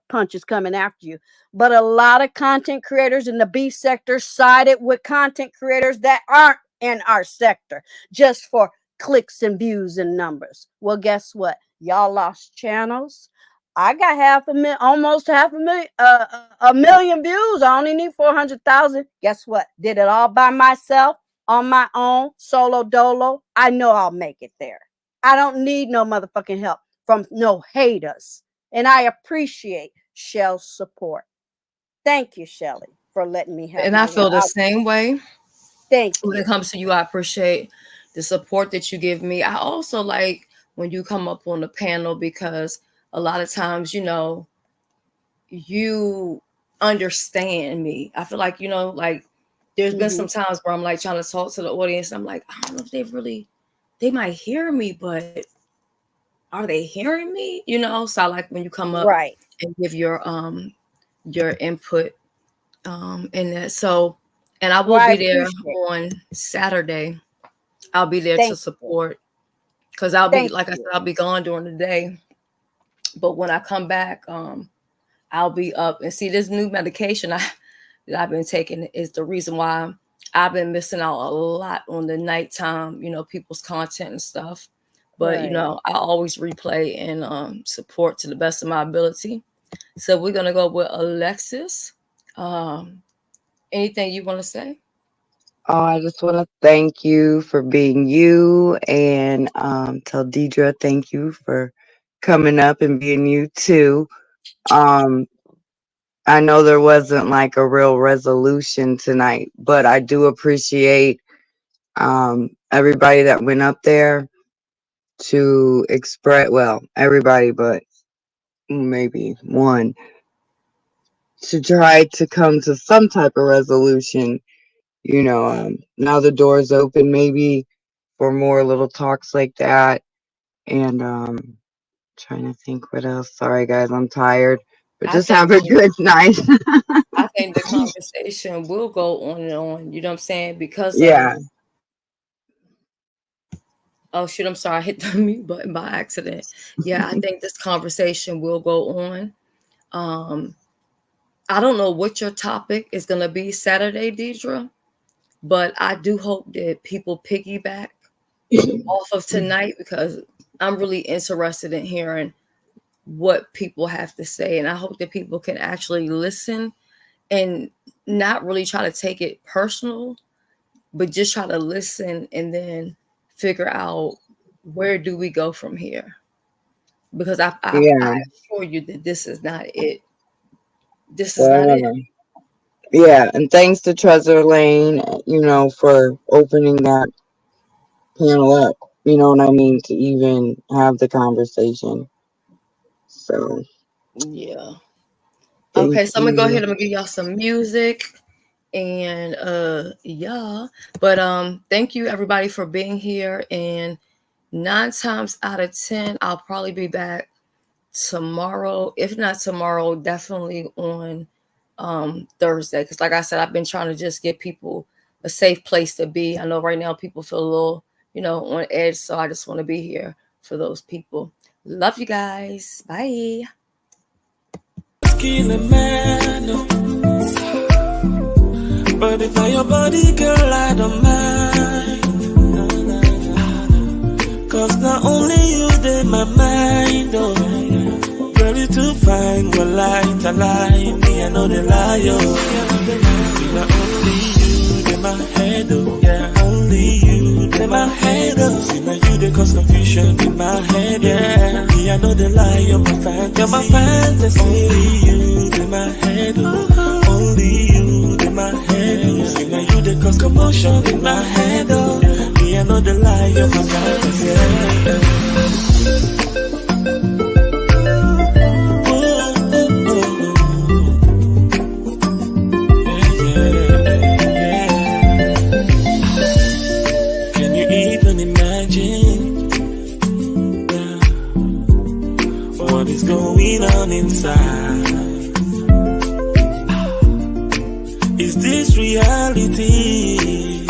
punches coming after you. But a lot of content creators in the beef sector sided with content creators that aren't in our sector just for clicks and views and numbers. Well, guess what? Y'all lost channels. I got almost half a million views. I only need 400,000. Guess what? Did it all by myself on my own, solo dolo. I know I'll make it there. I don't need no motherfucking help from no haters. And I appreciate Shell's support. Thank you, Shelly, for letting me have And my I little feel the out. same way Thank when it you. comes to you. I appreciate the support that you give me. I also like when you come up on the panel because a lot of times, you understand me. I feel like, like there's been Mm-hmm. some times where I'm like trying to talk to the audience. I'm like, I don't know if they might hear me, but are they hearing me? So I like when you come up Right. and give your input in that. So, and I will Well, I be there appreciate it. on Saturday. I'll be there to Thank you. support because I'll be Thank like I said, you. I'll be gone during the day. But when I come back, I'll be up and see this new medication that I've been taking is the reason why I've been missing out a lot on the nighttime, people's content and stuff. But Right. I always replay and support to the best of my ability. So we're gonna go with Alexis. Um, anything you want to say? Oh, I just want to thank you for being you and tell Deidre thank you for coming up and being you too. Um, I know there wasn't like a real resolution tonight, but I do appreciate everybody that went up there to express, well, everybody but maybe one, to try to come to some type of resolution. Now the door's open maybe for more little talks like that. And trying to think what else. Sorry guys, I'm tired. But I just think have a good night. I think the conversation will go on and on. You know what I'm saying? Because Yeah. Oh shoot, I'm sorry, I hit the mute button by accident. Yeah, I think this conversation will go on. I don't know what your topic is gonna be Saturday, Deidre, but I do hope that people piggyback off of tonight because I'm really interested in hearing what people have to say. And I hope that people can actually listen and not really try to take it personal, but just try to listen and then figure out where do we go from here. Because I assure you that this is not it. This is not it. Yeah, and thanks to TreZur Lane, for opening that panel up. You know what I mean? To even have the conversation. So yeah. Okay, so I'm gonna go ahead. I'm gonna give y'all some music, and yeah. But thank you everybody for being here. And 9 times out of 10, I'll probably be back tomorrow. If not tomorrow, definitely on Thursday. Because like I said, I've been trying to just give people a safe place to be. I know right now people feel a little, on edge. So I just want to be here for those people. Love you guys. Bye. But if I your body, girl, I don't mind. Cause not only you, they my mind, oh. Ready to find your light, a lie. Me, I know the lie, oh. Not only you, they my head, oh. Yeah, only you, they my head, oh. See, now you, they cause confusion in my head, yeah. Me, I know the lie, you're my fantasy. You're my fantasy. Only you, they my head, oh. Only you, they my head, oh. See, now you, they cause commotion in my head, oh. Me, I know the lie, you're my fantasy, yeah. Going on inside. Is this reality?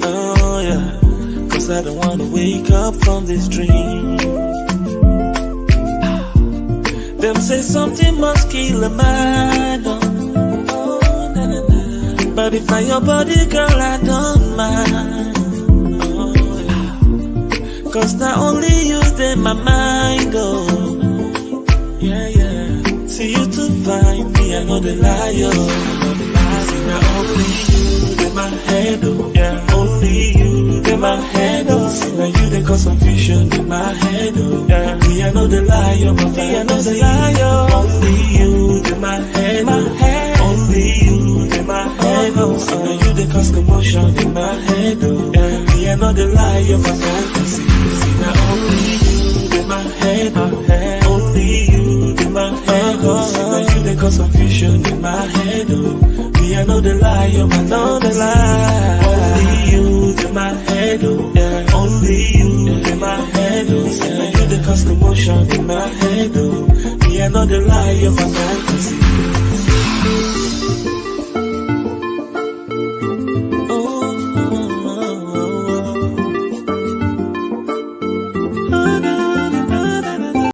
Oh yeah. Cause I don't wanna wake up from this dream. Them say something must kill a man. Oh, nah, nah, nah. But if I your body, girl, I don't mind. Oh yeah. Cause not only you, they my mind, oh. Yeah, yeah. See you to find me, I know the liar. See now only you, they my head, oh. Yeah, only you, they my head, oh. See now you, they cause confusion in my head, oh. Yeah, me, I know the liar, my me, I know the liar. Only you, they my head, my head. Only you, they my head, oh. See now you, they cause commotion in my head, oh. Yeah, me, I know the liar, my fantasy. See now only you, they my head, my head. Only you, in my head, oh. Now you, they cause confusion in my head, oh. Me, I know the lie, you I know the lie. Only you, in my head, oh. Yeah. Only you, in my head, oh. Now you, they cause commotion in my head, oh. Me, I know the lie, you my fantasy.